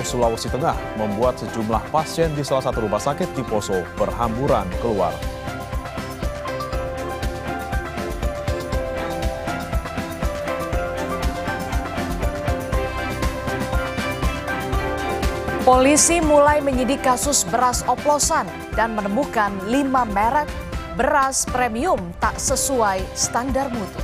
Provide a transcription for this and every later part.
Sulawesi Tengah membuat sejumlah pasien di salah satu rumah sakit di Poso berhamburan keluar. Polisi mulai menyidik kasus beras oplosan dan menemukan 5 merek beras premium tak sesuai standar mutu.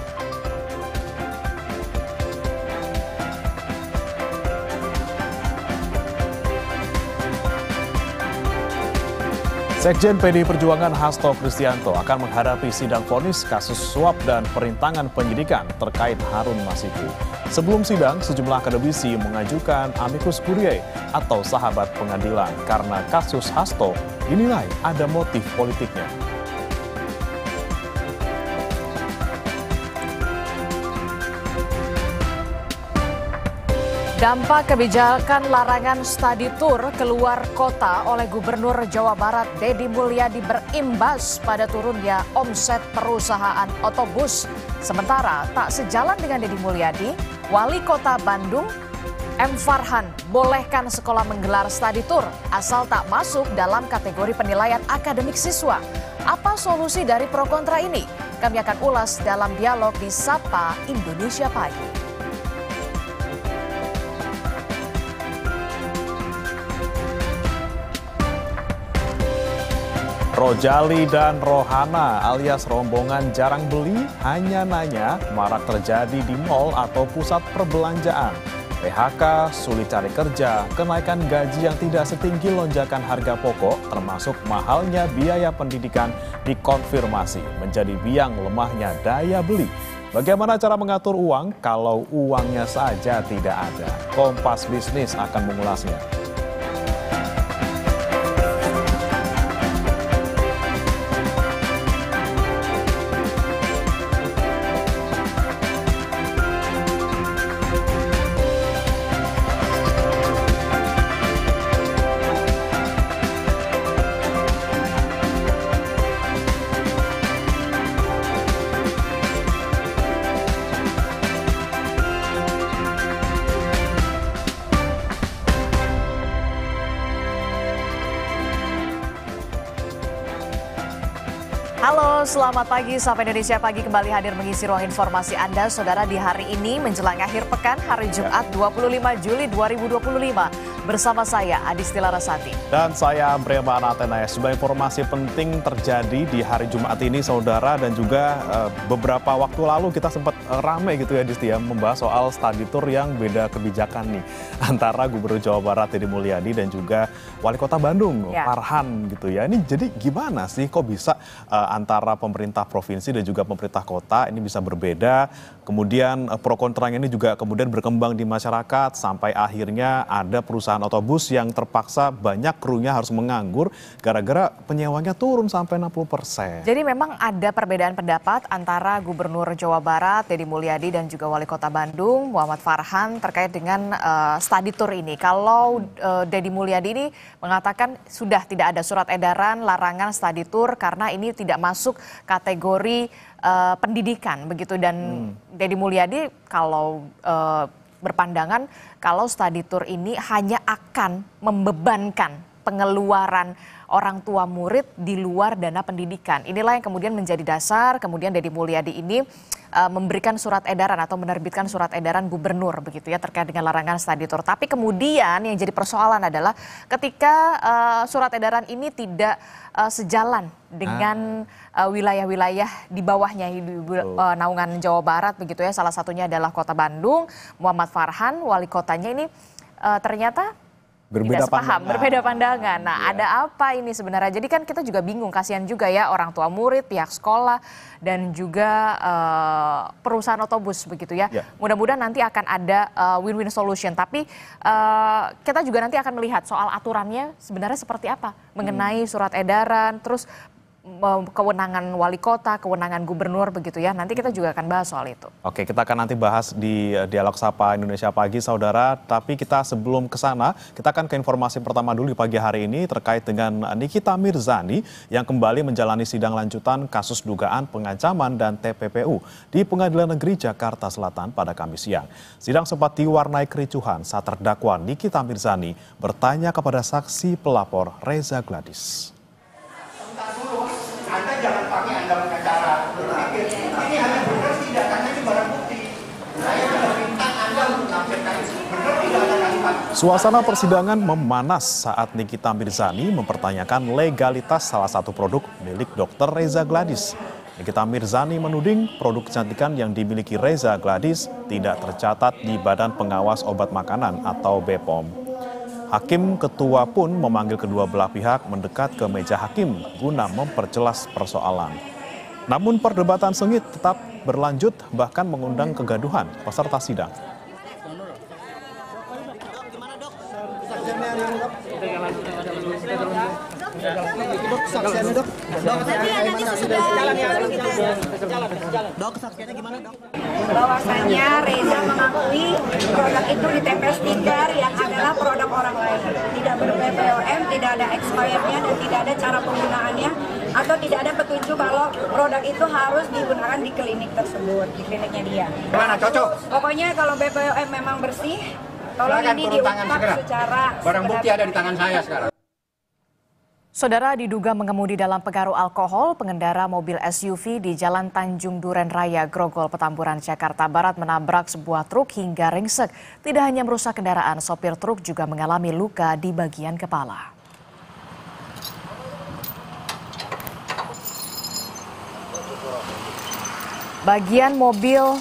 Sekjen PDI Perjuangan Hasto Kristianto akan menghadapi sidang vonis kasus suap dan perintangan penyidikan terkait Harun Masiku. Sebelum sidang, sejumlah akademisi mengajukan amicus curiae atau sahabat pengadilan karena kasus Hasto dinilai ada motif politiknya. Dampak kebijakan larangan study tour keluar kota oleh Gubernur Jawa Barat Deddy Mulyadi berimbas pada turunnya omset perusahaan otobus. Sementara tak sejalan dengan Deddy Mulyadi, Wali Kota Bandung M. Farhan bolehkan sekolah menggelar study tour asal tak masuk dalam kategori penilaian akademik siswa. Apa solusi dari pro kontra ini? Kami akan ulas dalam dialog di Sapa Indonesia Pagi. Rojali dan Rohana alias rombongan jarang beli hanya nanya marak terjadi di mal atau pusat perbelanjaan. PHK, sulit cari kerja, kenaikan gaji yang tidak setinggi lonjakan harga pokok termasuk mahalnya biaya pendidikan dikonfirmasi menjadi biang lemahnya daya beli. Bagaimana cara mengatur uang kalau uangnya saja tidak ada? Kompas Bisnis akan mengulasnya. Halo, selamat pagi. Sapa Indonesia Pagi kembali hadir mengisi ruang informasi Anda, Saudara, di hari ini menjelang akhir pekan, hari Jumat 25 Juli 2025. Bersama saya, Adisti Larasati. Dan saya, Brema Anatenaya. Sebuah informasi penting terjadi di hari Jumat ini, Saudara, dan juga beberapa waktu lalu kita sempat ramai gitu ya, Adisti, ya, membahas soal study tour yang beda kebijakan nih. Antara Gubernur Jawa Barat, Deddy Mulyadi, dan juga Wali Kota Bandung, Farhan gitu ya. Ini jadi gimana sih, kok bisa antara pemerintah provinsi dan juga pemerintah kota ini bisa berbeda, kemudian pro kontranya ini juga kemudian berkembang di masyarakat sampai akhirnya ada perusahaan otobus yang terpaksa banyak krunya harus menganggur gara-gara penyewanya turun sampai 60%. Jadi memang ada perbedaan pendapat antara Gubernur Jawa Barat Deddy Mulyadi dan juga Wali Kota Bandung Muhammad Farhan terkait dengan study tour ini. Kalau Deddy Mulyadi ini mengatakan sudah tidak ada surat edaran larangan study tour karena ini tidak masuk kategori pendidikan begitu, dan Deddy Mulyadi kalau berpandangan kalau study tour ini hanya akan membebankan pengeluaran orang tua murid di luar dana pendidikan. Inilah yang kemudian menjadi dasar kemudian Deddy Mulyadi ini memberikan surat edaran atau menerbitkan surat edaran gubernur begitu ya terkait dengan larangan study tour. Tapi kemudian yang jadi persoalan adalah ketika surat edaran ini tidak sejalan dengan wilayah-wilayah di bawahnya di naungan Jawa Barat begitu ya. Salah satunya adalah Kota Bandung. Muhammad Farhan, wali kotanya ini ternyata tidak sepaham, berbeda pandangan. Nah, ada apa ini sebenarnya? Jadi kan kita juga bingung, kasihan juga ya orang tua murid, pihak sekolah, dan juga perusahaan otobus begitu ya. Mudah-mudahan nanti akan ada win-win solution. Tapi kita juga nanti akan melihat soal aturannya sebenarnya seperti apa mengenai surat edaran, terus kewenangan wali kota, kewenangan gubernur begitu ya. Nanti kita juga akan bahas soal itu. Oke, kita akan nanti bahas di Dialog Sapa Indonesia Pagi, saudara. Tapi kita sebelum ke sana, kita akan ke informasi pertama dulu di pagi hari ini terkait dengan Nikita Mirzani yang kembali menjalani sidang lanjutan kasus dugaan pengancaman dan TPPU di Pengadilan Negeri Jakarta Selatan pada Kamis siang. Sidang sempat diwarnai kericuhan saat terdakwa Nikita Mirzani bertanya kepada saksi pelapor Reza Gladys. Anda jangan pakai Anda pengacara berpikir ini hanya benar tidak karena ini barang bukti. Saya sudah minta Anda untuk menafsirkan benar tidak ada kalimat. Suasana persidangan memanas saat Nikita Mirzani mempertanyakan legalitas salah satu produk milik Dr. Reza Gladys. Nikita Mirzani menuding produk kecantikan yang dimiliki Reza Gladys tidak tercatat di Badan Pengawas Obat Makanan atau BPOM. Hakim ketua pun memanggil kedua belah pihak mendekat ke meja hakim guna memperjelas persoalan. Namun perdebatan sengit tetap berlanjut bahkan mengundang kegaduhan peserta sidang. Bahwasanya Reza mengakui produk itu ditempel stiker yang adalah produk orang lain, tidak ber-BPOM, tidak ada expirednya dan tidak ada cara penggunaannya atau tidak ada petunjuk kalau produk itu harus digunakan di klinik tersebut, di kliniknya dia. Mana cocok? Pokoknya kalau BPOM memang bersih, tolong ini diungkap secara barang bukti ada di tangan saya sekarang. Saudara diduga mengemudi dalam pengaruh alkohol, pengendara mobil SUV di Jalan Tanjung Duren Raya, Grogol, Petamburan, Jakarta Barat menabrak sebuah truk hingga ringsek. Tidak hanya merusak kendaraan, sopir truk juga mengalami luka di bagian kepala. Bagian mobil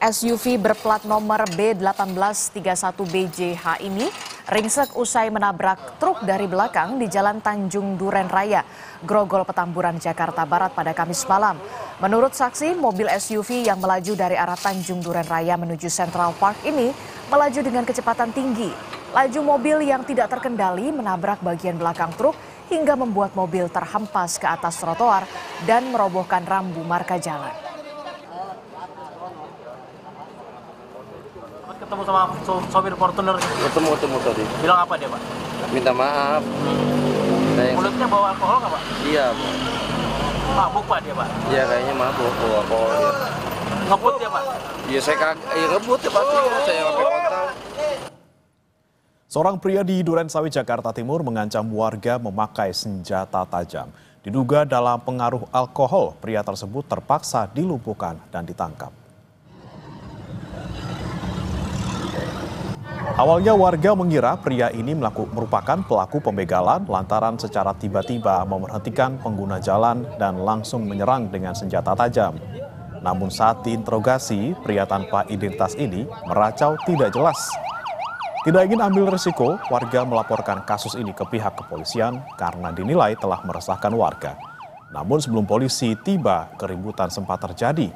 SUV berplat nomor B1831BJH ini ringsek usai menabrak truk dari belakang di Jalan Tanjung Duren Raya, Grogol, Petamburan, Jakarta Barat pada Kamis malam. Menurut saksi, mobil SUV yang melaju dari arah Tanjung Duren Raya menuju Central Park ini melaju dengan kecepatan tinggi. Laju mobil yang tidak terkendali menabrak bagian belakang truk hingga membuat mobil terhempas ke atas trotoar dan merobohkan rambu marka jalan. Ketemu sama sopir Fortuner gitu. Ketemu tadi. Bilang apa dia, Pak? Minta maaf. Mulutnya bawa alkohol nggak, Pak? Iya, Pak. Mabuk, Pak, dia, Pak? Iya, kayaknya mabuk bawa alkohol dia. Ngebut dia, Pak? Iya, ngebut ya pasti. Saya pakai kontak. Seorang pria di Duren Sawit, Jakarta Timur mengancam warga memakai senjata tajam. Diduga dalam pengaruh alkohol, pria tersebut terpaksa dilumpuhkan dan ditangkap. Awalnya warga mengira pria ini merupakan pelaku pembegalan lantaran secara tiba-tiba memberhentikan pengguna jalan dan langsung menyerang dengan senjata tajam. Namun saat diinterogasi, pria tanpa identitas ini meracau tidak jelas. Tidak ingin ambil risiko, warga melaporkan kasus ini ke pihak kepolisian karena dinilai telah meresahkan warga. Namun sebelum polisi tiba, keributan sempat terjadi.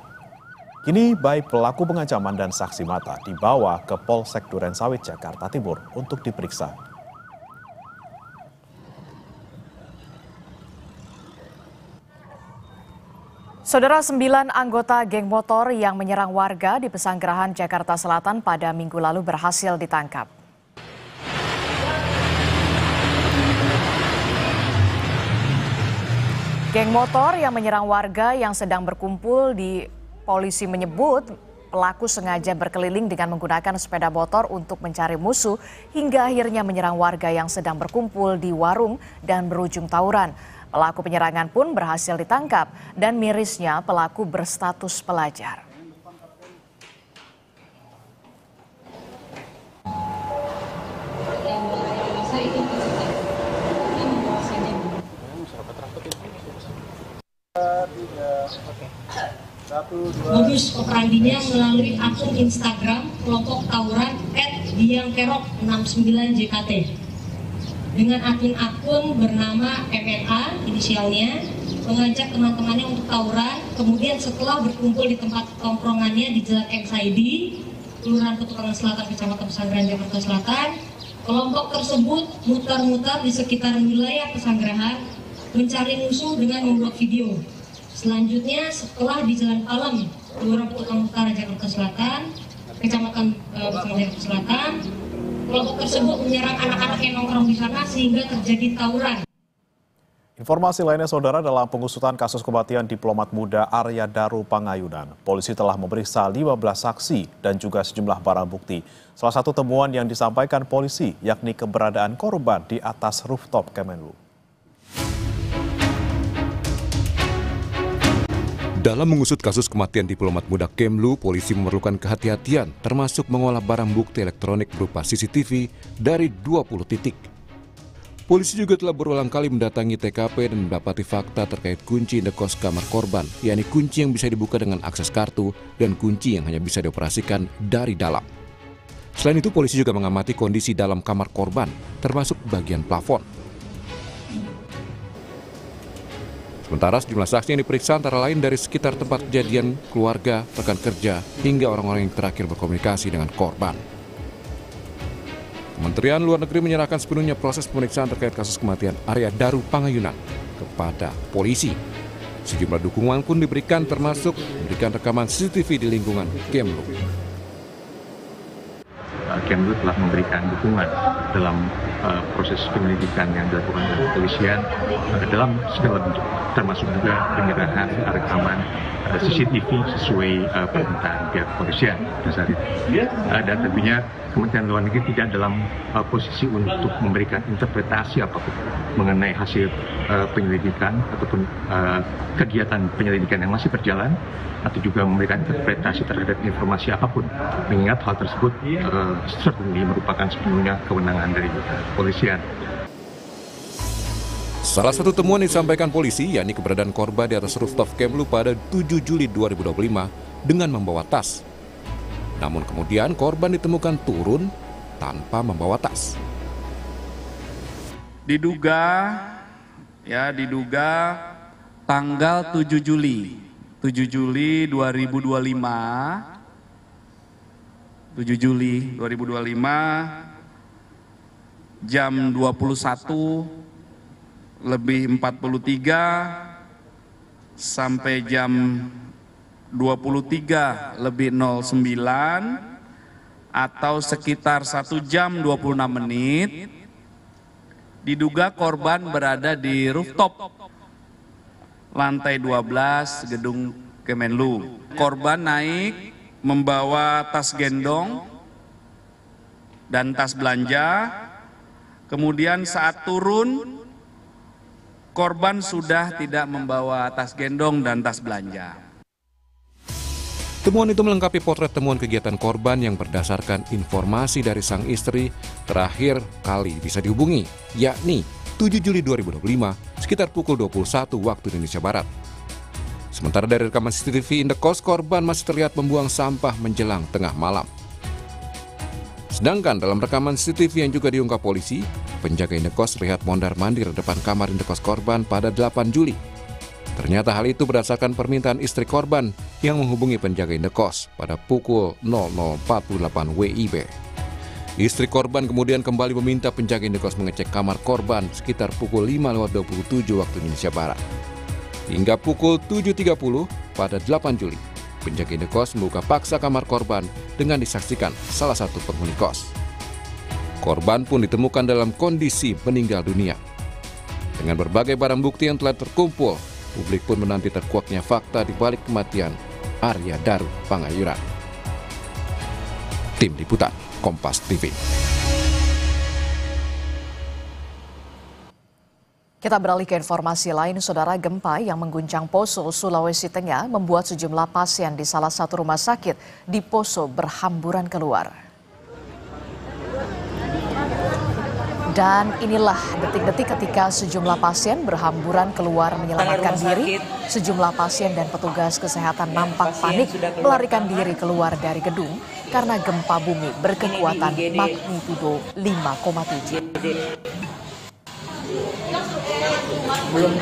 Kini baik pelaku pengancaman dan saksi mata dibawa ke Polsek Duren Sawit, Jakarta Timur untuk diperiksa. Saudara, 9 anggota geng motor yang menyerang warga di Pesanggerahan, Jakarta Selatan pada minggu lalu berhasil ditangkap. Geng motor yang menyerang warga yang sedang berkumpul di polisi menyebut pelaku sengaja berkeliling dengan menggunakan sepeda motor untuk mencari musuh hingga akhirnya menyerang warga yang sedang berkumpul di warung dan berujung tawuran. Pelaku penyerangan pun berhasil ditangkap dan mirisnya pelaku berstatus pelajar. Modus operandinya melalui akun Instagram kelompok tawuran @diangkerok69jkt dengan akun bernama MNA inisialnya mengajak teman-temannya untuk tawuran. Kemudian setelah berkumpul di tempat tongkrongannya di Jalan XID, Kelurahan Petukangan Selatan, Kecamatan Pesanggerahan, Jakarta Selatan, kelompok tersebut mutar-mutar di sekitar wilayah Pesanggerahan mencari musuh dengan membuat video. Selanjutnya setelah di Jalan Palem, Kelurahan Kutang Utara, Jakarta Selatan, Kecamatan Jakarta Selatan, kelompok tersebut menyerang anak-anak yang nongkrong di sana sehingga terjadi tawuran. Informasi lainnya, saudara, dalam pengusutan kasus kematian diplomat muda Arya Daru Pangayunan, polisi telah memeriksa 15 saksi dan juga sejumlah barang bukti. Salah satu temuan yang disampaikan polisi yakni keberadaan korban di atas rooftop Kemenlu. Dalam mengusut kasus kematian diplomat muda Kemlu, polisi memerlukan kehati-hatian termasuk mengolah barang bukti elektronik berupa CCTV dari 20 titik. Polisi juga telah berulang kali mendatangi TKP dan mendapati fakta terkait kunci indekos kamar korban, yakni kunci yang bisa dibuka dengan akses kartu dan kunci yang hanya bisa dioperasikan dari dalam. Selain itu, polisi juga mengamati kondisi dalam kamar korban, termasuk bagian plafon. Sementara sejumlah saksi yang diperiksa antara lain dari sekitar tempat kejadian, keluarga, rekan kerja, hingga orang-orang yang terakhir berkomunikasi dengan korban. Kementerian Luar Negeri menyerahkan sepenuhnya proses pemeriksaan terkait kasus kematian Arya Daru Pangayunan kepada polisi. Sejumlah dukungan pun diberikan, termasuk memberikan rekaman CCTV di lingkungan Kemlu. Kemlu telah memberikan dukungan dalam proses penyelidikan yang dilakukan oleh kepolisian dalam segala bentuk, termasuk juga penyerahan rekaman CCTV sesuai permintaan pihak kepolisian. Dan tentunya Kementerian Luar Negeri tidak dalam posisi untuk memberikan interpretasi apapun mengenai hasil penyelidikan ataupun kegiatan penyelidikan yang masih berjalan, atau juga memberikan interpretasi terhadap informasi apapun, mengingat hal tersebut certainly merupakan sepenuhnya kewenangan dari kepolisian. Salah satu temuan yang disampaikan polisi yakni keberadaan korban di atas rooftop Kemlu pada 7 Juli 2025 dengan membawa tas. Namun kemudian korban ditemukan turun tanpa membawa tas. Diduga tanggal 7 Juli 2025 jam 21:43 sampai jam 23:09 atau sekitar 1 jam 26 menit, diduga korban berada di rooftop lantai 12 gedung Kemenlu. Korban naik membawa tas gendong dan tas belanja. Kemudian saat turun, korban sudah tidak membawa tas gendong dan tas belanja. Temuan itu melengkapi potret temuan kegiatan korban yang berdasarkan informasi dari sang istri terakhir kali bisa dihubungi, yakni 7 Juli 2025 sekitar pukul 21 waktu Indonesia Barat. Sementara dari rekaman CCTV indekos, korban masih terlihat membuang sampah menjelang tengah malam. Sedangkan dalam rekaman CCTV yang juga diunggah polisi, penjaga indekos terlihat mondar-mandir depan kamar indekos korban pada 8 Juli. Ternyata hal itu berdasarkan permintaan istri korban yang menghubungi penjaga indekos pada pukul 00.48 WIB. Istri korban kemudian kembali meminta penjaga indekos mengecek kamar korban sekitar pukul 5:27 waktu Indonesia Barat. Hingga pukul 7.30 pada 8 Juli, penjaga indekos membuka paksa kamar korban dengan disaksikan salah satu penghuni kos. Korban pun ditemukan dalam kondisi meninggal dunia. Dengan berbagai barang bukti yang telah terkumpul, publik pun menanti terkuaknya fakta di balik kematian Arya Daru Pangayunan. Tim Liputan Kompas TV. Kita beralih ke informasi lain, saudara. Gempa yang mengguncang Poso, Sulawesi Tengah membuat sejumlah pasien di salah satu rumah sakit di Poso berhamburan keluar. Dan inilah detik-detik ketika sejumlah pasien berhamburan keluar menyelamatkan diri. Sejumlah pasien dan petugas kesehatan nampak panik melarikan diri keluar dari gedung karena gempa bumi berkekuatan magnitudo 5,7. Belum.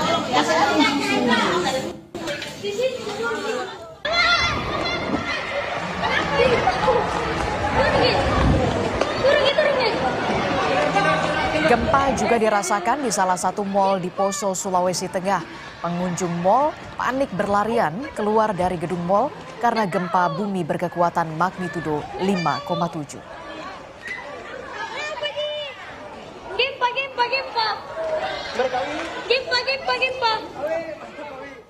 Gempa juga dirasakan di salah satu mal di Poso, Sulawesi Tengah. Pengunjung mal panik berlarian keluar dari gedung mal karena gempa bumi berkekuatan magnitudo 5,7.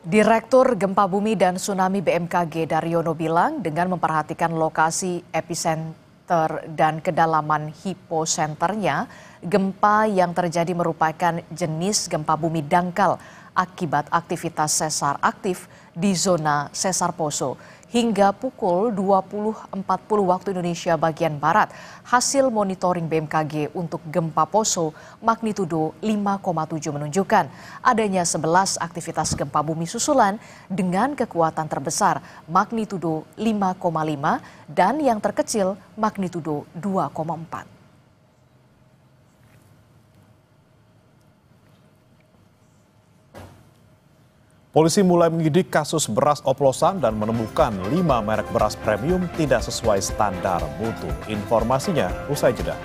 Direktur Gempa Bumi dan Tsunami BMKG Daryono bilang dengan memperhatikan lokasi epicenter dan kedalaman hiposenternya, gempa yang terjadi merupakan jenis gempa bumi dangkal akibat aktivitas sesar aktif di zona sesar Poso. Hingga pukul 20.40 waktu Indonesia bagian Barat, hasil monitoring BMKG untuk gempa Poso magnitudo 5,7 menunjukkan adanya 11 aktivitas gempa bumi susulan dengan kekuatan terbesar magnitudo 5,5 dan yang terkecil magnitudo 2,4. Polisi mulai menyidik kasus beras oplosan dan menemukan 5 merek beras premium tidak sesuai standar mutu. Informasinya usai jeda.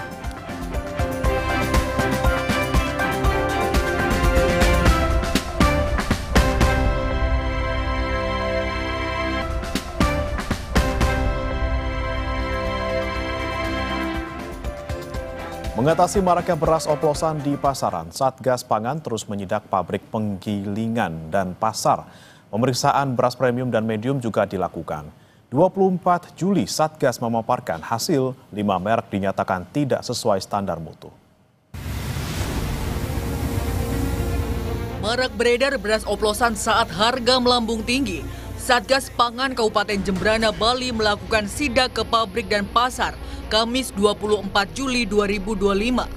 Mengatasi maraknya beras oplosan di pasaran, Satgas Pangan terus menyidak pabrik penggilingan dan pasar. Pemeriksaan beras premium dan medium juga dilakukan. 24 Juli Satgas memaparkan hasil 5 merek dinyatakan tidak sesuai standar mutu. Marak beredar beras oplosan saat harga melambung tinggi. Satgas Pangan Kabupaten Jembrana, Bali melakukan sidak ke pabrik dan pasar Kamis 24 Juli 2025.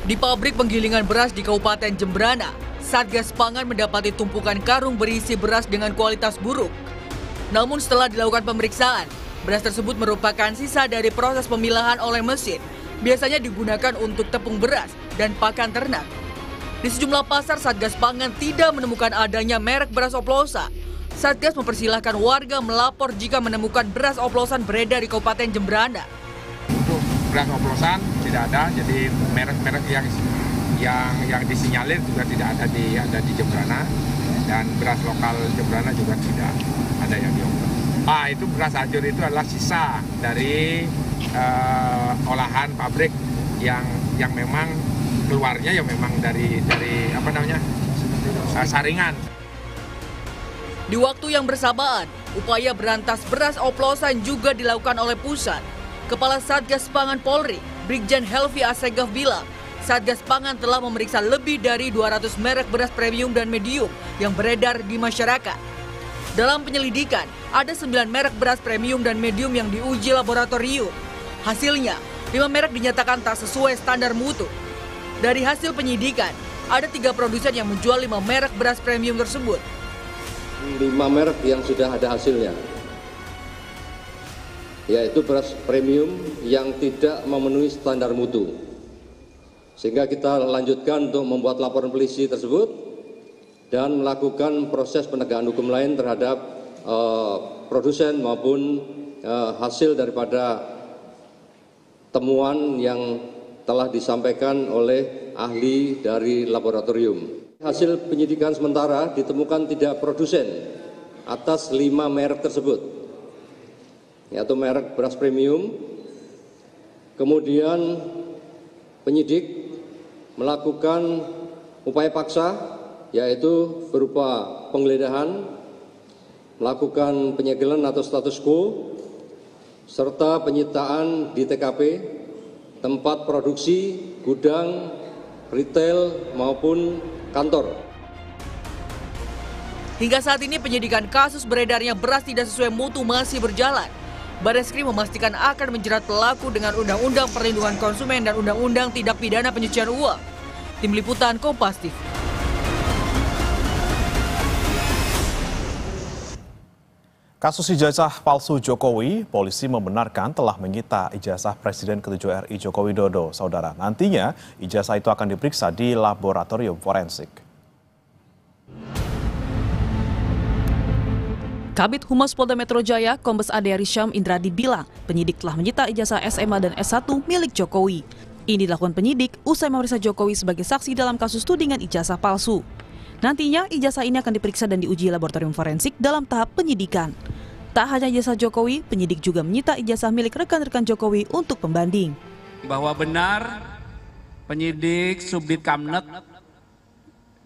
Di pabrik penggilingan beras di Kabupaten Jembrana, Satgas Pangan mendapati tumpukan karung berisi beras dengan kualitas buruk. Namun setelah dilakukan pemeriksaan, beras tersebut merupakan sisa dari proses pemilahan oleh mesin. Biasanya digunakan untuk tepung beras dan pakan ternak. Di sejumlah pasar, Satgas Pangan tidak menemukan adanya merek beras oplosan. Satgas mempersilahkan warga melapor jika menemukan beras oplosan beredar di Kabupaten Jembrana. Untuk beras oplosan tidak ada, jadi merek-merek yang disinyalir juga tidak ada di Jembrana, dan beras lokal Jembrana juga tidak ada yang dioplos. Itu beras ajur itu adalah sisa dari olahan pabrik yang memang keluarnya memang dari saringan. Di waktu yang bersamaan, upaya berantas beras oplosan juga dilakukan oleh pusat. Kepala Satgas Pangan Polri, Brigjen Helvi Assegaf bilang, Satgas Pangan telah memeriksa lebih dari 200 merek beras premium dan medium yang beredar di masyarakat. Dalam penyelidikan, ada 9 merek beras premium dan medium yang diuji laboratorium. Hasilnya, 5 merek dinyatakan tak sesuai standar mutu. Dari hasil penyidikan, ada 3 produsen yang menjual 5 merek beras premium tersebut. 5 merek yang sudah ada hasilnya, yaitu beras premium yang tidak memenuhi standar mutu. Sehingga kita lanjutkan untuk membuat laporan polisi tersebut dan melakukan proses penegakan hukum lain terhadap produsen maupun hasil daripada temuan yang telah disampaikan oleh ahli dari laboratorium. Hasil penyidikan sementara ditemukan tidak produsen atas 5 merek tersebut, yaitu merek beras premium. Kemudian penyidik melakukan upaya paksa, yaitu berupa penggeledahan, melakukan penyegelan atau status quo, serta penyitaan di TKP, tempat produksi, gudang, retail maupun kantor. Hingga saat ini penyidikan kasus beredarnya beras tidak sesuai mutu masih berjalan. Bareskrim memastikan akan menjerat pelaku dengan Undang-Undang Perlindungan Konsumen dan Undang-Undang Tindak Pidana Pencucian Uang. Tim Liputan Kompas TV. Kasus ijazah palsu Jokowi, polisi membenarkan telah menyita ijazah Presiden ke-7 RI Joko Widodo. Saudara, nantinya ijazah itu akan diperiksa di laboratorium forensik. Kabid Humas Polda Metro Jaya, Kombes Ade Arisham Indradi bilang, penyidik telah menyita ijazah SMA dan S1 milik Jokowi. Ini dilakukan penyidik usai memeriksa Jokowi sebagai saksi dalam kasus tudingan ijazah palsu. Nantinya ijazah ini akan diperiksa dan diuji laboratorium forensik dalam tahap penyidikan. Tak hanya ijazah Jokowi, penyidik juga menyita ijazah milik rekan-rekan Jokowi untuk pembanding. Bahwa benar penyidik Subdit Kamnet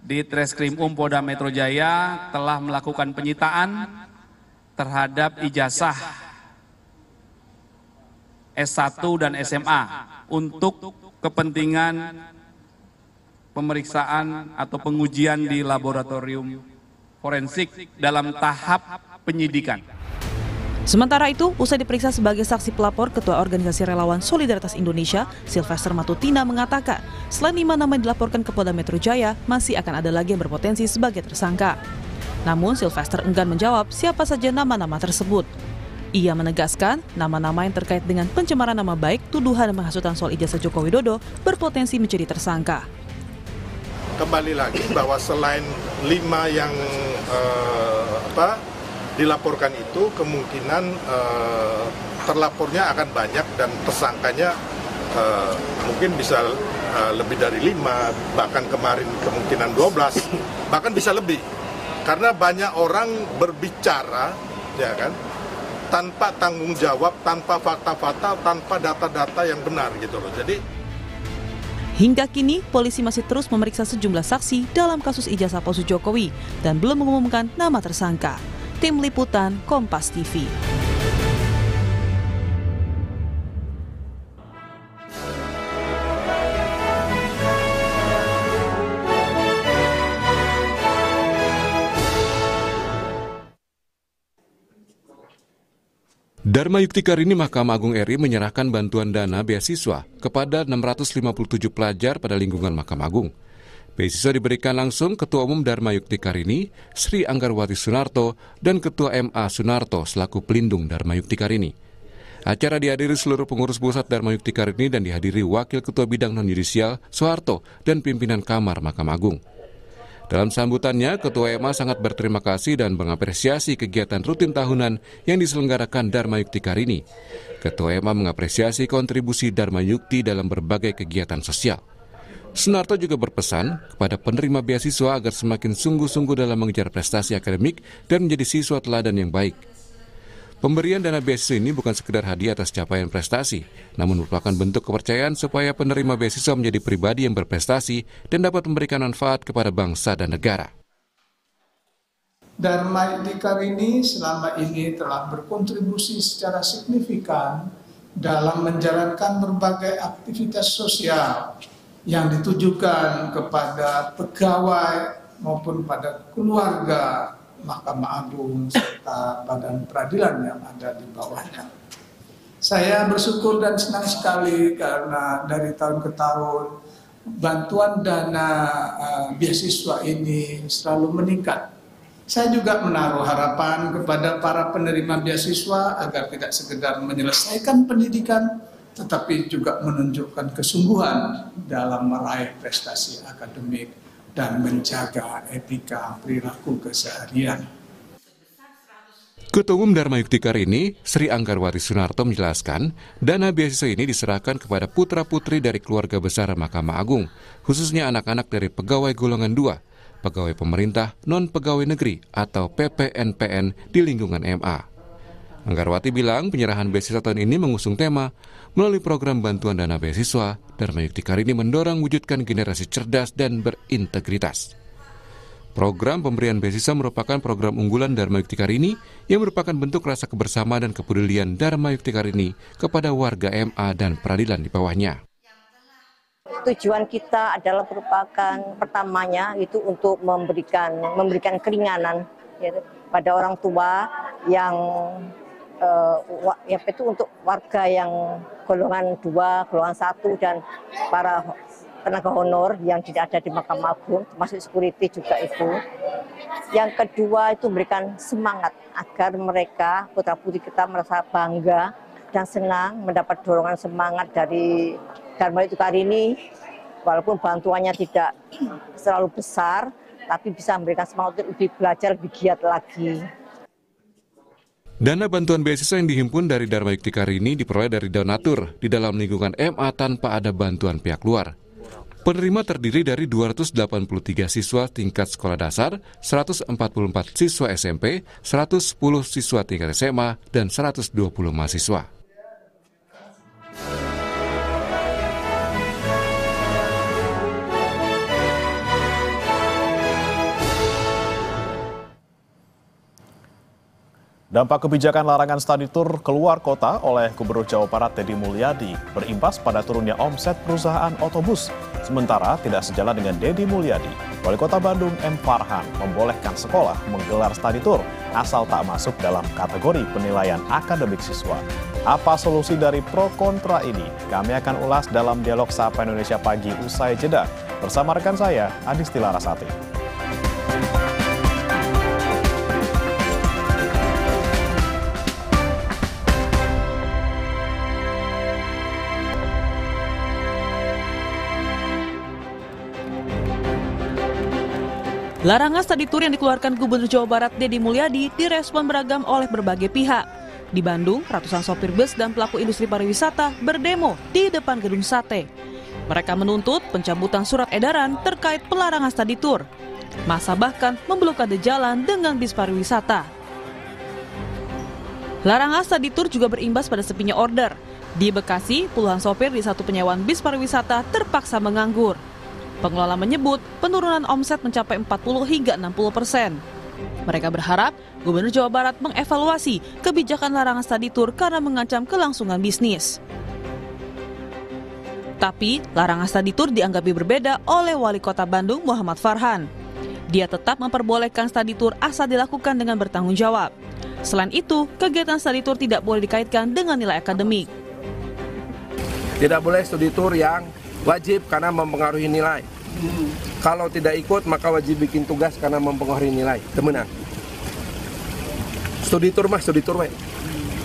di Treskrim Polda Metro Jaya telah melakukan penyitaan terhadap ijazah S1 dan SMA untuk kepentingan pemeriksaan atau pengujian di laboratorium forensik dalam tahap penyidikan. Sementara itu, usai diperiksa sebagai saksi pelapor, Ketua Organisasi Relawan Solidaritas Indonesia, Sylvester Matutina, mengatakan selain 5 nama yang dilaporkan ke Polda Metro Jaya, masih akan ada lagi yang berpotensi sebagai tersangka. Namun, Sylvester enggan menjawab siapa saja nama-nama tersebut. Ia menegaskan nama-nama yang terkait dengan pencemaran nama baik, tuduhan dan penghasutan soal ijazah Joko Widodo berpotensi menjadi tersangka. Kembali lagi bahwa selain 5 yang dilaporkan itu, kemungkinan terlapornya akan banyak dan tersangkanya mungkin bisa lebih dari 5, bahkan kemarin kemungkinan 12, bahkan bisa lebih. Karena banyak orang berbicara, ya kan, tanpa tanggung jawab, tanpa fakta-fakta, tanpa data-data yang benar gitu loh. Jadi hingga kini, polisi masih terus memeriksa sejumlah saksi dalam kasus ijazah palsu Jokowi dan belum mengumumkan nama tersangka. Tim Liputan Kompas TV. Dharma Yukti Karini, Mahkamah Agung RI menyerahkan bantuan dana beasiswa kepada 657 pelajar pada lingkungan Mahkamah Agung. Beasiswa diberikan langsung Ketua Umum Dharma Yukti Karini, Sri Anggarwati Sunarto, dan Ketua MA Sunarto selaku pelindung Dharma Yukti Karini. Acara dihadiri seluruh pengurus pusat Dharma Yukti Karini dan dihadiri Wakil Ketua Bidang Non-Yudisial Soeharto dan pimpinan Kamar Mahkamah Agung. Dalam sambutannya, Ketua MA sangat berterima kasih dan mengapresiasi kegiatan rutin tahunan yang diselenggarakan Dharma Yukti Karini. Ketua MA mengapresiasi kontribusi Dharma Yukti dalam berbagai kegiatan sosial. Sunarto juga berpesan kepada penerima beasiswa agar semakin sungguh-sungguh dalam mengejar prestasi akademik dan menjadi siswa teladan yang baik. Pemberian dana beasiswa ini bukan sekedar hadiah atas capaian prestasi, namun merupakan bentuk kepercayaan supaya penerima beasiswa menjadi pribadi yang berprestasi dan dapat memberikan manfaat kepada bangsa dan negara. Dharma Yukti Karini selama ini telah berkontribusi secara signifikan dalam menjalankan berbagai aktivitas sosial yang ditujukan kepada pegawai maupun pada keluarga Mahkamah Agung serta badan peradilan yang ada di bawahnya. Saya bersyukur dan senang sekali karena dari tahun ke tahun bantuan dana beasiswa ini selalu meningkat. Saya juga menaruh harapan kepada para penerima beasiswa agar tidak sekedar menyelesaikan pendidikan, tetapi juga menunjukkan kesungguhan dalam meraih prestasi akademik dan menjaga etika perilaku keseharian. Ketua Umum Dharma Yukti Karini, Sri Anggarwati Sunarto menjelaskan, dana beasiswa ini diserahkan kepada putra-putri dari keluarga besar Mahkamah Agung, khususnya anak-anak dari pegawai golongan 2, pegawai pemerintah, non-pegawai negeri atau PPNPN di lingkungan MA. Anggarwati bilang penyerahan beasiswa tahun ini mengusung tema, melalui program bantuan dana beasiswa, Dharma Yukti Karini mendorong wujudkan generasi cerdas dan berintegritas. Program pemberian beasiswa merupakan program unggulan Dharma Yukti Karini yang merupakan bentuk rasa kebersamaan dan kepedulian Dharma Yukti Karini kepada warga MA dan peradilan di bawahnya. Tujuan kita adalah merupakan pertamanya itu untuk memberikan keringanan ya, pada orang tua yang itu untuk warga yang golongan 2, golongan 1 dan para tenaga honor yang tidak ada di Mahkamah Agung, termasuk security juga itu. Yang kedua itu memberikan semangat agar mereka, putra-putri kita merasa bangga dan senang mendapat dorongan semangat dari Dharma Yukti Karini, walaupun bantuannya tidak terlalu besar, tapi bisa memberikan semangat untuk lebih belajar, lebih giat lagi. Dana bantuan beasiswa yang dihimpun dari Dharma Yukti Karini diperoleh dari donatur di dalam lingkungan MA tanpa ada bantuan pihak luar. Penerima terdiri dari 283 siswa tingkat sekolah dasar, 144 siswa SMP, 110 siswa tingkat SMA, dan 120 mahasiswa. Dampak kebijakan larangan study tour keluar kota oleh Gubernur Jawa Barat Deddy Mulyadi berimbas pada turunnya omset perusahaan otobus. Sementara tidak sejalan dengan Deddy Mulyadi, Wali Kota Bandung M. Farhan membolehkan sekolah menggelar study tour asal tak masuk dalam kategori penilaian akademik siswa. Apa solusi dari pro kontra ini? Kami akan ulas dalam dialog Sapa Indonesia Pagi usai jeda. Bersama rekan saya, Adisti Larasati. Larangan study tour yang dikeluarkan Gubernur Jawa Barat Deddy Mulyadi direspon beragam oleh berbagai pihak. Di Bandung, ratusan sopir bus dan pelaku industri pariwisata berdemo di depan gedung sate. Mereka menuntut pencabutan surat edaran terkait pelarangan study tour. Masa bahkan memblokade jalan dengan bis pariwisata. Larangan study tour juga berimbas pada sepinya order. Di Bekasi, puluhan sopir di satu penyewaan bis pariwisata terpaksa menganggur. Pengelola menyebut penurunan omset mencapai 40 hingga 60%. Mereka berharap Gubernur Jawa Barat mengevaluasi kebijakan larangan study tour karena mengancam kelangsungan bisnis. Tapi larangan study tour dianggapi berbeda oleh Wali Kota Bandung Muhammad Farhan. Dia tetap memperbolehkan study tour asal dilakukan dengan bertanggung jawab. Selain itu, kegiatan study tour tidak boleh dikaitkan dengan nilai akademik. Tidak boleh studi tour yang wajib karena mempengaruhi nilai. Kalau tidak ikut maka wajib bikin tugas karena mempengaruhi nilai. Temenan. Studi tour mah studi tour we.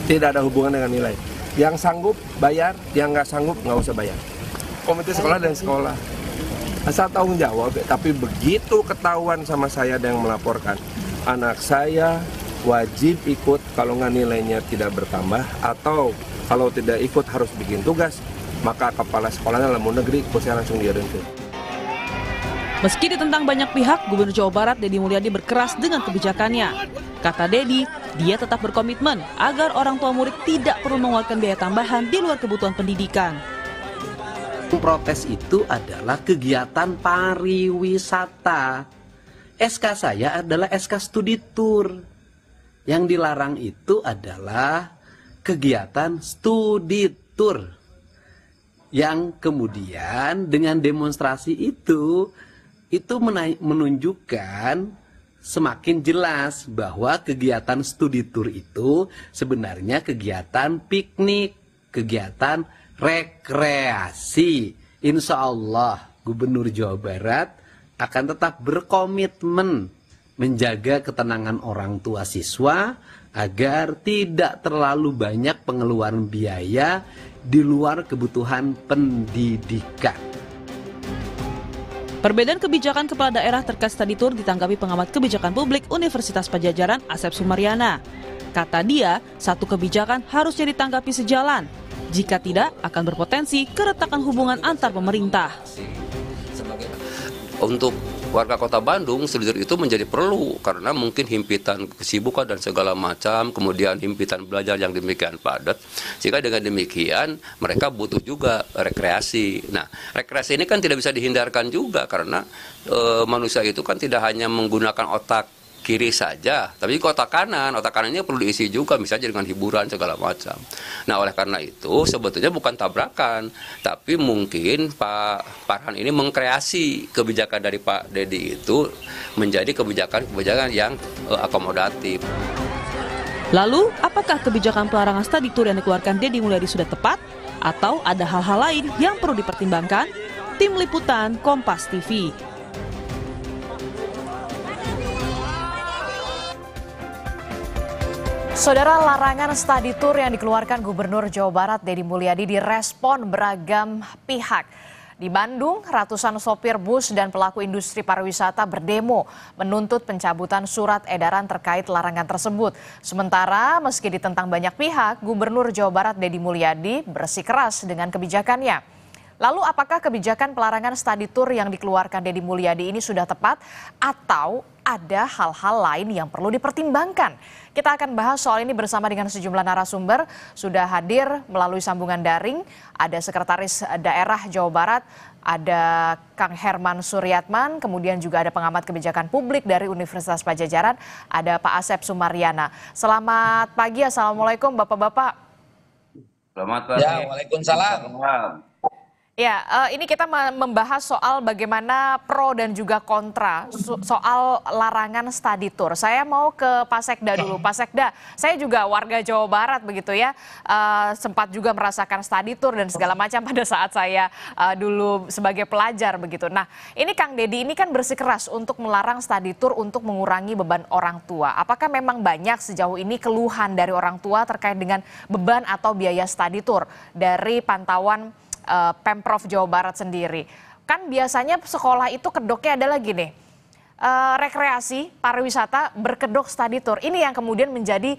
Tidak ada hubungan dengan nilai. Yang sanggup bayar, yang nggak sanggup nggak usah bayar. Komite sekolah dan sekolah asal tanggung jawab. Tapi begitu ketahuan sama saya dan yang melaporkan, anak saya wajib ikut kalau nggak nilainya tidak bertambah atau kalau tidak ikut harus bikin tugas, maka kepala sekolahnya dalam negeri saya langsung diadengkan. Meski ditentang banyak pihak, Gubernur Jawa Barat Deddy Mulyadi berkeras dengan kebijakannya. Kata Deddy, dia tetap berkomitmen agar orang tua murid tidak perlu mengeluarkan biaya tambahan di luar kebutuhan pendidikan. Protes itu adalah kegiatan pariwisata. SK saya adalah SK studi tour. Yang dilarang itu adalah kegiatan studi tour. Yang kemudian dengan demonstrasi itu menunjukkan semakin jelas bahwa kegiatan studi tour itu sebenarnya kegiatan piknik, kegiatan rekreasi. Insya Allah Gubernur Jawa Barat akan tetap berkomitmen menjaga ketenangan orang tua siswa agar tidak terlalu banyak pengeluaran biaya di luar kebutuhan pendidikan. Perbedaan kebijakan kepala daerah terkait study tour ditanggapi pengamat kebijakan publik Universitas Padjadjaran Asep Sumaryana. Kata dia, satu kebijakan harusnya ditanggapi sejalan. Jika tidak, akan berpotensi keretakan hubungan antar pemerintah. Untuk warga Kota Bandung, studi tour itu menjadi perlu karena mungkin himpitan kesibukan dan segala macam, kemudian himpitan belajar yang demikian padat. Jika dengan demikian mereka butuh juga rekreasi. Nah, rekreasi ini kan tidak bisa dihindarkan juga karena manusia itu kan tidak hanya menggunakan otak kiri saja, tapi otak kanannya perlu diisi juga, misalnya dengan hiburan segala macam. Nah, oleh karena itu sebetulnya bukan tabrakan, tapi mungkin Pak Farhan ini mengkreasi kebijakan dari Pak Deddy itu menjadi kebijakan yang akomodatif. Lalu, apakah kebijakan pelarangan study tour yang dikeluarkan Deddy Mulyadi sudah tepat? Atau ada hal-hal lain yang perlu dipertimbangkan? Tim Liputan Kompas TV. Saudara, larangan study tour yang dikeluarkan Gubernur Jawa Barat Deddy Mulyadi direspon beragam pihak. Di Bandung, ratusan sopir bus dan pelaku industri pariwisata berdemo menuntut pencabutan surat edaran terkait larangan tersebut. Sementara meski ditentang banyak pihak, Gubernur Jawa Barat Deddy Mulyadi bersikeras dengan kebijakannya. Lalu apakah kebijakan pelarangan study tour yang dikeluarkan Deddy Mulyadi ini sudah tepat atau ada hal-hal lain yang perlu dipertimbangkan? Kita akan bahas soal ini bersama dengan sejumlah narasumber. Sudah hadir melalui sambungan daring, ada Sekretaris Daerah Jawa Barat, ada Kang Herman Suryatman, kemudian juga ada pengamat kebijakan publik dari Universitas Padjadjaran, ada Pak Asep Sumaryana. Selamat pagi, Assalamualaikum Bapak-Bapak. Selamat pagi. Ya, waalaikumsalam. Ya, ini kita membahas soal bagaimana pro dan juga kontra soal larangan study tour. Saya mau ke Pak Sekda dulu. Pak Sekda, saya juga warga Jawa Barat begitu ya, sempat juga merasakan study tour dan segala macam pada saat saya dulu sebagai pelajar begitu. Nah, ini Kang Deddy ini kan bersikeras untuk melarang study tour untuk mengurangi beban orang tua. Apakah memang banyak sejauh ini keluhan dari orang tua terkait dengan beban atau biaya study tour dari pantauan Pemprov Jawa Barat sendiri? Kan biasanya sekolah itu kedoknya adalah gini, rekreasi, pariwisata, berkedok study tour. Ini yang kemudian menjadi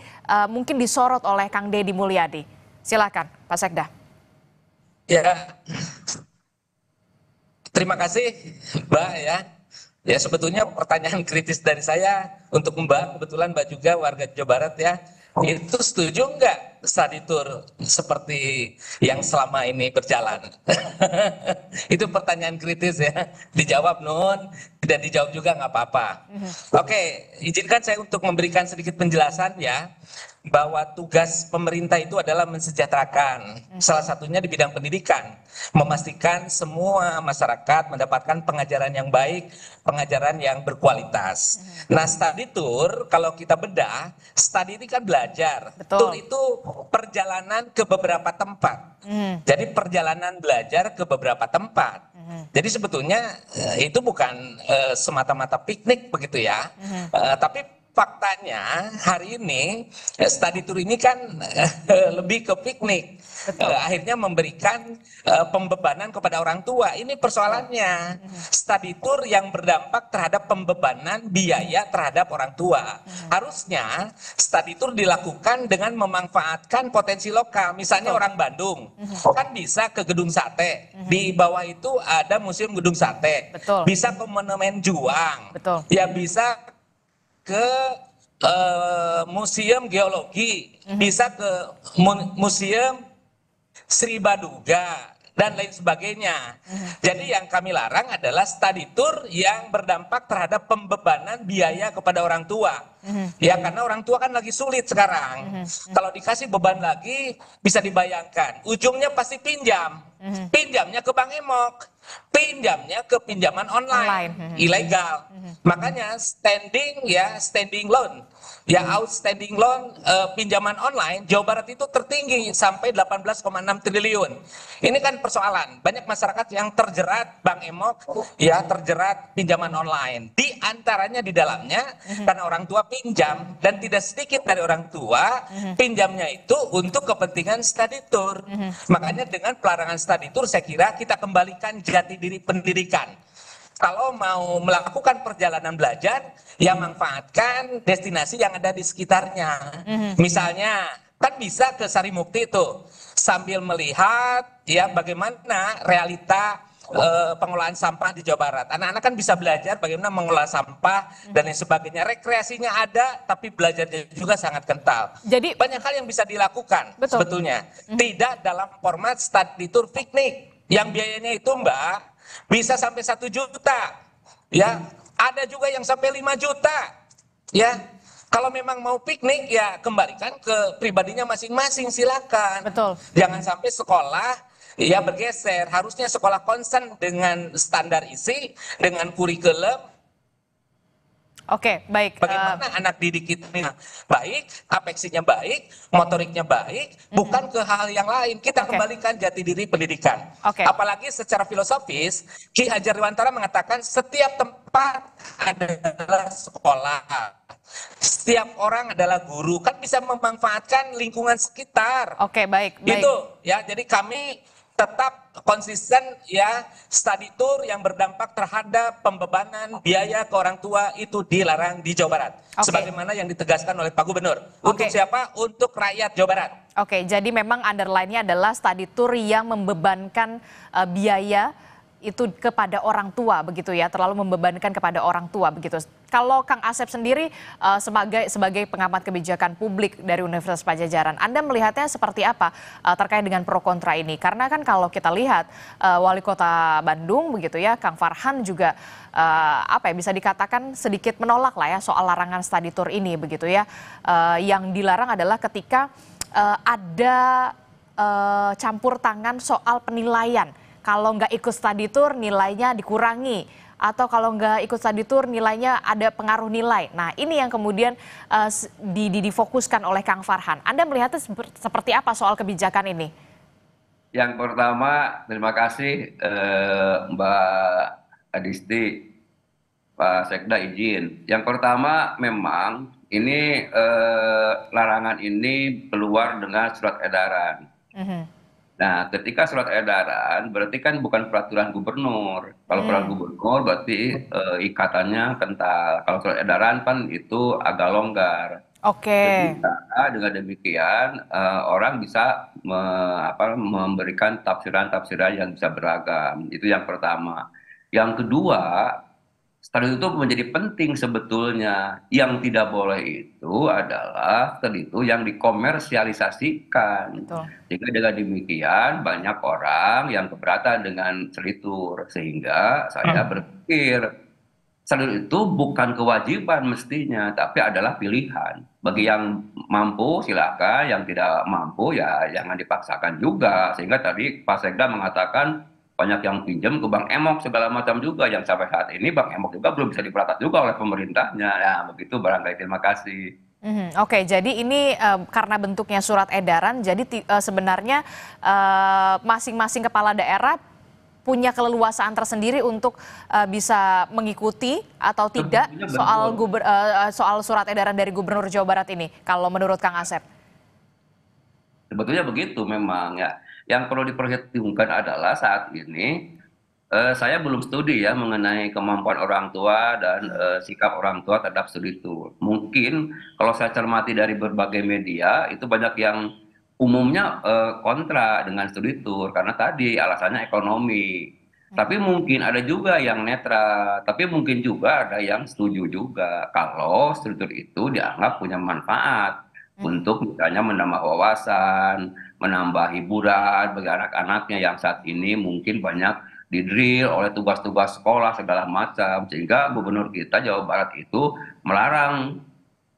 mungkin disorot oleh Kang Deddy Mulyadi. Silakan Pak Sekda. Ya, terima kasih Mbak ya. Ya sebetulnya pertanyaan kritis dari saya untuk Mbak, kebetulan Mbak juga warga Jawa Barat ya. Itu setuju nggak study tour seperti yang selama ini berjalan? Itu pertanyaan kritis ya. Dijawab Nun, tidak dijawab juga nggak apa-apa. Oke, izinkan saya untuk memberikan sedikit penjelasan ya. Bahwa tugas pemerintah itu adalah mensejahterakan, salah satunya di bidang pendidikan, memastikan semua masyarakat mendapatkan pengajaran yang baik, pengajaran yang berkualitas. Nah, study tour kalau kita bedah, study ini kan belajar. Tour itu perjalanan ke beberapa tempat. Jadi perjalanan belajar ke beberapa tempat. Jadi sebetulnya itu bukan semata-mata piknik begitu ya, tapi faktanya hari ini study tour ini kan lebih ke piknik, akhirnya memberikan pembebanan kepada orang tua. Ini persoalannya, study tour yang berdampak terhadap pembebanan biaya terhadap orang tua. Harusnya study tour dilakukan dengan memanfaatkan potensi lokal. Misalnya orang Bandung kan bisa ke Gedung Sate, di bawah itu ada Museum Gedung Sate, bisa ke Monumen Juang, ya bisa ke Museum Geologi, bisa ke Museum Sri Baduga, dan lain sebagainya. Jadi yang kami larang adalah study tour yang berdampak terhadap pembebanan biaya kepada orang tua. Ya karena orang tua kan lagi sulit sekarang. Kalau dikasih beban lagi, bisa dibayangkan. Ujungnya pasti pinjam. Pinjamnya ke Bank Emok. Pinjamnya ke pinjaman online. Ilegal. Makanya standing loan. Ya outstanding loan pinjaman online Jawa Barat itu tertinggi sampai 18,6 triliun. Ini kan persoalan. Banyak masyarakat yang terjerat Bank Emok, ya terjerat pinjaman online. Di antaranya di dalamnya karena orang tua pinjam, dan tidak sedikit dari orang tua pinjamnya itu untuk kepentingan study tour. Makanya dengan pelarangan study tour saya kira kita kembalikan jati diri pendidikan. Kalau mau melakukan perjalanan belajar, ya manfaatkan destinasi yang ada di sekitarnya. Misalnya, kan bisa ke Sarimukti itu sambil melihat ya bagaimana realita pengelolaan sampah di Jawa Barat. Anak-anak kan bisa belajar bagaimana mengelola sampah dan lain sebagainya. Rekreasinya ada, tapi belajarnya juga sangat kental. Jadi banyak hal yang bisa dilakukan sebetulnya. Tidak dalam format study tour piknik yang biayanya itu Mbak bisa sampai 1 juta, ya ada juga yang sampai 5 juta, ya kalau memang mau piknik ya kembalikan ke pribadinya masing-masing, silakan. Jangan sampai sekolah ya bergeser, harusnya sekolah konsen dengan standar isi, dengan kurikulum. Oke, baik. Bagaimana anak didik kita baik, apeksinya baik, motoriknya baik, bukan ke hal yang lain. Kita kembalikan jati diri pendidikan. Apalagi secara filosofis, Ki Hajar Dewantara mengatakan setiap tempat adalah sekolah. Setiap orang adalah guru, kan bisa memanfaatkan lingkungan sekitar. Oke, baik. Itu ya, jadi kami tetap konsisten ya, study tour yang berdampak terhadap pembebanan biaya ke orang tua itu dilarang di Jawa Barat. Sebagaimana yang ditegaskan oleh Pak Gubernur. Untuk siapa? Untuk rakyat Jawa Barat. Oke, jadi memang underline-nya adalah study tour yang membebankan biaya itu kepada orang tua begitu ya, terlalu membebankan kepada orang tua begitu. Kalau Kang Asep sendiri sebagai pengamat kebijakan publik dari Universitas Padjadjaran, Anda melihatnya seperti apa terkait dengan pro kontra ini? Karena kan kalau kita lihat Wali Kota Bandung begitu ya, Kang Farhan juga bisa dikatakan sedikit menolak lah ya soal larangan study tour ini begitu ya. Yang dilarang adalah ketika ada campur tangan soal penilaian. Kalau nggak ikut study tour nilainya dikurangi, atau kalau nggak ikut study tour nilainya ada pengaruh nilai. Nah ini yang kemudian difokuskan oleh Kang Farhan. Anda melihatnya seperti apa soal kebijakan ini? Yang pertama, terima kasih Mbak Adisti, Pak Sekda izin. Yang pertama memang ini larangan ini keluar dengan surat edaran. Nah, ketika surat edaran berarti kan bukan peraturan gubernur. Kalau peraturan gubernur berarti ikatannya kental. Kalau surat edaran kan itu agak longgar. Oke. Dengan demikian orang bisa memberikan tafsiran-tafsiran yang bisa beragam. Itu yang pertama. Yang kedua, study itu menjadi penting sebetulnya. Yang tidak boleh itu adalah study itu yang dikomersialisasikan. Sehingga dengan demikian banyak orang yang keberatan dengan study tour. Sehingga saya berpikir study itu bukan kewajiban mestinya, tapi adalah pilihan. Bagi yang mampu silakan, yang tidak mampu ya jangan dipaksakan juga. Sehingga tadi Pak Sekda mengatakan banyak yang pinjam ke Bank Emok segala macam juga, yang sampai saat ini Bank Emok juga belum bisa diperatat juga oleh pemerintahnya. Ya begitu barangkali, terima kasih. Oke, jadi ini karena bentuknya surat edaran, jadi sebenarnya masing-masing kepala daerah punya keleluasaan tersendiri untuk bisa mengikuti atau tidak soal surat edaran dari Gubernur Jawa Barat ini, kalau menurut Kang Asep. Sebetulnya begitu memang ya. Yang perlu diperhitungkan adalah saat ini saya belum studi ya mengenai kemampuan orang tua dan sikap orang tua terhadap studi tour. Mungkin kalau saya cermati dari berbagai media itu banyak yang umumnya kontra dengan studi tour karena tadi alasannya ekonomi. Tapi mungkin ada juga yang netral, tapi mungkin juga ada yang setuju juga kalau studi tour itu dianggap punya manfaat untuk misalnya menambah wawasan, menambah hiburan bagi anak-anaknya yang saat ini mungkin banyak didrill oleh tugas-tugas sekolah segala macam, sehingga gubernur kita Jawa Barat itu melarang,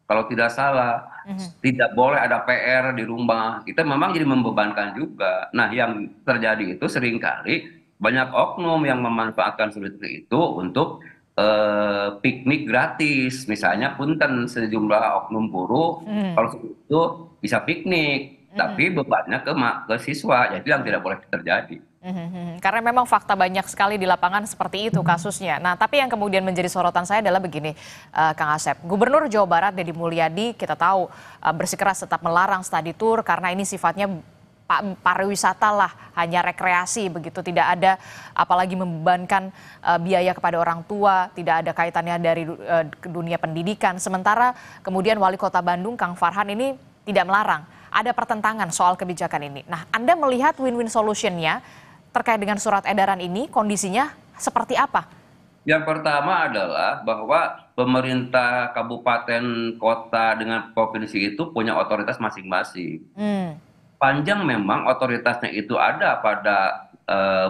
kalau tidak salah, tidak boleh ada PR di rumah. Kita memang jadi membebankan juga. Nah yang terjadi itu seringkali banyak oknum yang memanfaatkan sulit itu untuk piknik gratis, misalnya punten sejumlah oknum buruh kalau itu bisa piknik, tapi bebannya ke siswa, jadi yang tidak boleh terjadi. Karena memang fakta banyak sekali di lapangan seperti itu kasusnya. Nah, tapi yang kemudian menjadi sorotan saya adalah begini, Kang Asep. Gubernur Jawa Barat Deddy Mulyadi kita tahu bersikeras tetap melarang study tour karena ini sifatnya pariwisata lah, hanya rekreasi begitu, tidak ada apalagi membebankan biaya kepada orang tua, tidak ada kaitannya dari dunia pendidikan. Sementara kemudian Wali Kota Bandung Kang Farhan ini tidak melarang. Ada pertentangan soal kebijakan ini. Nah, Anda melihat win-win solution-nya terkait dengan surat edaran ini kondisinya seperti apa? Yang pertama adalah bahwa pemerintah kabupaten kota dengan provinsi itu punya otoritas masing-masing. Panjang memang otoritasnya itu ada pada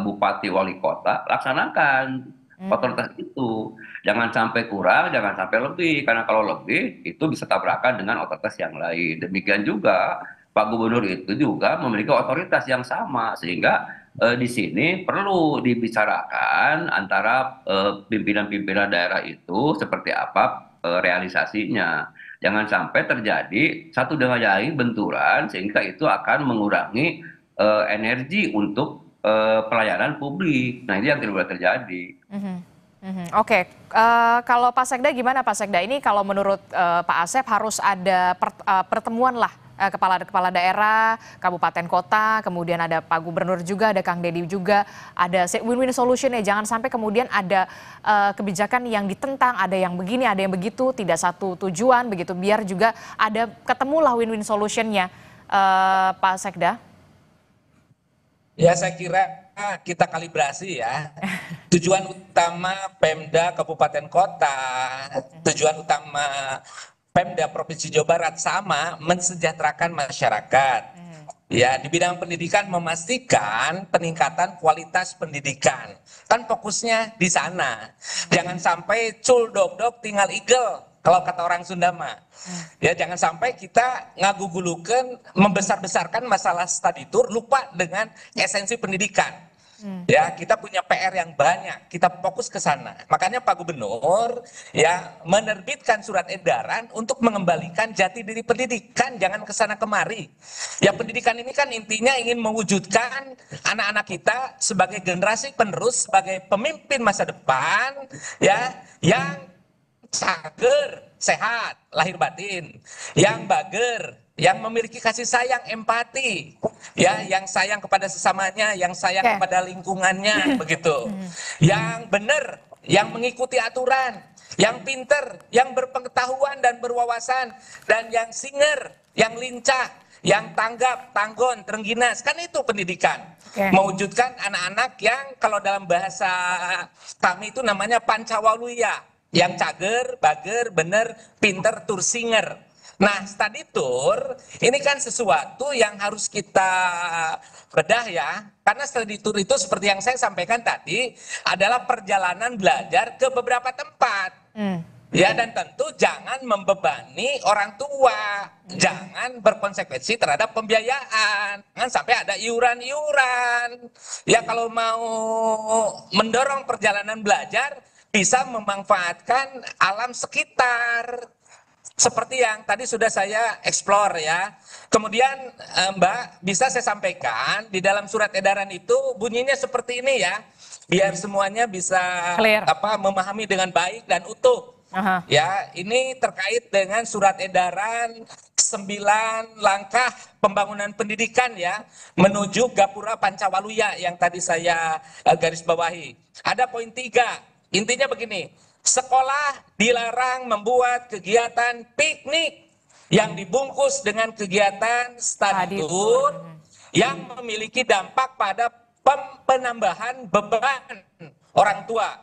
bupati wali kota, laksanakan otoritas itu. Jangan sampai kurang, jangan sampai lebih, karena kalau lebih itu bisa tabrakan dengan otoritas yang lain. Demikian juga Pak Gubernur itu juga memiliki otoritas yang sama, sehingga di sini perlu dibicarakan antara pimpinan-pimpinan daerah itu seperti apa realisasinya. Jangan sampai terjadi satu dengan yang lain benturan, sehingga itu akan mengurangi energi untuk pelayanan publik. Nah, ini yang tidak boleh terjadi. Oke, kalau Pak Sekda gimana Pak Sekda? Ini kalau menurut Pak Asep harus ada pertemuan lah kepala daerah, kabupaten kota, kemudian ada Pak Gubernur juga, ada Kang Deddy juga, ada win-win solution ya. Jangan sampai kemudian ada kebijakan yang ditentang, ada yang begini, ada yang begitu, tidak satu tujuan begitu. Biar juga ada ketemulah win-win solutionnya, Pak Sekda. Ya, saya kira kita kalibrasi ya. Tujuan utama Pemda Kabupaten Kota, tujuan utama Pemda Provinsi Jawa Barat sama, mensejahterakan masyarakat. Ya, di bidang pendidikan memastikan peningkatan kualitas pendidikan. Kan fokusnya di sana. Jangan sampai cul dog tinggal igel, kalau kata orang Sunda mah. Ya, jangan sampai kita ngagugulukan, membesar-besarkan masalah study tour, lupa dengan esensi pendidikan. Ya, kita punya PR yang banyak, kita fokus ke sana. Makanya Pak Gubernur ya menerbitkan surat edaran untuk mengembalikan jati diri pendidikan, jangan ke sana kemari. Ya, pendidikan ini kan intinya ingin mewujudkan anak-anak kita sebagai generasi penerus, sebagai pemimpin masa depan ya, yang cager, sehat, lahir batin, yang bager, yang memiliki kasih sayang, empati, ya, yang sayang kepada sesamanya, yang sayang kepada lingkungannya, begitu. Yang benar, yang mengikuti aturan, yang pinter, yang berpengetahuan dan berwawasan, dan yang singer, yang lincah, yang tanggap, tanggon, terengginas. Kan itu pendidikan. Mewujudkan anak-anak yang kalau dalam bahasa kami itu namanya pancawaluya, yang cager, bager, bener, pinter, tursinger. Nah, study tour ini kan sesuatu yang harus kita bedah ya. Karena study tour itu seperti yang saya sampaikan tadi adalah perjalanan belajar ke beberapa tempat. Ya, dan tentu jangan membebani orang tua. Jangan berkonsekuensi terhadap pembiayaan. Jangan sampai ada iuran-iuran. Ya, kalau mau mendorong perjalanan belajar bisa memanfaatkan alam sekitar. Seperti yang tadi sudah saya explore ya. Kemudian Mbak, bisa saya sampaikan di dalam surat edaran itu bunyinya seperti ini ya. Biar semuanya bisa memahami dengan baik dan utuh. Ya, ini terkait dengan surat edaran 9 langkah pembangunan pendidikan ya menuju Gapura Pancawaluya yang tadi saya garis bawahi. Ada poin 3. Intinya begini. Sekolah dilarang membuat kegiatan piknik yang dibungkus dengan kegiatan study tour yang memiliki dampak pada penambahan beban orang tua.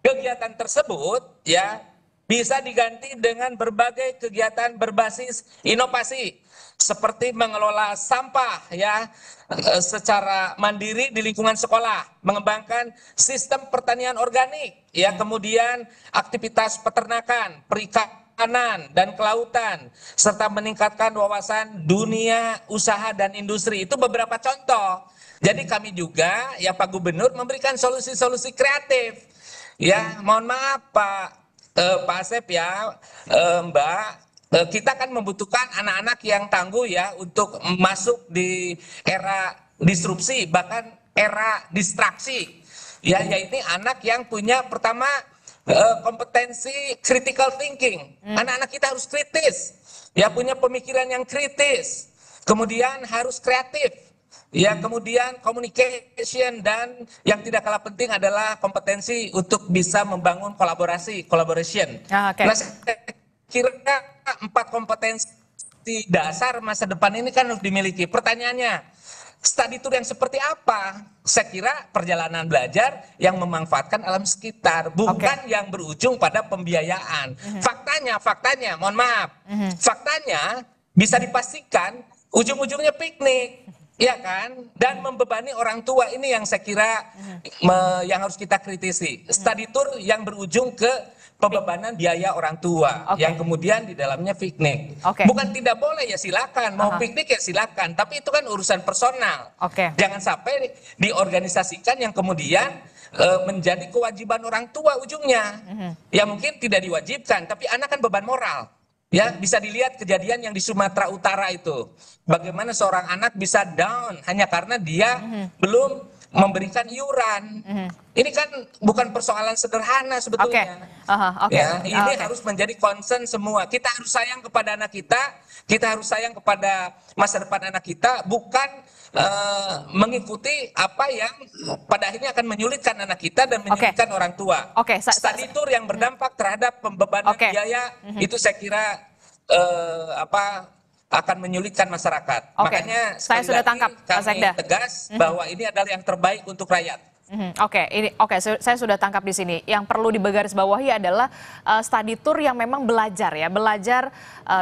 Kegiatan tersebut ya bisa diganti dengan berbagai kegiatan berbasis inovasi seperti mengelola sampah ya secara mandiri di lingkungan sekolah, mengembangkan sistem pertanian organik ya, kemudian aktivitas peternakan, perikanan dan kelautan serta meningkatkan wawasan dunia usaha dan industri. Itu beberapa contoh. Jadi kami juga ya Pak Gubernur memberikan solusi-solusi kreatif. Ya, mohon maaf Pak Asep ya, Mbak, kita kan membutuhkan anak-anak yang tangguh ya untuk masuk di era disrupsi, bahkan era distraksi. Ya, yaitu anak yang punya pertama kompetensi critical thinking. Anak-anak kita harus kritis, ya punya pemikiran yang kritis. Kemudian harus kreatif. Ya, kemudian communication dan yang tidak kalah penting adalah kompetensi untuk bisa membangun collaboration. Nah, saya kira 4 kompetensi dasar masa depan ini kan harus dimiliki. Pertanyaannya, study tour yang seperti apa? Saya kira perjalanan belajar yang memanfaatkan alam sekitar, bukan yang berujung pada pembiayaan. Faktanya, mohon maaf, faktanya bisa dipastikan ujung-ujungnya piknik. Iya kan? Dan membebani orang tua, ini yang saya kira yang harus kita kritisi. Study tour yang berujung ke pembebanan biaya orang tua, yang kemudian di dalamnya piknik. Bukan tidak boleh ya silakan, mau piknik ya silakan, tapi itu kan urusan personal. Jangan sampai diorganisasikan yang kemudian menjadi kewajiban orang tua ujungnya. Ya mungkin tidak diwajibkan, tapi anak kan beban moral. Ya, bisa dilihat kejadian yang di Sumatera Utara itu. Bagaimana seorang anak bisa down hanya karena dia belum memberikan iuran. ini kan bukan persoalan sederhana sebetulnya. Ya, ini harus menjadi concern semua. Kita harus sayang kepada anak kita harus sayang kepada masa depan anak kita, bukan mengikuti apa yang pada akhirnya akan menyulitkan anak kita dan menyulitkan orang tua. Study tour yang berdampak terhadap pembebanan biaya itu saya kira akan menyulitkan masyarakat. Makanya saya sudah tangkap, Pak Sekda. Kami tegas bahwa ini adalah yang terbaik untuk rakyat. Saya sudah tangkap di sini. Yang perlu digarisbawahi adalah study tour yang memang belajar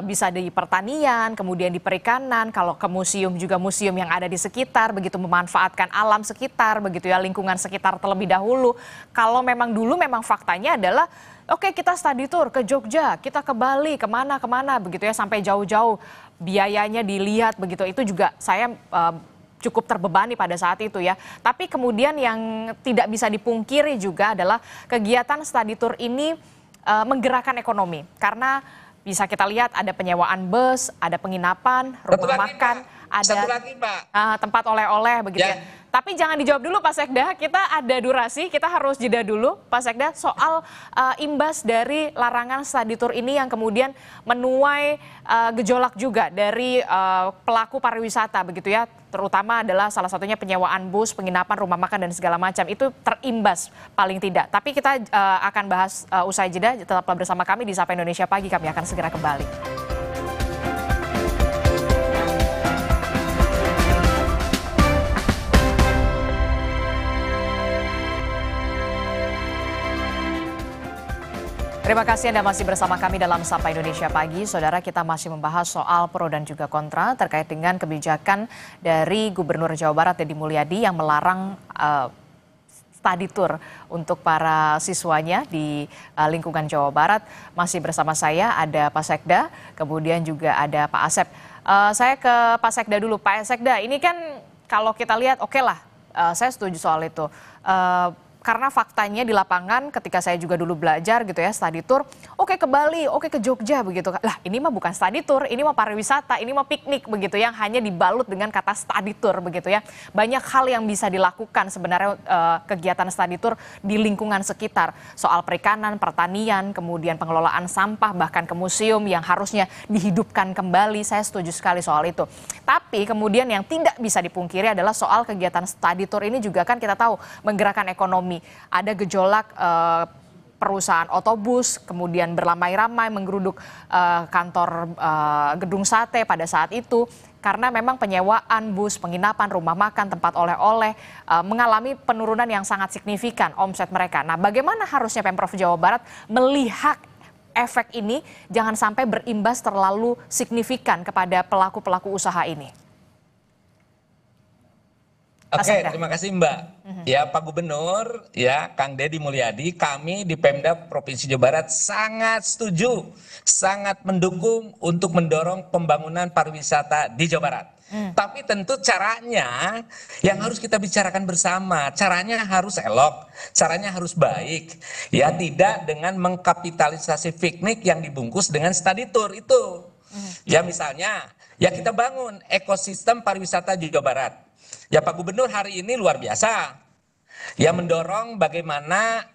bisa di pertanian, kemudian di perikanan, kalau ke museum juga museum yang ada di sekitar, begitu memanfaatkan alam sekitar, begitu ya, lingkungan sekitar terlebih dahulu. Kalau memang dulu memang faktanya adalah kita study tour ke Jogja, kita ke Bali, kemana begitu ya, sampai jauh-jauh, biayanya dilihat begitu. Itu juga saya cukup terbebani pada saat itu ya. Tapi kemudian yang tidak bisa dipungkiri juga adalah kegiatan study tour ini menggerakkan ekonomi. Karena bisa kita lihat ada penyewaan bus, ada penginapan, rumah makan, ada tempat oleh-oleh begitu ya. Tapi jangan dijawab dulu Pak Sekda, kita ada durasi, kita harus jeda dulu Pak Sekda soal imbas dari larangan study tour ini yang kemudian menuai gejolak juga dari pelaku pariwisata begitu ya, terutama adalah salah satunya penyewaan bus, penginapan, rumah makan dan segala macam itu terimbas paling tidak. Tapi kita akan bahas usai jeda, tetaplah bersama kami di Sapa Indonesia Pagi, kami akan segera kembali. Terima kasih Anda masih bersama kami dalam Sapa Indonesia Pagi. Saudara, kita masih membahas soal pro dan juga kontra terkait dengan kebijakan dari Gubernur Jawa Barat Deddy Mulyadi yang melarang study tour untuk para siswanya di lingkungan Jawa Barat. Masih bersama saya ada Pak Sekda, kemudian juga ada Pak Asep. Saya ke Pak Sekda dulu. Pak Sekda, ini kan kalau kita lihat saya setuju soal itu. Karena faktanya di lapangan ketika saya juga dulu belajar gitu ya, study tour, ke Bali, ke Jogja begitu. Lah ini mah bukan study tour, ini mah pariwisata, ini mah piknik begitu yang hanya dibalut dengan kata study tour begitu ya. Banyak hal yang bisa dilakukan sebenarnya kegiatan study tour di lingkungan sekitar. Soal perikanan, pertanian, kemudian pengelolaan sampah, bahkan ke museum yang harusnya dihidupkan kembali. Saya setuju sekali soal itu. Tapi kemudian yang tidak bisa dipungkiri adalah soal kegiatan study tour ini juga kan kita tahu menggerakkan ekonomi. Ada gejolak perusahaan otobus, kemudian beramai-ramai menggeruduk kantor gedung sate pada saat itu. Karena memang penyewaan bus, penginapan, rumah makan, tempat oleh-oleh mengalami penurunan yang sangat signifikan omset mereka. Nah, bagaimana harusnya Pemprov Jawa Barat melihat efek ini jangan sampai berimbas terlalu signifikan kepada pelaku-pelaku usaha ini? Terima kasih Mbak. Ya Pak Gubernur, ya Kang Deddy Mulyadi, kami di Pemda Provinsi Jawa Barat sangat setuju, sangat mendukung untuk mendorong pembangunan pariwisata di Jawa Barat. Tapi tentu caranya yang harus kita bicarakan bersama, caranya harus elok, caranya harus baik, ya tidak dengan mengkapitalisasi piknik yang dibungkus dengan study tour itu. Ya misalnya, ya kita bangun ekosistem pariwisata di Jawa Barat. Ya Pak Gubernur hari ini luar biasa, ya mendorong bagaimana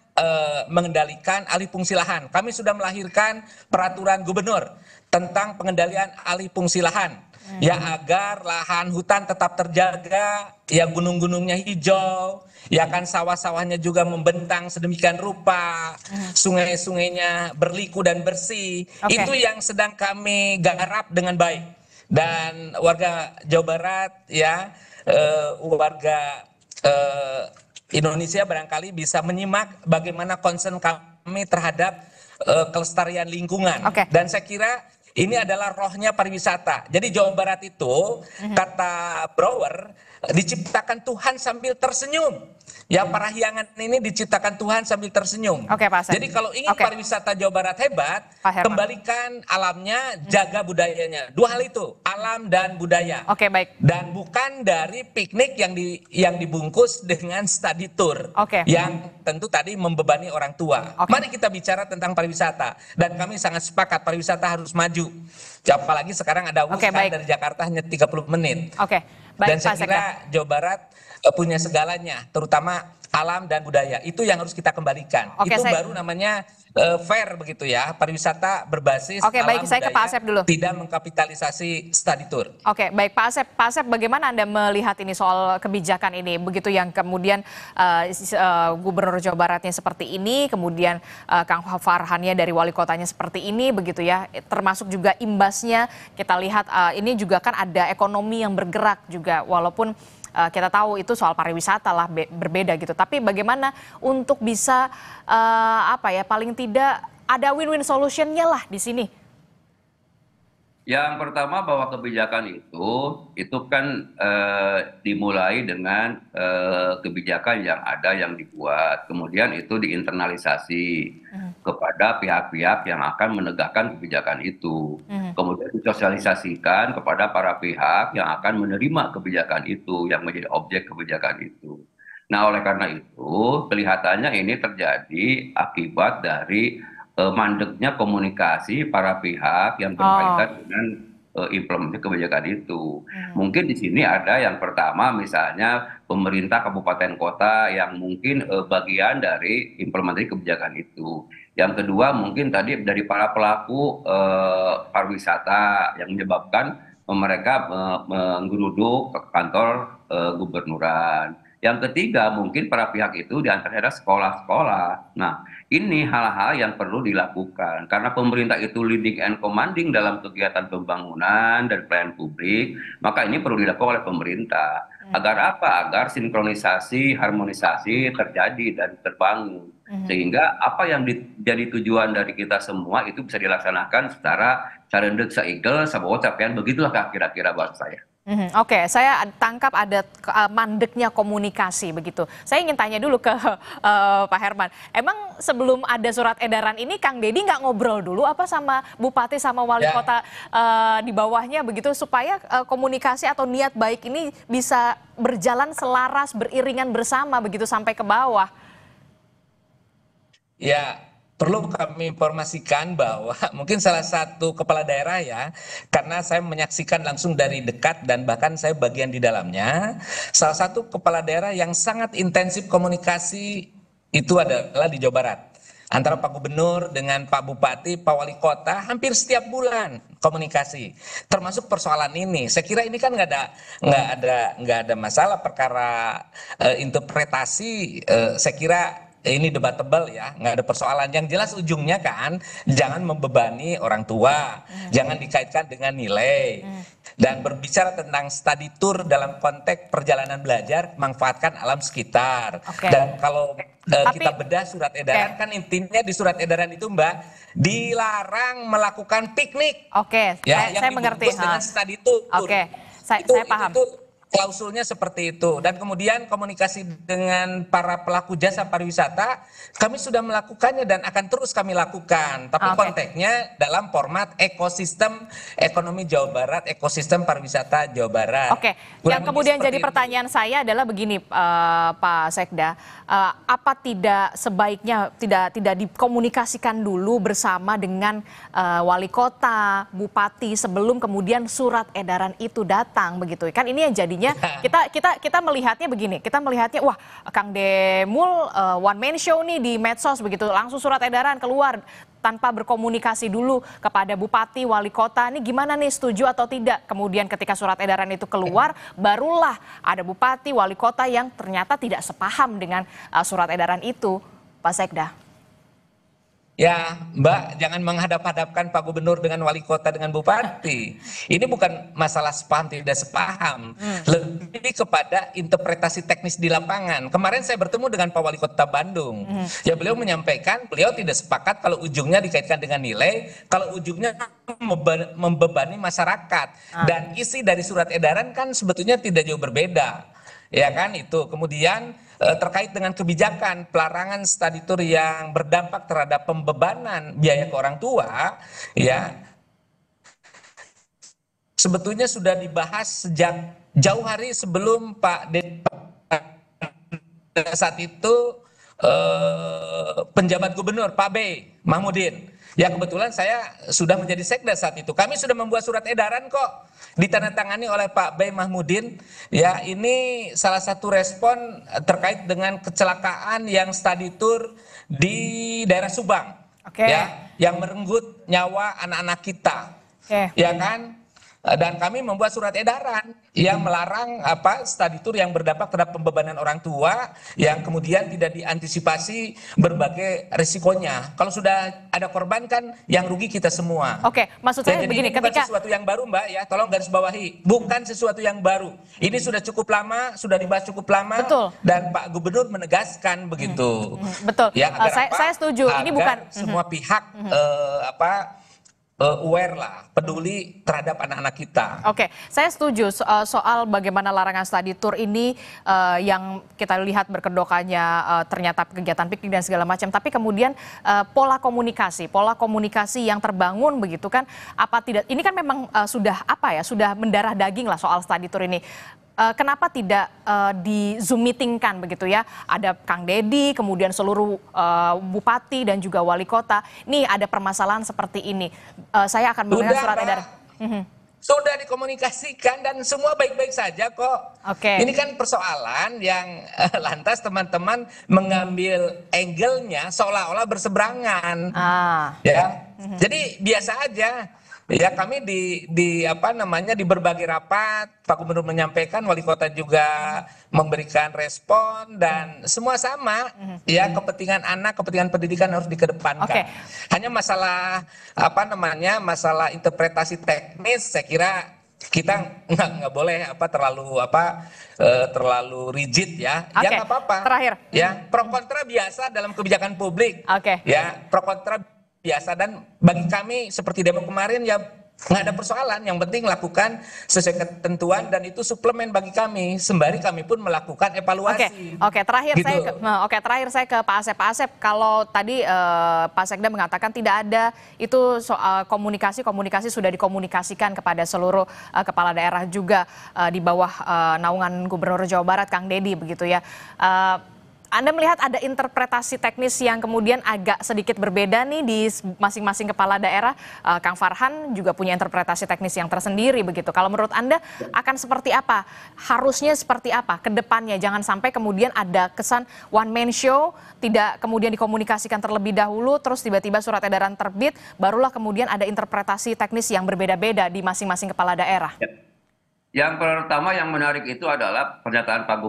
mengendalikan alih fungsi lahan. Kami sudah melahirkan peraturan gubernur tentang pengendalian alih fungsi lahan, ya agar lahan hutan tetap terjaga, ya gunung-gunungnya hijau, ya kan sawah-sawahnya juga membentang sedemikian rupa, sungai-sungainya berliku dan bersih. Itu yang sedang kami garap dengan baik. Dan warga Jawa Barat, ya warga Indonesia barangkali bisa menyimak bagaimana concern kami terhadap kelestarian lingkungan. Dan saya kira ini adalah rohnya pariwisata. Jadi Jawa Barat itu, kata Brouwer, diciptakan Tuhan sambil tersenyum. Ya Parahyangan ini diciptakan Tuhan sambil tersenyum. Jadi kalau ingin pariwisata Jawa Barat hebat, kembalikan alamnya, jaga budayanya. Dua hal itu, alam dan budaya. Dan bukan dari piknik yang dibungkus dengan study tour, yang tentu tadi membebani orang tua. Mari kita bicara tentang pariwisata. Dan kami sangat sepakat pariwisata harus maju. Apalagi sekarang ada dari Jakarta hanya 30 menit. Baik, Dan saya Pak kira Sekda. Jawa Barat punya segalanya, terutama alam dan budaya. Itu yang harus kita kembalikan. Oke, Itu saya- baru namanya fair begitu ya, pariwisata berbasis Oke, baik, alam saya ke Pak budaya, Asep dulu. tidak mengkapitalisasi study tour. Oke, baik Pak Asep. Pak Asep, bagaimana Anda melihat ini soal kebijakan ini? Begitu yang kemudian Gubernur Jawa Baratnya seperti ini, kemudian Kang Farhannya dari wali kotanya seperti ini, begitu ya. Termasuk juga imbasnya, kita lihat ini juga kan ada ekonomi yang bergerak juga, walaupun kita tahu itu soal pariwisata lah berbeda gitu. Tapi bagaimana untuk bisa paling tidak ada win-win solutionnya lah di sini? Yang pertama bahwa kebijakan itu kan dimulai dengan kebijakan yang ada yang dibuat, kemudian itu diinternalisasi kepada pihak-pihak yang akan menegakkan kebijakan itu, kemudian disosialisasikan kepada para pihak yang akan menerima kebijakan itu, yang menjadi objek kebijakan itu. Nah, oleh karena itu kelihatannya ini terjadi akibat dari mandeknya komunikasi para pihak yang berkaitan dengan implementasi kebijakan itu. Mungkin di sini ada yang pertama misalnya pemerintah kabupaten kota yang mungkin bagian dari implementasi kebijakan itu. Yang kedua mungkin tadi dari para pelaku pariwisata yang menyebabkan mereka menggeruduk ke kantor gubernuran. Yang ketiga mungkin para pihak itu diantaranya sekolah-sekolah. Nah, ini hal-hal yang perlu dilakukan karena pemerintah itu leading and commanding dalam kegiatan pembangunan dan pelayanan publik, maka ini perlu dilakukan oleh pemerintah. Agar apa? Agar sinkronisasi, harmonisasi terjadi dan terbangun. Sehingga apa yang jadi tujuan dari kita semua itu bisa dilaksanakan secara carendek saigel sabawa capaian, begitulah kira-kira bahasa saya. Oke, saya tangkap ada mandeknya komunikasi begitu. Saya ingin tanya dulu ke Pak Herman. Emang sebelum ada surat edaran ini Kang Deddy nggak ngobrol dulu apa sama Bupati sama Wali Kota di bawahnya begitu supaya komunikasi atau niat baik ini bisa berjalan selaras, beriringan bersama begitu sampai ke bawah? Ya, perlu kami informasikan bahwa mungkin salah satu kepala daerah ya, karena saya menyaksikan langsung dari dekat dan bahkan saya bagian di dalamnya, salah satu kepala daerah yang sangat intensif komunikasi itu adalah di Jawa Barat. Antara Pak Gubernur dengan Pak Bupati, Pak Wali Kota hampir setiap bulan komunikasi, termasuk persoalan ini. Saya kira ini kan nggak ada masalah perkara interpretasi. Saya kira ini debatable ya, nggak ada persoalan. Yang jelas ujungnya kan jangan membebani orang tua, jangan dikaitkan dengan nilai. Dan berbicara tentang study tour dalam konteks perjalanan belajar, manfaatkan alam sekitar. Dan kalau kita bedah surat edaran, kan intinya di surat edaran itu Mbak, dilarang melakukan piknik. Ya, saya mengerti. Dengan study tour. Saya paham. Itu klausulnya seperti itu. Dan kemudian komunikasi dengan para pelaku jasa pariwisata, kami sudah melakukannya dan akan terus kami lakukan. Tapi konteksnya dalam format ekosistem ekonomi Jawa Barat, ekosistem pariwisata Jawa Barat. Yang kemudian jadi pertanyaan saya adalah begini, Pak Sekda, apa tidak sebaiknya tidak dikomunikasikan dulu bersama dengan wali kota, bupati sebelum kemudian surat edaran itu datang begitu? Kan ini yang jadinya kita melihatnya begini, kita melihatnya wah Kang Demul one man show nih di medsos begitu, langsung surat edaran keluar tanpa berkomunikasi dulu kepada bupati, wali kota, ini gimana nih, setuju atau tidak? Kemudian ketika surat edaran itu keluar, barulah ada bupati, wali kota yang ternyata tidak sepaham dengan surat edaran itu, Pak Sekda. Ya, Mbak, jangan menghadap-hadapkan Pak Gubernur dengan wali kota dengan bupati. Ini bukan masalah sepaham tidak sepaham, lebih kepada interpretasi teknis di lapangan. Kemarin saya bertemu dengan Pak Wali Kota Bandung. Ya, beliau menyampaikan beliau tidak sepakat kalau ujungnya dikaitkan dengan nilai, kalau ujungnya membebani masyarakat. Dan isi dari surat edaran kan sebetulnya tidak jauh berbeda. Ya kan itu. Kemudian terkait dengan kebijakan pelarangan study tour yang berdampak terhadap pembebanan biaya ke orang tua, ya sebetulnya sudah dibahas sejak jauh hari sebelum Pak saat itu penjabat gubernur Pak B. Mahmudin. Ya kebetulan saya sudah menjadi sekda saat itu. Kami sudah membuat surat edaran kok, ditandatangani oleh Pak B. Mahmudin. Ya, ini salah satu respon terkait dengan kecelakaan yang study tour di daerah Subang. Ya, yang merenggut nyawa anak-anak kita. Ya kan? Dan kami membuat surat edaran yang melarang study tour yang berdampak terhadap pembebanan orang tua yang kemudian tidak diantisipasi berbagai risikonya. Kalau sudah ada korban kan yang rugi kita semua. Oke, maksud saya begini, ini bukan sesuatu yang baru Mbak ya, tolong garis bawahi, bukan sesuatu yang baru. Ini sudah cukup lama, sudah dibahas cukup lama. Betul. Dan Pak Gubernur menegaskan begitu. Betul. Ya, Saya setuju. Ini bukan semua pihak aware lah, peduli terhadap anak-anak kita. Oke, saya setuju soal bagaimana larangan study tour ini yang kita lihat berkedokannya ternyata kegiatan piknik dan segala macam. Tapi kemudian pola komunikasi yang terbangun begitu kan? Apa tidak? Ini kan memang sudah sudah mendarah daging lah soal study tour ini. Kenapa tidak di Zoom meeting kan begitu ya? Ada Kang Deddy, kemudian seluruh bupati dan juga wali kota. Nih ada permasalahan seperti ini. Saya akan menulis surat edaran. Sudah dikomunikasikan dan semua baik-baik saja kok. Oke. Ini kan persoalan yang lantas teman-teman mengambil angle-nya seolah-olah berseberangan. Ya. Jadi biasa aja. Ya, kami di berbagai rapat Pak Gubernur menyampaikan, wali kota juga memberikan respon dan semua sama. Ya, kepentingan anak, kepentingan pendidikan harus dikedepankan. Hanya masalah masalah interpretasi teknis, saya kira kita nggak boleh terlalu rigid ya. Ya nggak apa-apa. Terakhir. Ya, pro kontra biasa dalam kebijakan publik. Ya, pro kontra biasa, dan bagi kami seperti demo kemarin ya nggak ada persoalan. Yang penting lakukan sesuai ketentuan dan itu suplemen bagi kami. Sembari kami pun melakukan evaluasi. Terakhir saya ke Pak Asep. Pak Asep, kalau tadi Pak Sekda mengatakan tidak ada itu soal komunikasi sudah dikomunikasikan kepada seluruh kepala daerah juga di bawah naungan Gubernur Jawa Barat Kang Deddy begitu ya. Anda melihat ada interpretasi teknis yang kemudian agak sedikit berbeda nih di masing-masing kepala daerah. Kang Farhan juga punya interpretasi teknis yang tersendiri begitu. Kalau menurut Anda akan seperti apa? Harusnya seperti apa ke depannya? Jangan sampai kemudian ada kesan one man show, tidak kemudian dikomunikasikan terlebih dahulu, terus tiba-tiba surat edaran terbit, barulah kemudian ada interpretasi teknis yang berbeda-beda di masing-masing kepala daerah. Yang pertama yang menarik itu adalah pernyataan Pak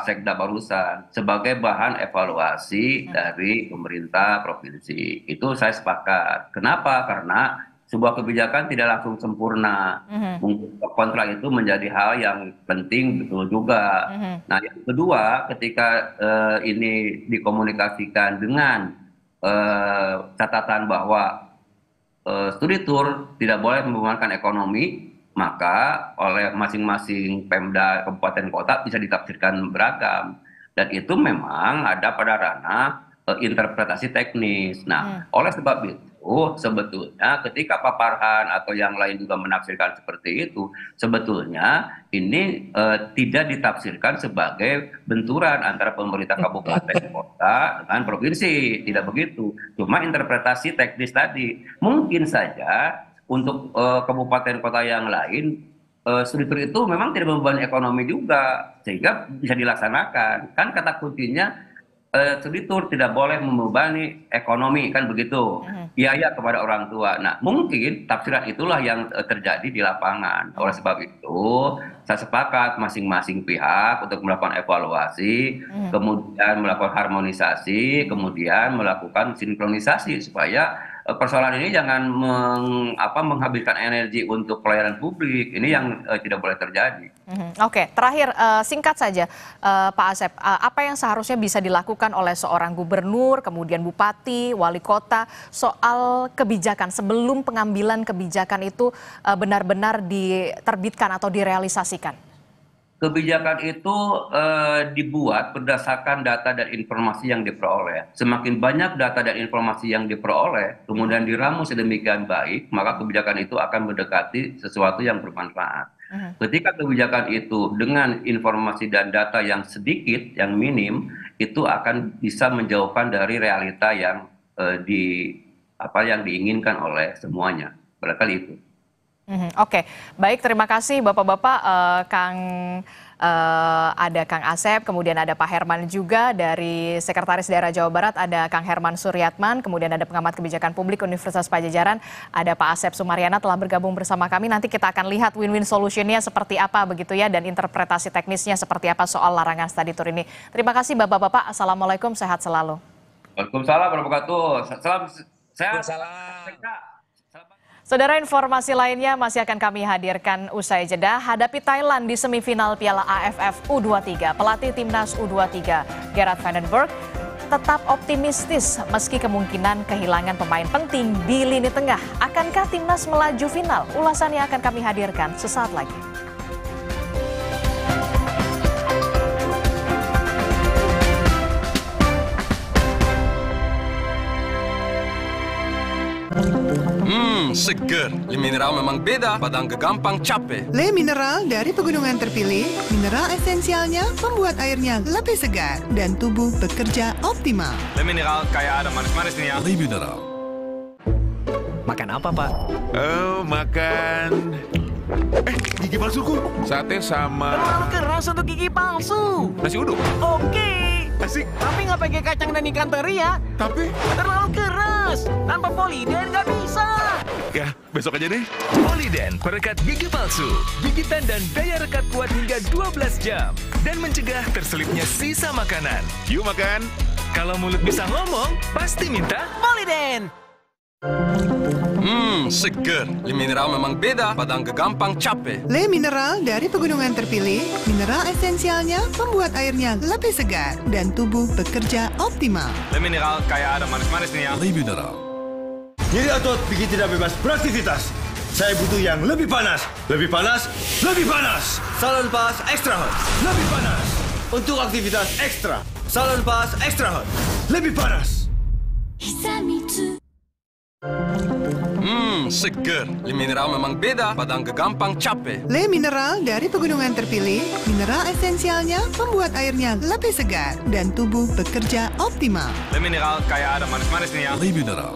Sekda barusan sebagai bahan evaluasi dari pemerintah provinsi. Itu saya sepakat. Kenapa? Karena sebuah kebijakan tidak langsung sempurna. Kontra itu menjadi hal yang penting betul juga. Nah, yang kedua, ketika ini dikomunikasikan dengan catatan bahwa studi tour tidak boleh membebankan ekonomi, maka oleh masing-masing Pemda kabupaten kota bisa ditafsirkan beragam, dan itu memang ada pada ranah interpretasi teknis. Nah, oleh sebab itu sebetulnya ketika Pak Farhan atau yang lain juga menafsirkan seperti itu, sebetulnya ini tidak ditafsirkan sebagai benturan antara pemerintah kabupaten kota dengan provinsi, tidak begitu. Cuma interpretasi teknis tadi. Mungkin saja untuk kabupaten kota yang lain, studi tour itu memang tidak membebani ekonomi juga, sehingga bisa dilaksanakan. Kan kata kuncinya studi tour tidak boleh membebani ekonomi, kan begitu. Biaya kepada orang tua. Nah, mungkin tafsiran itulah yang terjadi di lapangan. Oleh sebab itu, saya sepakat masing-masing pihak untuk melakukan evaluasi, kemudian melakukan harmonisasi, kemudian melakukan sinkronisasi supaya persoalan ini jangan menghabiskan energi untuk pelayanan publik. Ini yang tidak boleh terjadi. Oke, terakhir singkat saja Pak Asep, apa yang seharusnya bisa dilakukan oleh seorang gubernur, kemudian bupati, wali kota soal kebijakan sebelum pengambilan kebijakan itu benar-benar diterbitkan atau direalisasikan? Kebijakan itu dibuat berdasarkan data dan informasi yang diperoleh. Semakin banyak data dan informasi yang diperoleh, kemudian diramu sedemikian baik, maka kebijakan itu akan mendekati sesuatu yang bermanfaat. Ketika kebijakan itu dengan informasi dan data yang sedikit, yang minim, itu akan bisa menjauhkan dari realita yang apa yang diinginkan oleh semuanya. Barangkali itu. Oke, baik, terima kasih Bapak-Bapak. Ada Kang Asep, kemudian ada Pak Herman juga dari Sekretaris Daerah Jawa Barat, ada Kang Herman Suryatman, kemudian ada pengamat kebijakan publik Universitas Padjadjaran, ada Pak Asep Sumaryana telah bergabung bersama kami. Nanti kita akan lihat win-win solutionnya seperti apa begitu ya, dan interpretasi teknisnya seperti apa soal larangan study tour ini. Terima kasih Bapak-Bapak, Assalamualaikum, sehat selalu. Waalaikumsalam warahmatullahi wabarakatuh. Salam sehat. Saudara, informasi lainnya masih akan kami hadirkan usai jeda. Hadapi Thailand di semifinal Piala AFF U23. Pelatih Timnas U23 Gerard Vandenberg tetap optimistis meski kemungkinan kehilangan pemain penting di lini tengah. Akankah Timnas melaju final? Ulasannya akan kami hadirkan sesaat lagi. Seger. Le Mineral memang beda, badan gampang capek. Le Mineral dari pegunungan terpilih, mineral esensialnya membuat airnya lebih segar dan tubuh bekerja optimal. Le Mineral kayak ada manis-manisnya. Le Mineral. Makan apa, Pak? Oh, makan... gigi palsuku. Sate sama... Terlalu keras untuk gigi palsu. Nasi uduk. Oke. Asik. Tapi nggak pakai kacang dan ikan teri ya. Tapi? Terlalu keras. Tanpa Poliden nggak bisa. Ya, besok aja deh. Poliden, perekat gigi palsu. Gigitan dan daya rekat kuat hingga 12 jam. Dan mencegah terselipnya sisa makanan. Yuk makan. Kalau mulut bisa ngomong, pasti minta Poliden. Seger. Le Mineral memang beda, badan gampang capek. Le Mineral dari pegunungan terpilih, mineral esensialnya membuat airnya lebih segar dan tubuh bekerja optimal. Le Mineral kayak ada manis-manisnya. Le Mineral. Nyeri otot bikin tidak bebas beraktivitas. Saya butuh yang lebih panas. Lebih panas, lebih panas. Salonpas Extra Hot. Lebih panas. Untuk aktivitas ekstra. Salonpas Extra Hot. Lebih panas. Seger. Le Mineral memang beda, badan gampang capek. Le Mineral dari pegunungan terpilih, mineral esensialnya membuat airnya lebih segar dan tubuh bekerja optimal. Le Mineral kayak ada manis-manisnya. Le Mineral.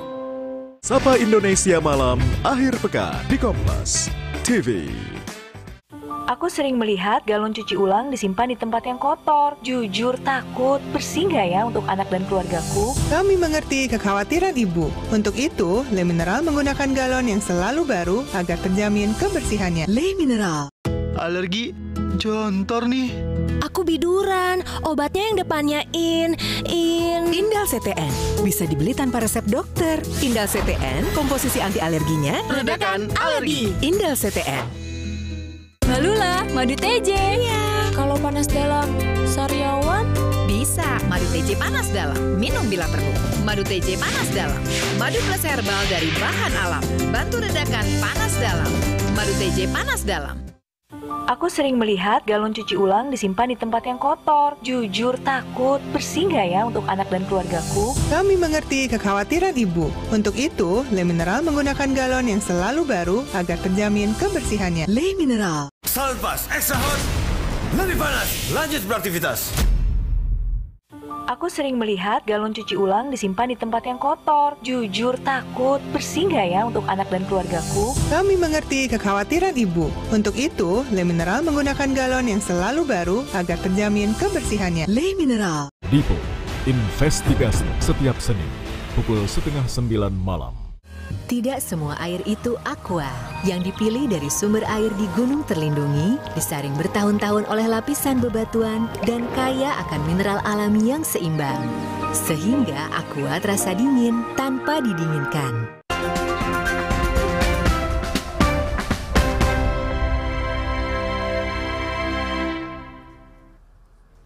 Sapa Indonesia Malam, akhir pekan di Kompas TV. Aku sering melihat galon cuci ulang disimpan di tempat yang kotor. Jujur takut, bersih nggak ya untuk anak dan keluargaku? Kami mengerti kekhawatiran ibu. Untuk itu, Le Mineral menggunakan galon yang selalu baru agar terjamin kebersihannya. Le Mineral. Alergi, jontor nih. Aku biduran, obatnya yang depannya Indal CTN. Bisa dibeli tanpa resep dokter. Indal CTN, komposisi anti alerginya redakan alergi. Indal CTN. Malula, madu TJ. Iya. Kalau panas dalam, sariawan? Bisa, madu TJ panas dalam. Minum bila perlu. Madu TJ panas dalam. Madu plus herbal dari bahan alam. Bantu redakan panas dalam. Madu TJ panas dalam. Aku sering melihat galon cuci ulang disimpan di tempat yang kotor. Jujur takut, bersih nggak ya untuk anak dan keluargaku? Kami mengerti kekhawatiran ibu. Untuk itu, Le Mineral menggunakan galon yang selalu baru agar terjamin kebersihannya. Le Mineral. Salonpas Extra Hot. Lebih panas, lanjut beraktivitas. Aku sering melihat galon cuci ulang disimpan di tempat yang kotor. Jujur takut, bersih nggak ya untuk anak dan keluargaku? Kami mengerti kekhawatiran ibu. Untuk itu, Le Mineral menggunakan galon yang selalu baru agar terjamin kebersihannya. Le Mineral. Dipo, investigasi setiap Senin pukul 8:30 malam. Tidak semua air itu aqua. Yang dipilih dari sumber air di gunung terlindungi, disaring bertahun-tahun oleh lapisan bebatuan, dan kaya akan mineral alami yang seimbang. Sehingga aqua terasa dingin tanpa didinginkan.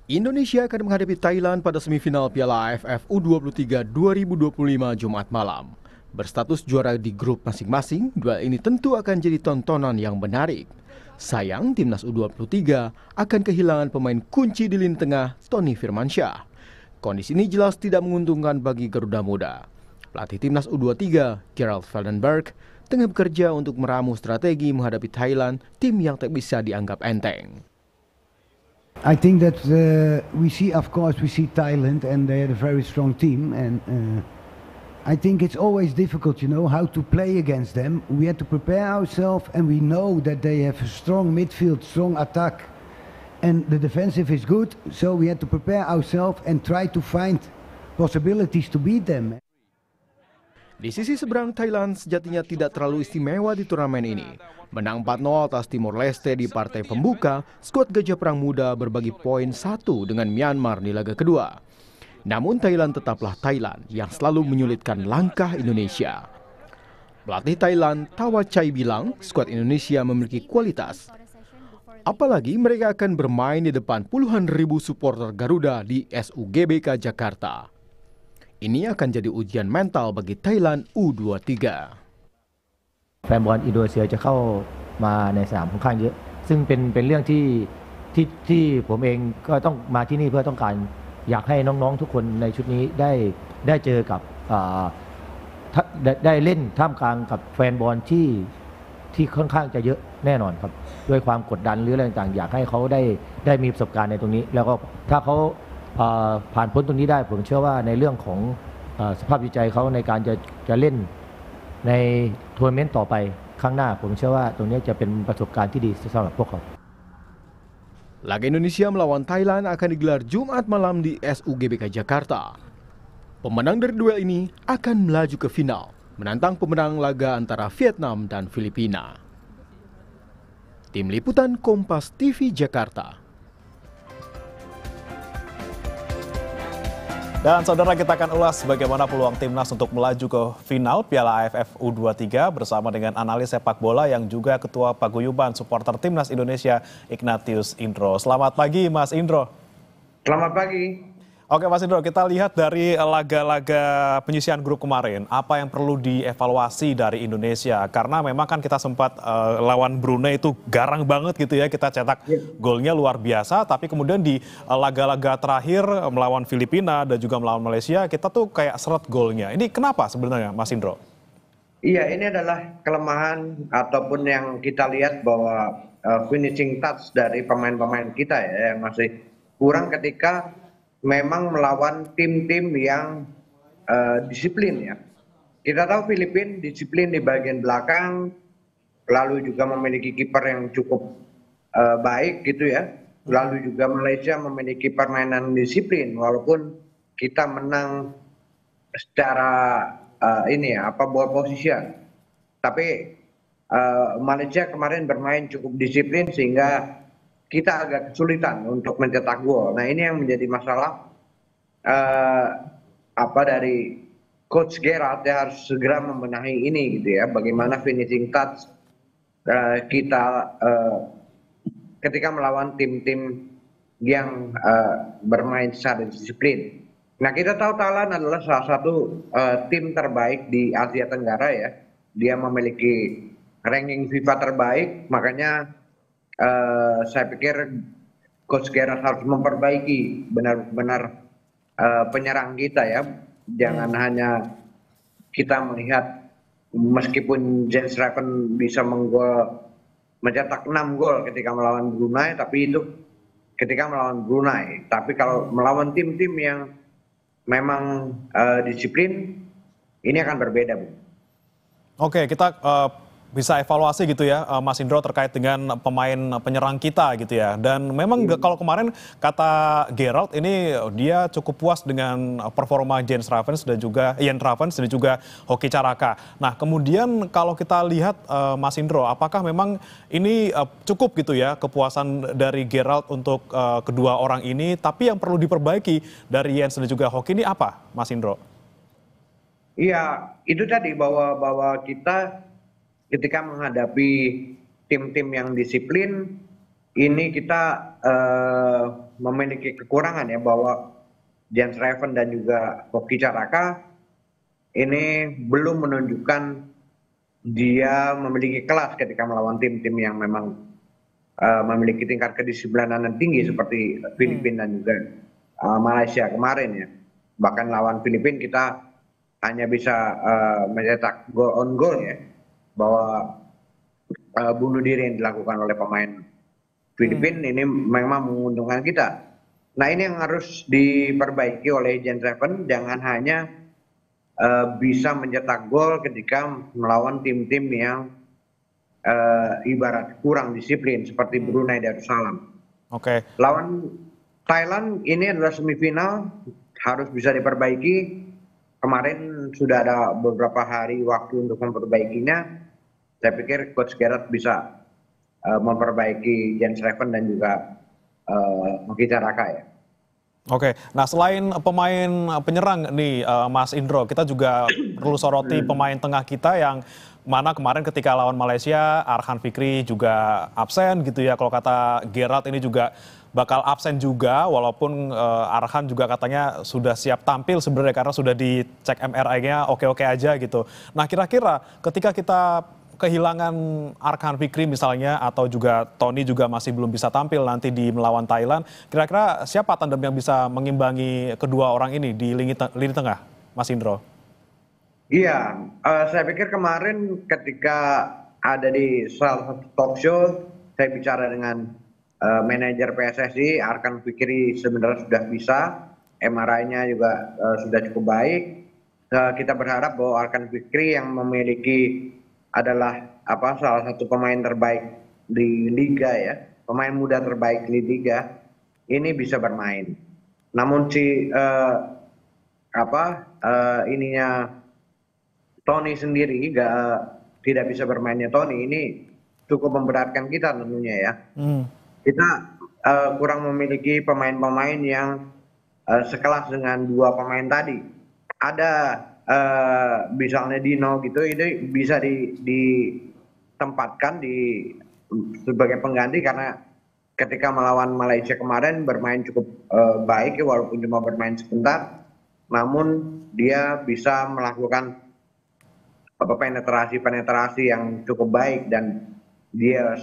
Indonesia akan menghadapi Thailand pada semifinal Piala AFF U23 2025 Jumat malam. Berstatus juara di grup masing-masing, duel ini tentu akan jadi tontonan yang menarik. Sayang, Timnas U23 akan kehilangan pemain kunci di lini tengah, Tony Firmansyah. Kondisi ini jelas tidak menguntungkan bagi Garuda Muda. Pelatih Timnas U23, Gerard Vandenberg, tengah bekerja untuk meramu strategi menghadapi Thailand, tim yang tak bisa dianggap enteng. I think that we see Thailand and they are a very strong team, and I think it's always difficult, how to play against them. We had to prepare ourselves, and we know that they have a strong midfield, strong attack, and the defensive is good. So we had to prepare ourselves and try to find possibilities to beat them. Di sisi seberang, Thailand sejatinya tidak terlalu istimewa di turnamen ini. Menang 4-0 atas Timor Leste di partai pembuka, skuad Gajah Perang Muda berbagi poin 1 dengan Myanmar di laga kedua. Namun Thailand tetaplah Thailand yang selalu menyulitkan langkah Indonesia. Pelatih Thailand Thawachai bilang skuad Indonesia memiliki kualitas. Apalagi mereka akan bermain di depan puluhan ribu supporter Garuda di SUGBK Jakarta. Ini akan jadi ujian mental bagi Thailand U23. แฟนบอลอินโดนีเซียจะเข้ามาในสนามค่อนข้างเยอะซึ่งเป็นเรื่องที่ผมเองก็ต้องมาที่นี่เพื่อต้องการอยากให้น้องๆทุกคนในชุดนี้ได้เจอกับได้เล่นท่ามกลางกับแฟนบอลที่ค่อนข้างจะเยอะแน่นอนครับด้วยความกดดันหรืออะไรต่างๆอยากให้เขาได้มีประสบการณ์ในตรงนี้แล้วก็ถ้าเขาผ่านพ้นตรงนี้ได้ผมเชื่อว่าในเรื่องของสภาพจิตใจเขาในการจะเล่นในทัวร์นาเมนต์ต่อไปข้างหน้าผมเชื่อว่าตรงนี้จะเป็นประสบการณ์ที่ดีสำหรับพวกเขา Laga Indonesia melawan Thailand akan digelar Jumat malam di SUGBK Jakarta. Pemenang dari duel ini akan melaju ke final, menantang pemenang laga antara Vietnam dan Filipina. Tim Liputan Kompas TV Jakarta. Dan saudara, kita akan ulas bagaimana peluang timnas untuk melaju ke final Piala AFF U23 bersama dengan analis sepak bola yang juga Ketua Paguyuban Supporter Timnas Indonesia Ignatius Indro. Selamat pagi Mas Indro. Selamat pagi. Oke Mas Indro, kita lihat dari laga-laga penyisihan grup kemarin, apa yang perlu dievaluasi dari Indonesia? Karena memang kan kita sempat lawan Brunei itu garang banget gitu ya, kita cetak golnya luar biasa, tapi kemudian di laga-laga terakhir melawan Filipina dan juga melawan Malaysia, kita tuh kayak seret golnya. Ini kenapa sebenarnya Mas Indro? Iya, ini adalah kelemahan ataupun yang kita lihat bahwa finishing touch dari pemain-pemain kita ya, yang masih kurang ketika memang melawan tim-tim yang disiplin ya. Kita tahu Filipina disiplin di bagian belakang, lalu juga memiliki kiper yang cukup baik gitu ya. Lalu juga Malaysia memiliki permainan disiplin, walaupun kita menang secara ball position. Tapi Malaysia kemarin bermain cukup disiplin sehingga kita agak kesulitan untuk mencetak gol. Nah ini yang menjadi masalah dari Coach Gerrard, ya harus segera membenahi ini gitu ya. Bagaimana finishing touch kita ketika melawan tim-tim yang bermain secara disiplin. Nah kita tahu Thailand adalah salah satu tim terbaik di Asia Tenggara ya. Dia memiliki ranking FIFA terbaik, makanya saya pikir Coach Gerrard harus memperbaiki benar-benar penyerang kita ya. Jangan hanya kita melihat meskipun Jens Raven bisa mencetak 6 gol ketika melawan Brunei, tapi itu ketika melawan Brunei. Tapi kalau melawan tim-tim yang memang disiplin, ini akan berbeda, Bu. Oke, kita bisa evaluasi gitu ya Mas Indro terkait dengan pemain penyerang kita gitu ya. Dan memang kalau kemarin kata Gerrard ini dia cukup puas dengan performa Jens Ravens dan juga Ian Ravens dan juga Hoki Caraka. Nah kemudian kalau kita lihat Mas Indro, apakah memang ini cukup gitu ya kepuasan dari Gerrard untuk kedua orang ini, tapi yang perlu diperbaiki dari Jens dan juga Hoki ini apa Mas Indro? Iya, itu tadi bahwa kita ketika menghadapi tim-tim yang disiplin, ini kita memiliki kekurangan ya, bahwa Jens Raven dan juga Hoki Caraka ini belum menunjukkan dia memiliki kelas ketika melawan tim-tim yang memang memiliki tingkat kedisiplinan yang tinggi seperti Filipina dan juga Malaysia kemarin ya. Bahkan lawan Filipina kita hanya bisa mencetak goal on goal ya, bahwa bunuh diri yang dilakukan oleh pemain Filipina ini memang menguntungkan kita. Nah ini yang harus diperbaiki oleh Jens Raven, jangan hanya bisa mencetak gol ketika melawan tim-tim yang ibarat kurang disiplin seperti Brunei Darussalam. Oke. Lawan Thailand ini adalah semifinal, harus bisa diperbaiki. Kemarin sudah ada beberapa hari waktu untuk memperbaikinya. Saya pikir Coach Gerrard bisa memperbaiki Jens Reven dan juga Mahita Raka ya. Oke, nah selain pemain penyerang nih Mas Indro, kita juga perlu soroti pemain tengah kita yang mana kemarin ketika lawan Malaysia, Arhan Fikri juga absen gitu ya. Kalau kata Gerrard ini juga bakal absen juga, walaupun Arhan juga katanya sudah siap tampil sebenarnya karena sudah dicek MRI-nya oke-oke aja gitu. Nah kira-kira ketika kita kehilangan Arhan Fikri misalnya atau juga Tony juga masih belum bisa tampil nanti di melawan Thailand, kira-kira siapa tandem yang bisa mengimbangi kedua orang ini di lini tengah, Mas Indro? Iya, saya pikir kemarin ketika ada di salah satu talk show, saya bicara dengan manajer PSSI, Arhan Fikri sebenarnya sudah bisa, MRI-nya juga sudah cukup baik. Kita berharap bahwa Arhan Fikri yang memiliki adalah salah satu pemain terbaik di liga ya, pemain muda terbaik di liga ini bisa bermain. Namun ininya Tony sendiri tidak bisa bermainnya Tony ini cukup memberatkan kita tentunya ya. Kita kurang memiliki pemain-pemain yang sekelas dengan dua pemain tadi. Ada misalnya Dino gitu, itu bisa ditempatkan sebagai pengganti karena ketika melawan Malaysia kemarin bermain cukup baik ya, walaupun cuma bermain sebentar, namun dia bisa melakukan penetrasi yang cukup baik dan dia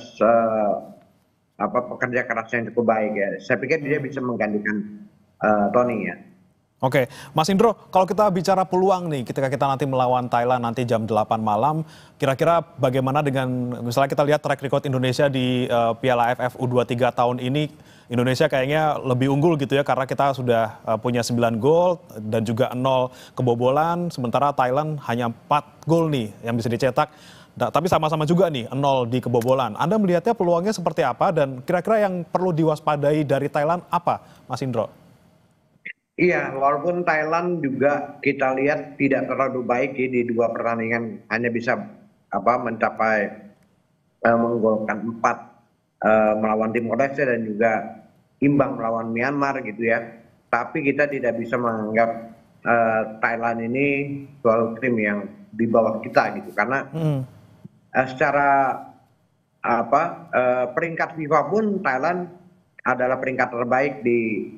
pekerja keras yang cukup baik ya. Saya pikir dia bisa menggantikan Tony ya. Oke, Mas Indro, kalau kita bicara peluang nih ketika kita nanti melawan Thailand nanti jam 8 malam, kira-kira bagaimana dengan misalnya kita lihat track record Indonesia di Piala AFF U23 tahun ini, Indonesia kayaknya lebih unggul gitu ya karena kita sudah punya 9 gol dan juga 0 kebobolan, sementara Thailand hanya 4 gol nih yang bisa dicetak. Tapi sama-sama juga nih 0 di kebobolan. Anda melihatnya peluangnya seperti apa dan kira-kira yang perlu diwaspadai dari Thailand apa, Mas Indro? Iya, walaupun Thailand juga kita lihat tidak terlalu baik ya, di dua pertandingan hanya bisa mencapai menggolkan 4 melawan Timor Leste dan juga imbang melawan Myanmar gitu ya. Tapi kita tidak bisa menganggap Thailand ini suatu tim yang di bawah kita gitu karena secara peringkat FIFA pun Thailand adalah peringkat terbaik di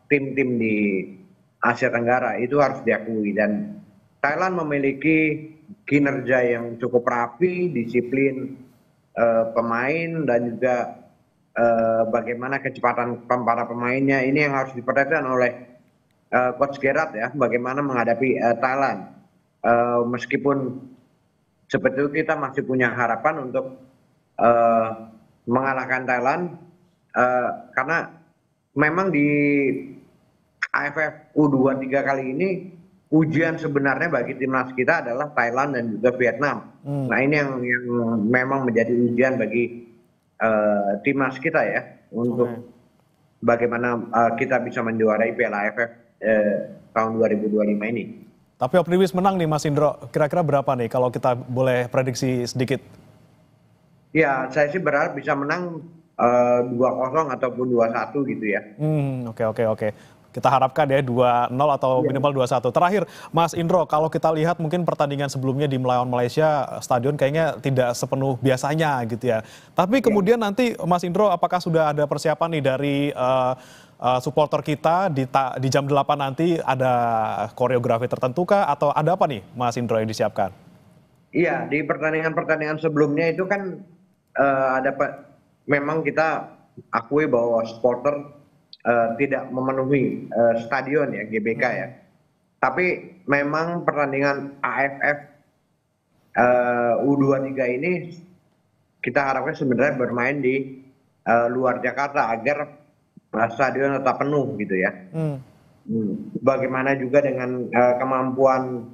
tim-tim di Asia Tenggara, itu harus diakui. Dan Thailand memiliki kinerja yang cukup rapi, disiplin pemain dan juga bagaimana kecepatan para pemainnya ini yang harus diperhatikan oleh Coach Gerrard ya, bagaimana menghadapi Thailand. Meskipun seperti itu kita masih punya harapan untuk mengalahkan Thailand karena memang di AFF U23 kali ini ujian sebenarnya bagi timnas kita adalah Thailand dan juga Vietnam. Nah ini yang memang menjadi ujian bagi timnas kita ya untuk bagaimana kita bisa menjuarai Piala AFF tahun 2025 ini. Tapi optimis menang nih Mas Indro, kira-kira berapa nih kalau kita boleh prediksi sedikit? Ya saya sih berharap bisa menang 2-0 ataupun 2-1 gitu ya. Oke. Kita harapkan ya 2-0 atau minimal 2-1. Terakhir, Mas Indro, kalau kita lihat mungkin pertandingan sebelumnya di melawan Malaysia, stadion kayaknya tidak sepenuh biasanya gitu ya. Tapi kemudian nanti Mas Indro, apakah sudah ada persiapan nih dari supporter kita di jam 8 nanti ada koreografi tertentu kah atau ada apa nih Mas Indro yang disiapkan? Iya, di pertandingan-pertandingan sebelumnya itu kan memang kita akui bahwa supporter tidak memenuhi stadion ya, GBK ya. Tapi memang pertandingan AFF U23 ini kita harapkan sebenarnya bermain di luar Jakarta agar stadion tetap penuh gitu ya. bagaimana juga dengan kemampuan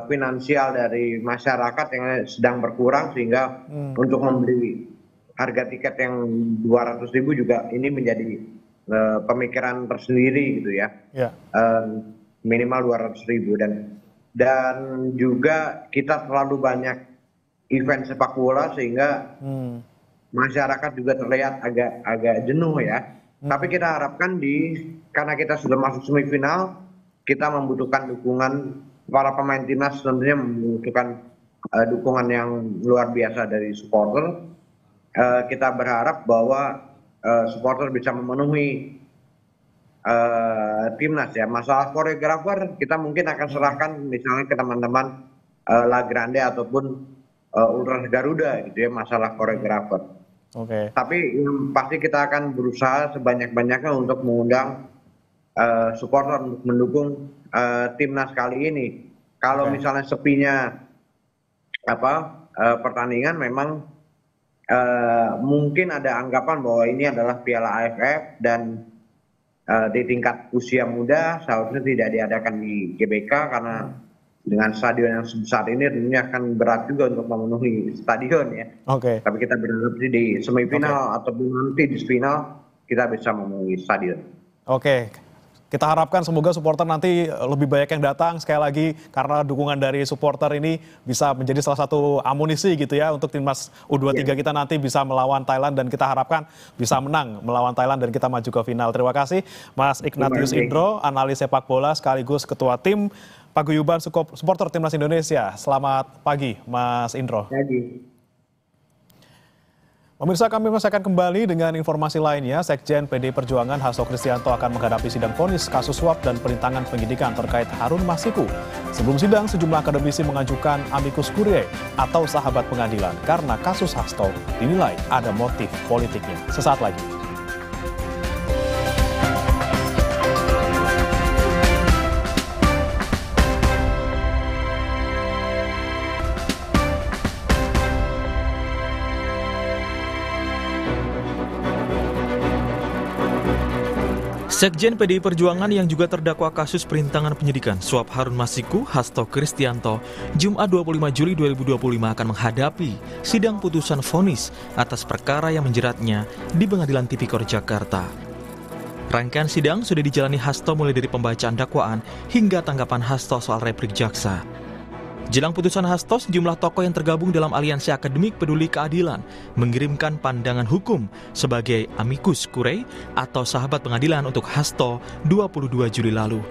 finansial dari masyarakat yang sedang berkurang, sehingga untuk membeli harga tiket yang 200.000 juga ini menjadi pemikiran tersendiri gitu ya. Minimal 200.000 dan juga kita terlalu banyak event sepak bola sehingga masyarakat juga terlihat agak jenuh ya. Tapi kita harapkan karena kita sudah masuk semifinal, kita membutuhkan dukungan para pemain timnas, tentunya membutuhkan dukungan yang luar biasa dari supporter. Kita berharap bahwa supporter bisa memenuhi timnas ya. Masalah koreografer kita mungkin akan serahkan misalnya ke teman-teman La Grande ataupun Ultras Garuda gitu ya, masalah koreografer. Tapi pasti kita akan berusaha sebanyak-banyaknya untuk mengundang supporter untuk mendukung timnas kali ini. Kalau misalnya sepinya pertandingan, memang mungkin ada anggapan bahwa ini adalah Piala AFF dan di tingkat usia muda seharusnya tidak diadakan di GBK, karena dengan stadion yang sebesar ini tentunya akan berat juga untuk memenuhi stadion ya. Tapi kita berharap di semifinal ataupun nanti di final kita bisa memenuhi stadion. Kita harapkan semoga supporter nanti lebih banyak yang datang, sekali lagi karena dukungan dari supporter ini bisa menjadi salah satu amunisi gitu ya untuk timnas U23 kita nanti bisa melawan Thailand, dan kita harapkan bisa menang melawan Thailand dan kita maju ke final. Terima kasih Mas Ignatius Indro, analis sepak bola sekaligus ketua tim paguyuban supporter timnas Indonesia. Selamat pagi Mas Indro. Pemirsa, kami masih akan kembali dengan informasi lainnya. Sekjen PDI Perjuangan Hasto Kristianto akan menghadapi sidang vonis kasus suap dan perintangan penyidikan terkait Harun Masiku. Sebelum sidang, sejumlah akademisi mengajukan amicus curiae atau sahabat pengadilan karena kasus Hasto dinilai ada motif politiknya. Sesaat lagi. Sekjen PDI Perjuangan yang juga terdakwa kasus perintangan penyidikan suap Harun Masiku, Hasto Kristianto, Jumat 25 Juli 2025 akan menghadapi sidang putusan vonis atas perkara yang menjeratnya di Pengadilan Tipikor Jakarta. Rangkaian sidang sudah dijalani Hasto mulai dari pembacaan dakwaan hingga tanggapan Hasto soal replik jaksa. Jelang putusan Hasto, sejumlah tokoh yang tergabung dalam aliansi akademik peduli keadilan mengirimkan pandangan hukum sebagai amicus curiae atau sahabat pengadilan untuk Hasto 22 Juli lalu.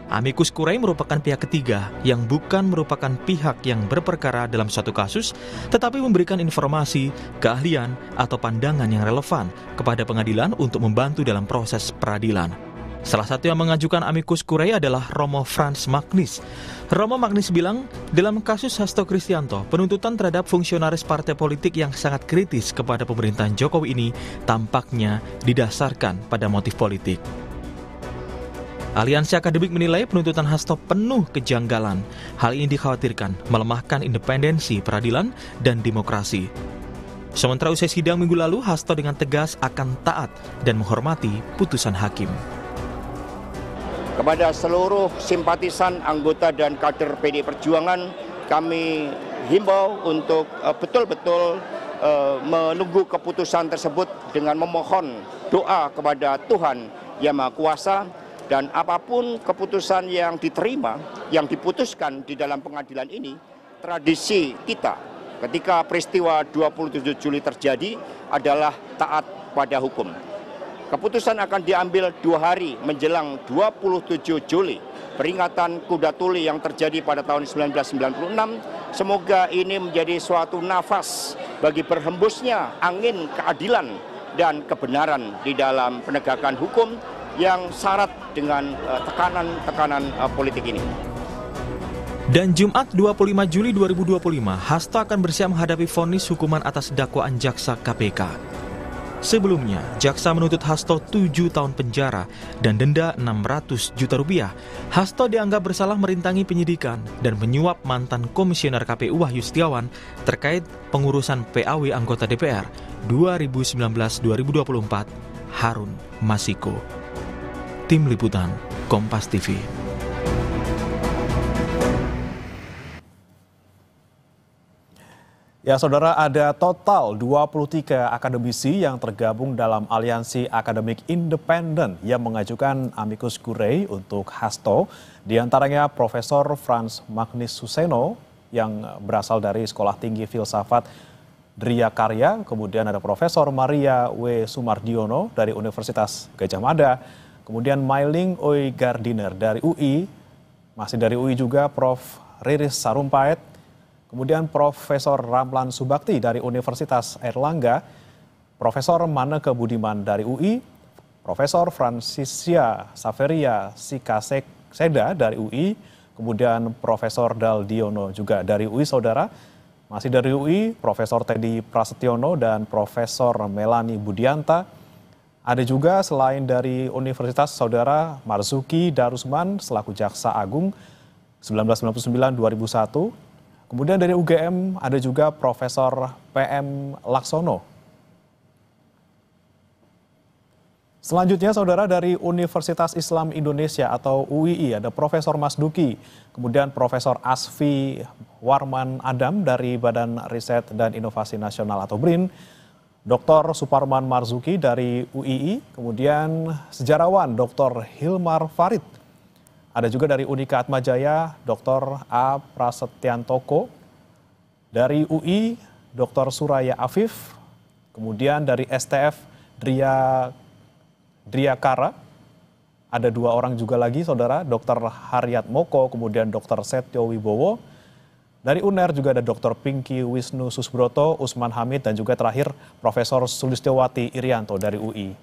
Amicus curiae merupakan pihak ketiga yang bukan merupakan pihak yang berperkara dalam suatu kasus, tetapi memberikan informasi, keahlian, atau pandangan yang relevan kepada pengadilan untuk membantu dalam proses peradilan. Salah satu yang mengajukan amicus curiae adalah Romo Frans Magnis. Romo Magnis bilang, dalam kasus Hasto Kristianto, penuntutan terhadap fungsionaris partai politik yang sangat kritis kepada pemerintahan Jokowi ini tampaknya didasarkan pada motif politik. Aliansi akademik menilai penuntutan Hasto penuh kejanggalan. Hal ini dikhawatirkan melemahkan independensi peradilan dan demokrasi. Sementara usai sidang minggu lalu, Hasto dengan tegas akan taat dan menghormati putusan hakim. Kepada seluruh simpatisan, anggota dan kader PDI Perjuangan, kami himbau untuk betul-betul menunggu keputusan tersebut dengan memohon doa kepada Tuhan Yang Maha Kuasa, dan apapun keputusan yang diterima, yang diputuskan di dalam pengadilan ini, tradisi kita ketika peristiwa 27 Juli terjadi adalah taat pada hukum. Keputusan akan diambil 2 hari menjelang 27 Juli, peringatan Kuda Tuli yang terjadi pada tahun 1996. Semoga ini menjadi suatu nafas bagi berhembusnya angin keadilan dan kebenaran di dalam penegakan hukum yang syarat dengan tekanan-tekanan politik ini. Dan Jumat 25 Juli 2025, Hasto akan bersiap menghadapi vonis hukuman atas dakwaan jaksa KPK. Sebelumnya, jaksa menuntut Hasto 7 tahun penjara dan denda 600 juta rupiah. Hasto dianggap bersalah merintangi penyidikan dan menyuap mantan komisioner KPU Wahyu Setiawan terkait pengurusan PAW anggota DPR 2019-2024, Harun Masiku. Tim Liputan, Kompas TV. Ya, Saudara, ada total 23 akademisi yang tergabung dalam Aliansi Akademik Independen yang mengajukan amicus curiae untuk hasto, di antaranya Profesor Frans Magnis Suseno yang berasal dari Sekolah Tinggi Filsafat Dria Karya, kemudian ada Profesor Maria W. Sumardiono dari Universitas Gajah Mada, kemudian Mailing Oi Gardiner dari UI, masih dari UI juga Prof. Riris Sarumpait, kemudian Profesor Ramlan Subakti dari Universitas Airlangga, Profesor Maneke Budiman dari UI, Profesor Fransisia Saveria Sikaseda dari UI, kemudian Profesor Daldiono juga dari UI, Saudara. Masih dari UI, Profesor Teddy Prasetyono dan Profesor Melani Budianta. Ada juga selain dari Universitas, Saudara, Marzuki Darusman selaku Jaksa Agung 1999-2001. Kemudian dari UGM ada juga Profesor PM Laksono. Selanjutnya, Saudara, dari Universitas Islam Indonesia atau UII ada Profesor Masduki, kemudian Profesor Asfi Warman Adam dari Badan Riset dan Inovasi Nasional atau BRIN, Dr. Suparman Marzuki dari UII, kemudian sejarawan Dr. Hilmar Farid. Ada juga dari Unika Atmajaya, Dr. A. Prasetyantoko. Dari UI, Dr. Suraya Afif. Kemudian dari STF, Dria Kara. Ada 2 orang juga lagi, Saudara, Dr. Haryat Moko, kemudian Dr. Setyo Wibowo. Dari UNER juga ada Dr. Pinky Wisnu Susbroto, Usman Hamid, dan juga terakhir Profesor Sulistiowati Irianto dari UI.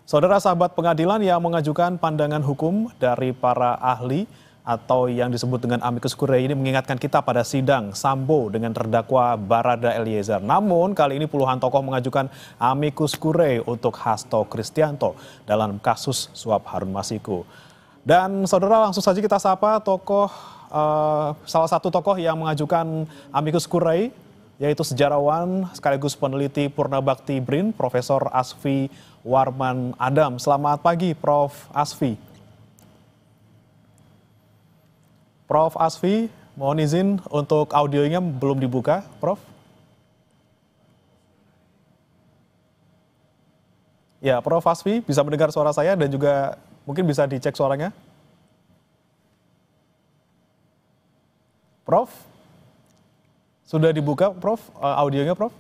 Saudara, sahabat pengadilan yang mengajukan pandangan hukum dari para ahli atau yang disebut dengan amicus curiae ini mengingatkan kita pada sidang Sambo dengan terdakwa Barada Eliezer. Namun kali ini puluhan tokoh mengajukan amicus curiae untuk Hasto Kristianto dalam kasus suap Harun Masiku. Dan Saudara, langsung saja kita sapa salah satu tokoh yang mengajukan amicus curiae, yaitu sejarawan sekaligus peneliti Purnabakti BRIN, Profesor Asfi Warman Adam. Selamat pagi, Prof. Asfi. Prof. Asfi, mohon izin untuk audionya belum dibuka, Prof. Ya, Prof. Asfi bisa mendengar suara saya dan juga mungkin bisa dicek suaranya. Prof. Sudah dibuka, Prof, audionya, Prof?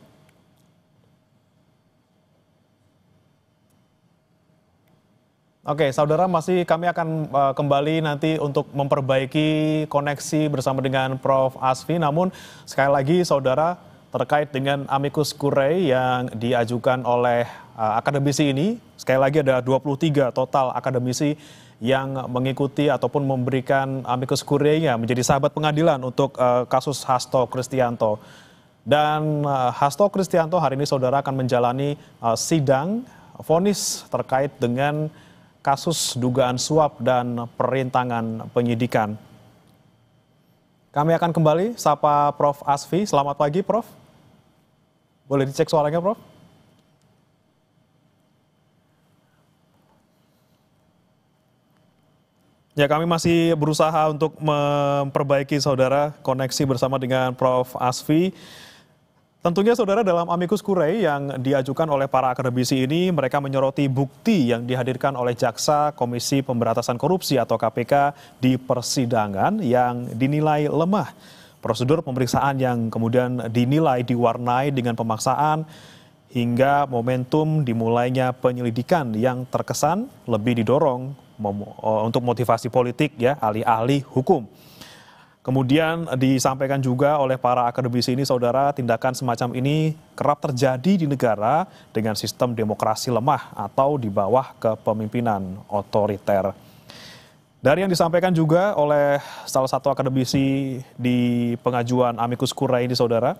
Oke, Saudara, kami akan kembali nanti untuk memperbaiki koneksi bersama dengan Prof. Asfi. Namun, sekali lagi, Saudara, terkait dengan amicus curiae yang diajukan oleh akademisi ini, sekali lagi ada 23 total akademisi yang mengikuti ataupun memberikan amicus curiae-nya menjadi sahabat pengadilan untuk kasus Hasto Kristianto. Dan Hasto Kristianto hari ini, Saudara, akan menjalani sidang vonis terkait dengan kasus dugaan suap dan perintangan penyidikan. Kami akan kembali sapa Prof. Asfi. Selamat pagi, Prof. Boleh dicek suaranya, Prof? Ya, kami masih berusaha untuk memperbaiki, Saudara, koneksi bersama dengan Prof. Asfi. Tentunya, Saudara, dalam amicus curiae yang diajukan oleh para akademisi ini, mereka menyoroti bukti yang dihadirkan oleh Jaksa Komisi Pemberantasan Korupsi atau KPK di persidangan yang dinilai lemah. Prosedur pemeriksaan yang kemudian dinilai diwarnai dengan pemaksaan hingga momentum dimulainya penyelidikan yang terkesan lebih didorong untuk motivasi politik, ya, ahli-ahli hukum. Kemudian disampaikan juga oleh para akademisi ini, Saudara, tindakan semacam ini kerap terjadi di negara dengan sistem demokrasi lemah atau di bawah kepemimpinan otoriter. Dari yang disampaikan juga oleh salah satu akademisi di pengajuan amicus curiae ini, Saudara,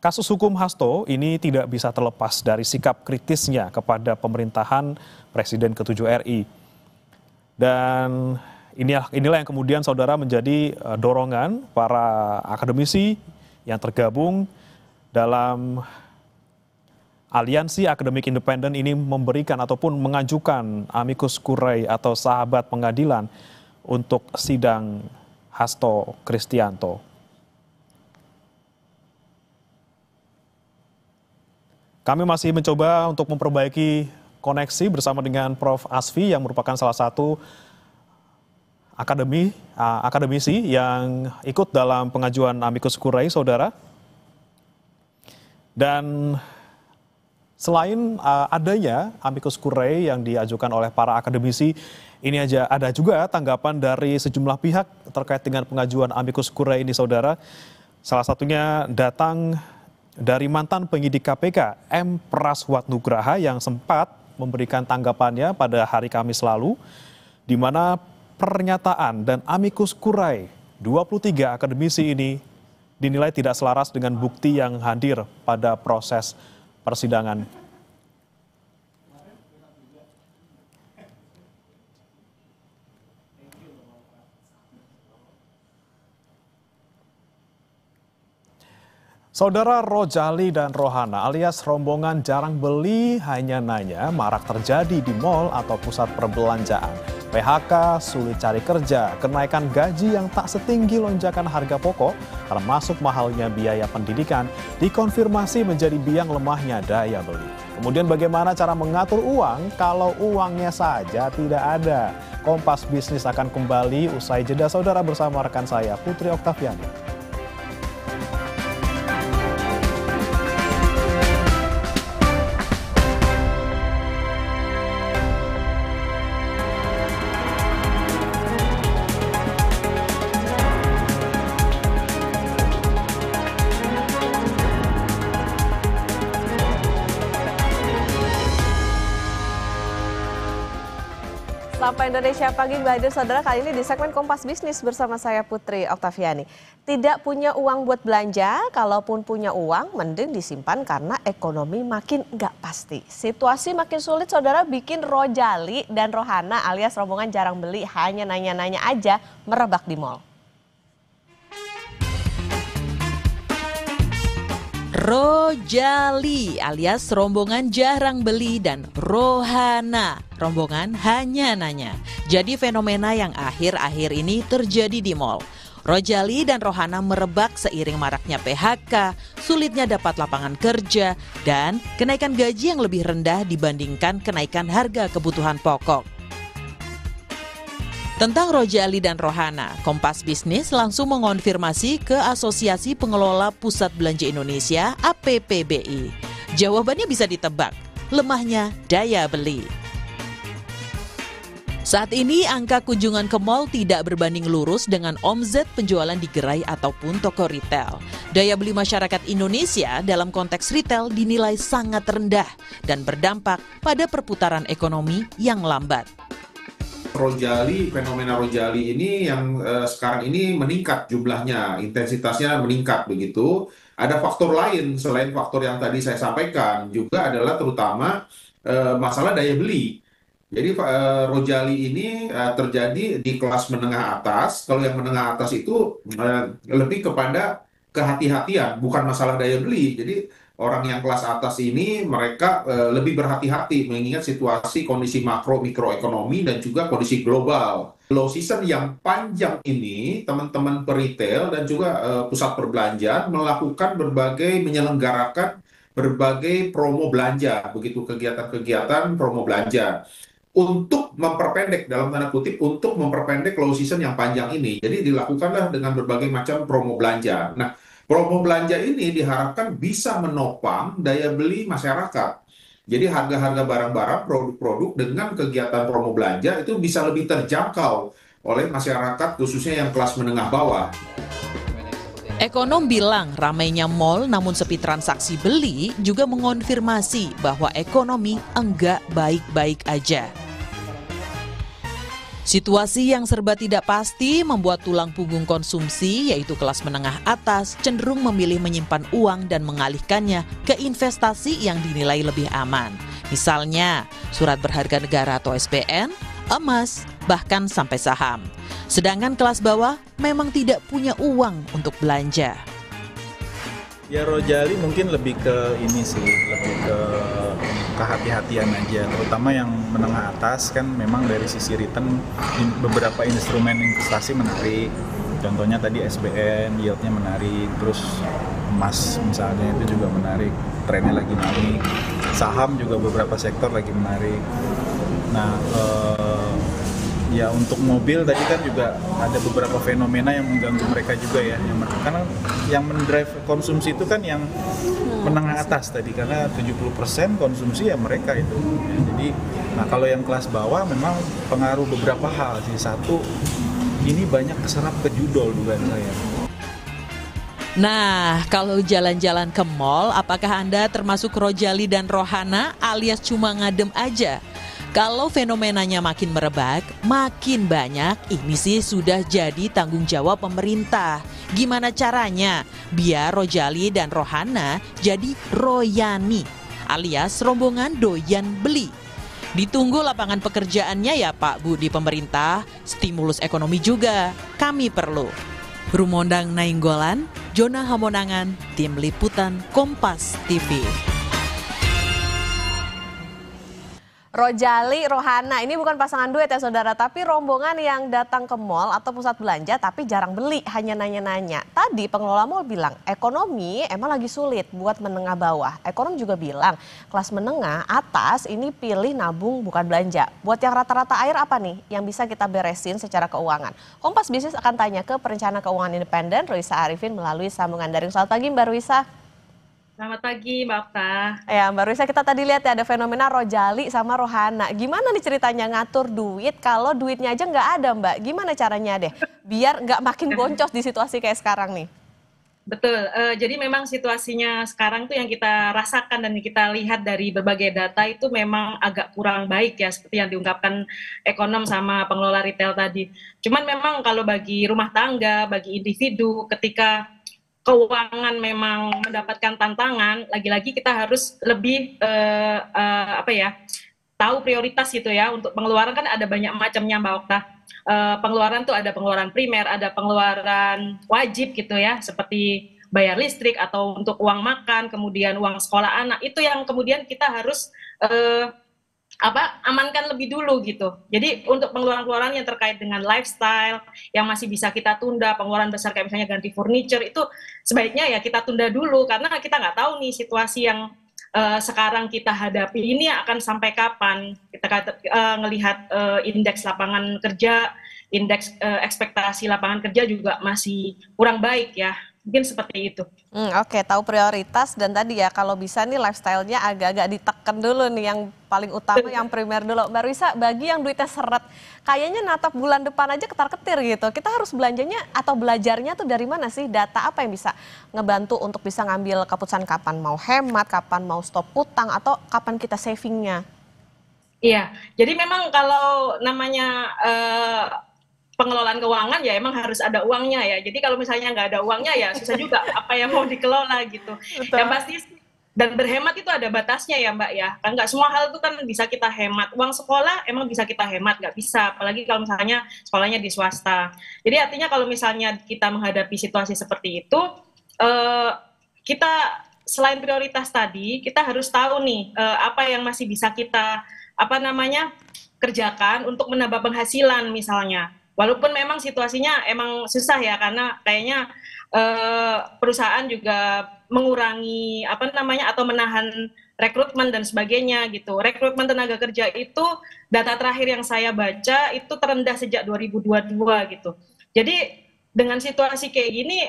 kasus hukum Hasto ini tidak bisa terlepas dari sikap kritisnya kepada pemerintahan Presiden ke-7 RI. Dan inilah yang kemudian, Saudara, menjadi dorongan para akademisi yang tergabung dalam Aliansi Akademik Independen ini memberikan ataupun mengajukan amicus curiae atau sahabat pengadilan untuk sidang Hasto Kristianto. Kami masih mencoba untuk memperbaiki koneksi bersama dengan Prof. Asfi yang merupakan salah satu akademisi yang ikut dalam pengajuan amicus curiae, saudara. Dan selain adanya amicus curiae yang diajukan oleh para akademisi, ini ada juga tanggapan dari sejumlah pihak terkait dengan pengajuan amicus curiae ini, saudara. Salah satunya datang dari mantan penyidik KPK M. Praswatnugraha yang sempat memberikan tanggapannya pada hari Kamis lalu, di mana pernyataan dan amicus curiae 23 akademisi ini dinilai tidak selaras dengan bukti yang hadir pada proses persidangan. Saudara Rojali dan Rohana alias rombongan jarang beli hanya nanya marak terjadi di mal atau pusat perbelanjaan. PHK, sulit cari kerja, kenaikan gaji yang tak setinggi lonjakan harga pokok, termasuk mahalnya biaya pendidikan, dikonfirmasi menjadi biang lemahnya daya beli. Kemudian bagaimana cara mengatur uang kalau uangnya saja tidak ada? Kompas Bisnis akan kembali usai jeda, saudara, bersama rekan saya Putri Oktaviani. Sapa Indonesia Pagi, hadir saudara, kali ini di segmen Kompas Bisnis bersama saya Putri Oktaviani. Tidak punya uang buat belanja, kalaupun punya uang mending disimpan karena ekonomi makin nggak pasti. Situasi makin sulit, saudara, bikin Rojali dan Rohana alias rombongan jarang beli hanya nanya-nanya aja merebak di mal. Rojali alias rombongan jarang beli dan Rohana, rombongan hanya nanya. Jadi fenomena yang akhir-akhir ini terjadi di mal. Rojali dan Rohana merebak seiring maraknya PHK, sulitnya dapat lapangan kerja, dan kenaikan gaji yang lebih rendah dibandingkan kenaikan harga kebutuhan pokok. Tentang Rojali dan Rohana, Kompas Bisnis langsung mengonfirmasi ke Asosiasi Pengelola Pusat Belanja Indonesia (APPBI). Jawabannya bisa ditebak, lemahnya daya beli. Saat ini angka kunjungan ke mal tidak berbanding lurus dengan omzet penjualan di gerai ataupun toko retail. Daya beli masyarakat Indonesia dalam konteks retail dinilai sangat rendah dan berdampak pada perputaran ekonomi yang lambat. Rojali, fenomena Rojali ini yang sekarang ini meningkat jumlahnya, intensitasnya meningkat begitu. Ada faktor lain selain faktor yang tadi saya sampaikan, juga adalah terutama masalah daya beli. Jadi Rojali ini terjadi di kelas menengah atas. Kalau yang menengah atas itu lebih kepada kehati-hatian, bukan masalah daya beli. Jadi orang yang kelas atas ini mereka lebih berhati-hati mengingat situasi kondisi mikroekonomi dan juga kondisi global. Low season yang panjang ini, teman-teman peritel dan juga pusat perbelanjaan menyelenggarakan berbagai promo belanja, begitu kegiatan-kegiatan promo belanja. Untuk memperpendek, dalam tanda kutip, untuk memperpendek low season yang panjang ini. Jadi dilakukanlah dengan berbagai macam promo belanja. Nah, promo belanja ini diharapkan bisa menopang daya beli masyarakat. Jadi harga-harga barang-barang, produk-produk dengan kegiatan promo belanja itu bisa lebih terjangkau oleh masyarakat, khususnya yang kelas menengah bawah. Ekonom bilang ramainya mal namun sepi transaksi beli juga mengonfirmasi bahwa ekonomi enggak baik-baik aja. Situasi yang serba tidak pasti membuat tulang punggung konsumsi, yaitu kelas menengah atas, cenderung memilih menyimpan uang dan mengalihkannya ke investasi yang dinilai lebih aman. Misalnya, surat berharga negara atau SPN, emas, bahkan sampai saham. Sedangkan kelas bawah memang tidak punya uang untuk belanja. Ya Rojali mungkin lebih ke ini sih, lebih ke kehati-hatian aja, terutama yang menengah atas kan memang dari sisi return beberapa instrumen investasi menarik. Contohnya tadi SBN, yieldnya menarik, terus emas misalnya itu juga menarik, trennya lagi naik. Saham juga beberapa sektor lagi menarik. Nah, ya untuk mobil tadi kan juga ada beberapa fenomena yang mengganggu mereka juga ya, karena yang mendrive konsumsi itu kan yang menengah atas tadi, karena 70% konsumsi ya mereka itu. Jadi, nah kalau yang kelas bawah memang pengaruh beberapa hal sih. Satu, ini banyak keserap ke judol dugaan saya. Nah, kalau jalan-jalan ke mall, apakah Anda termasuk Rojali dan Rohana alias cuma ngadem aja? Kalau fenomenanya makin merebak, makin banyak, ini sih sudah jadi tanggung jawab pemerintah. Gimana caranya? Biar Rojali dan Rohana jadi Royani, alias rombongan doyan beli. Ditunggu lapangan pekerjaannya ya Pak Bu di pemerintah, stimulus ekonomi juga, kami perlu. Rumondang Nainggolan, Jona Hamonangan, Tim Liputan Kompas TV. Rojali, Rohana, ini bukan pasangan duet ya saudara, tapi rombongan yang datang ke mall atau pusat belanja tapi jarang beli, hanya nanya-nanya. Tadi pengelola mall bilang, ekonomi emang lagi sulit buat menengah bawah. Ekonom juga bilang, kelas menengah atas ini pilih nabung bukan belanja. Buat yang rata-rata air apa nih yang bisa kita beresin secara keuangan? Kompas Bisnis akan tanya ke perencana keuangan independen Ruisa Arifin melalui sambungan daring. Selamat pagi Mbak Ruisa. Selamat pagi Mbak Okta. Ya Mbak Ruisa, kita tadi lihat ya ada fenomena Rojali sama Rohana. Gimana nih ceritanya ngatur duit kalau duitnya aja nggak ada Mbak? Gimana caranya deh biar nggak makin boncos di situasi kayak sekarang nih? Betul, jadi memang situasinya sekarang tuh yang kita rasakan dan kita lihat dari berbagai data itu memang agak kurang baik ya, seperti yang diungkapkan ekonom sama pengelola retail tadi. Cuman memang kalau bagi rumah tangga, bagi individu ketika keuangan memang mendapatkan tantangan, lagi-lagi kita harus lebih tahu prioritas gitu ya. Untuk pengeluaran kan ada banyak macamnya Mbak Okta. Pengeluaran tuh ada pengeluaran primer, ada pengeluaran wajib gitu ya, seperti bayar listrik atau untuk uang makan, kemudian uang sekolah anak. Itu yang kemudian kita harus amankan lebih dulu gitu. Jadi untuk pengeluaran-pengeluaran yang terkait dengan lifestyle yang masih bisa kita tunda, pengeluaran besar kayak misalnya ganti furniture, itu sebaiknya ya kita tunda dulu karena kita nggak tahu nih situasi yang sekarang kita hadapi ini akan sampai kapan. Kita ngelihat indeks lapangan kerja, indeks ekspektasi lapangan kerja juga masih kurang baik ya. Mungkin seperti itu. Oke, tahu prioritas dan tadi ya kalau bisa nih lifestyle-nya agak-agak ditekan dulu nih, yang paling utama yang primer dulu. Mbak Ruisa, bagi yang duitnya seret, kayaknya natap bulan depan aja ketar-ketir gitu. Kita harus belanjanya atau belajarnya tuh dari mana sih? Data apa yang bisa ngebantu untuk bisa ngambil keputusan kapan mau hemat, kapan mau stop utang, atau kapan kita savingnya? Iya, jadi memang kalau namanya pengelolaan keuangan ya emang harus ada uangnya ya. Jadi kalau misalnya nggak ada uangnya ya susah juga apa yang mau dikelola gitu. Betul. Yang pasti dan berhemat itu ada batasnya ya Mbak ya. Kan nggak semua hal itu kan bisa kita hemat. Uang sekolah emang bisa kita hemat, nggak bisa. Apalagi kalau misalnya sekolahnya di swasta. Jadi artinya kalau misalnya kita menghadapi situasi seperti itu, kita selain prioritas tadi, kita harus tahu nih apa yang masih bisa kita kerjakan untuk menambah penghasilan misalnya. Walaupun memang situasinya emang susah ya, karena kayaknya perusahaan juga mengurangi atau menahan rekrutmen dan sebagainya gitu. Rekrutmen tenaga kerja itu data terakhir yang saya baca itu terendah sejak 2022 gitu. Jadi dengan situasi kayak gini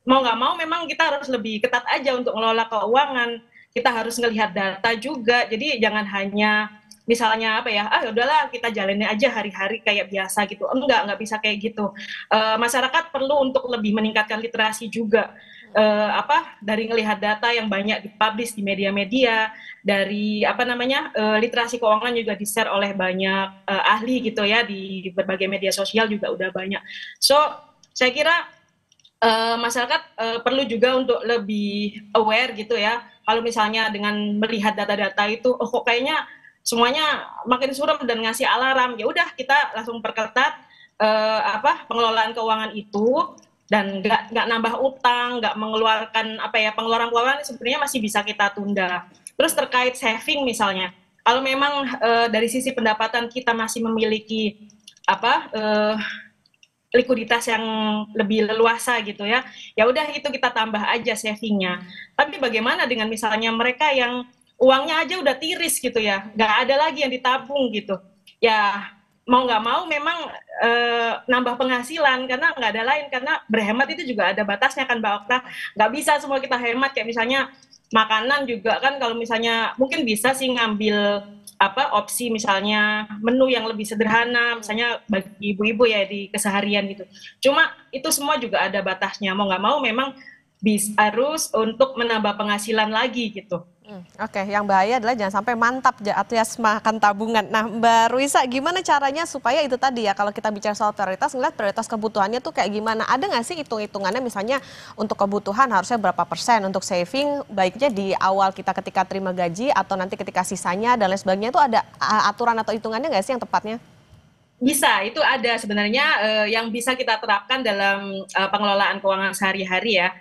mau nggak mau memang kita harus lebih ketat aja untuk ngelola keuangan. Kita harus ngelihat data juga. Jadi jangan hanya misalnya udahlah kita jalanin aja hari-hari kayak biasa gitu. Enggak bisa kayak gitu. Masyarakat perlu untuk lebih meningkatkan literasi juga. Dari ngelihat data yang banyak dipublish di media-media, dari literasi keuangan juga di-share oleh banyak ahli gitu ya, di berbagai media sosial juga udah banyak. So, saya kira masyarakat perlu juga untuk lebih aware gitu ya. Kalau misalnya dengan melihat data-data itu, kok kayaknya semuanya makin suram dan ngasih alarm, ya udah kita langsung perketat pengelolaan keuangan itu. dan nggak nambah utang, nggak mengeluarkan pengeluaran sebenarnya masih bisa kita tunda. Terus terkait saving misalnya, kalau memang dari sisi pendapatan kita masih memiliki likuiditas yang lebih leluasa gitu ya udah itu kita tambah aja savingnya. Tapi bagaimana dengan misalnya mereka yang uangnya aja udah tiris gitu ya, nggak ada lagi yang ditabung gitu, ya mau nggak mau memang nambah penghasilan karena nggak ada lain, karena berhemat itu juga ada batasnya kan Mbak Okta, nggak bisa semua kita hemat. Kayak misalnya makanan juga kan, kalau misalnya mungkin bisa sih ngambil opsi misalnya menu yang lebih sederhana misalnya bagi ibu-ibu ya di keseharian gitu. Cuma itu semua juga ada batasnya, mau nggak mau memang harus untuk menambah penghasilan lagi gitu. Oke, yang bahaya adalah jangan sampai mantap alias makan tabungan. Nah, Mbak Ruisa, gimana caranya supaya itu tadi ya, kalau kita bicara soal prioritas, ngeliat prioritas kebutuhannya tuh kayak gimana? Ada nggak sih hitung-hitungannya, misalnya untuk kebutuhan harusnya berapa persen, untuk saving baiknya di awal kita ketika terima gaji atau nanti ketika sisanya dan lain sebagainya, itu ada aturan atau hitungannya nggak sih yang tepatnya? Bisa, itu ada sebenarnya yang bisa kita terapkan dalam pengelolaan keuangan sehari-hari ya.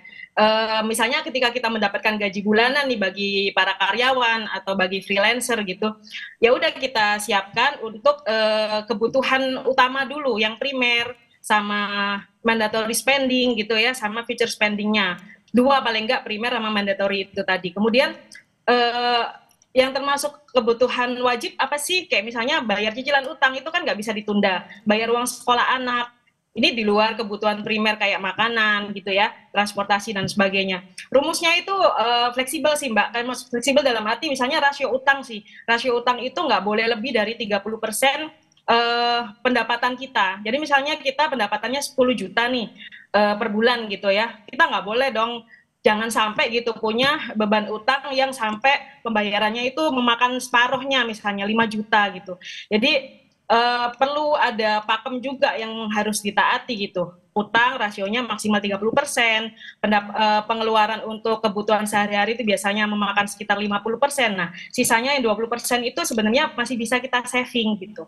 Misalnya ketika kita mendapatkan gaji bulanan nih bagi para karyawan atau bagi freelancer gitu, ya udah kita siapkan untuk kebutuhan utama dulu yang primer sama mandatory spending gitu ya, sama future spendingnya. Dua paling enggak, primer sama mandatory itu tadi. Kemudian yang termasuk kebutuhan wajib apa sih? Kayak misalnya bayar cicilan utang itu kan nggak bisa ditunda, bayar uang sekolah anak. Ini di luar kebutuhan primer kayak makanan gitu ya, transportasi dan sebagainya. Rumusnya itu fleksibel sih Mbak, kan fleksibel dalam arti misalnya rasio utang sih. Rasio utang itu nggak boleh lebih dari 30% pendapatan kita. Jadi misalnya kita pendapatannya 10 juta nih per bulan gitu ya, kita nggak boleh dong, jangan sampai gitu punya beban utang yang sampai pembayarannya itu memakan separuhnya misalnya 5 juta gitu. Jadi perlu ada pakem juga yang harus ditaati gitu. Utang rasionya maksimal 30%, pengeluaran untuk kebutuhan sehari-hari itu biasanya memakan sekitar 50%. Nah, sisanya yang 20% itu sebenarnya masih bisa kita saving gitu.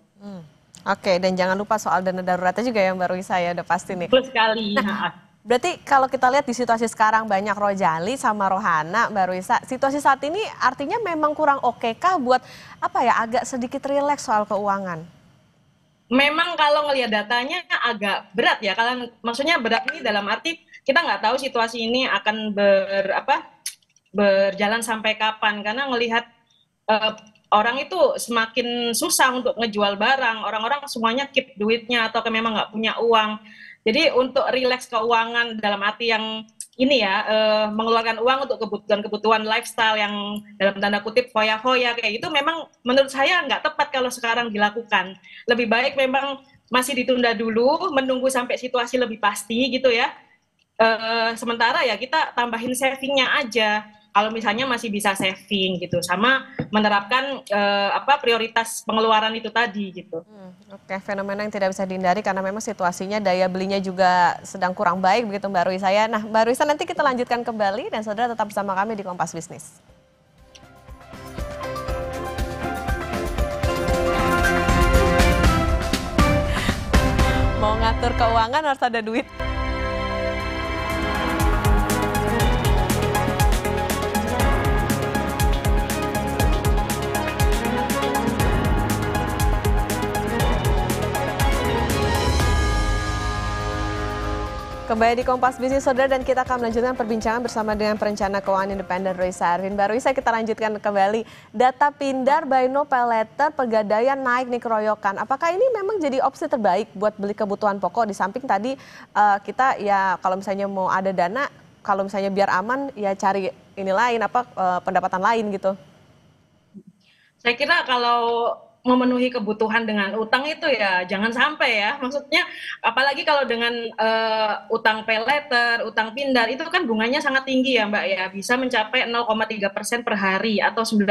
Oke, dan jangan lupa soal dana daruratnya juga ya Mbak Ruisa ya, udah pasti nih. Betul sekali. Berarti kalau kita lihat di situasi sekarang banyak Rojali sama Rohana, Mbak Ruisa, situasi saat ini artinya memang kurang oke kah buat agak sedikit rileks soal keuangan? Memang kalau ngelihat datanya agak berat ya, kalau maksudnya berat ini dalam arti kita nggak tahu situasi ini akan berjalan sampai kapan, karena ngelihat orang itu semakin susah untuk ngejual barang, orang-orang semuanya keep duitnya atau memang nggak punya uang. Jadi untuk rileks keuangan dalam arti yang ini ya, mengeluarkan uang untuk kebutuhan-kebutuhan lifestyle yang dalam tanda kutip foya-foya kayak gitu, memang menurut saya nggak tepat kalau sekarang dilakukan. Lebih baik memang masih ditunda dulu, menunggu sampai situasi lebih pasti gitu ya. Sementara ya kita tambahin savingnya aja. Kalau misalnya masih bisa saving gitu, sama menerapkan prioritas pengeluaran itu tadi gitu. Oke, fenomena yang tidak bisa dihindari karena memang situasinya daya belinya juga sedang kurang baik begitu Mbak Ruisa ya. Nah Mbak Ruisa, nanti kita lanjutkan kembali dan saudara tetap bersama kami di Kompas Bisnis. Mau ngatur keuangan harus ada duit. Kembali di Kompas Bisnis Saudara, dan kita akan melanjutkan perbincangan bersama dengan perencana keuangan independen Ruisa Arvin. Mbak Ruisa, kita lanjutkan kembali. Data Pindar Buy Now Pay Later pegadaian naik nih keroyokan. Apakah ini memang jadi opsi terbaik buat beli kebutuhan pokok, di samping tadi kita ya kalau misalnya mau ada dana, kalau misalnya biar aman ya cari ini lain pendapatan lain gitu. Saya kira kalau memenuhi kebutuhan dengan utang itu ya jangan sampai ya, maksudnya apalagi kalau dengan utang pay later, utang pindar itu kan bunganya sangat tinggi ya Mbak ya, bisa mencapai 0,3% per hari atau 9%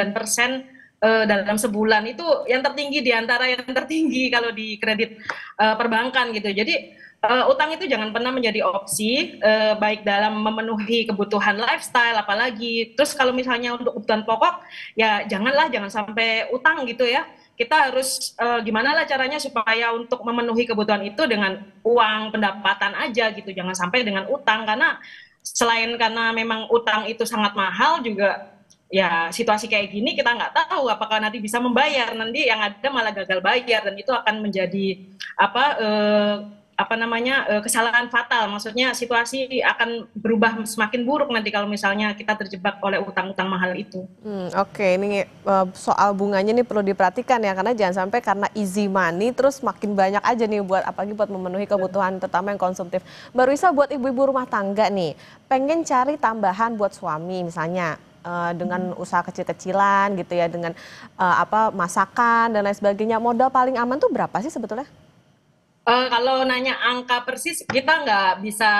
dalam sebulan. Itu yang tertinggi di antara yang tertinggi kalau di kredit perbankan gitu. Jadi utang itu jangan pernah menjadi opsi baik dalam memenuhi kebutuhan lifestyle apalagi. Terus kalau misalnya untuk kebutuhan pokok ya jangan sampai utang gitu ya. kita harus gimana lah caranya supaya untuk memenuhi kebutuhan itu dengan uang pendapatan aja gitu, jangan sampai dengan utang, karena selain karena memang utang itu sangat mahal juga ya situasi kayak gini kita nggak tahu apakah nanti bisa membayar, nanti yang ada malah gagal bayar dan itu akan menjadi kesalahan fatal. Maksudnya situasi akan berubah semakin buruk nanti kalau misalnya kita terjebak oleh utang-utang mahal itu. Oke, ini soal bunganya nih perlu diperhatikan ya, karena jangan sampai karena easy money terus makin banyak aja nih buat apalagi buat memenuhi kebutuhan terutama yang konsumtif. Mbak Ruisa, buat ibu-ibu rumah tangga nih pengen cari tambahan buat suami misalnya dengan usaha kecil-kecilan gitu ya, dengan masakan dan lain sebagainya, modal paling aman tuh berapa sih sebetulnya? Kalau nanya angka persis kita nggak bisa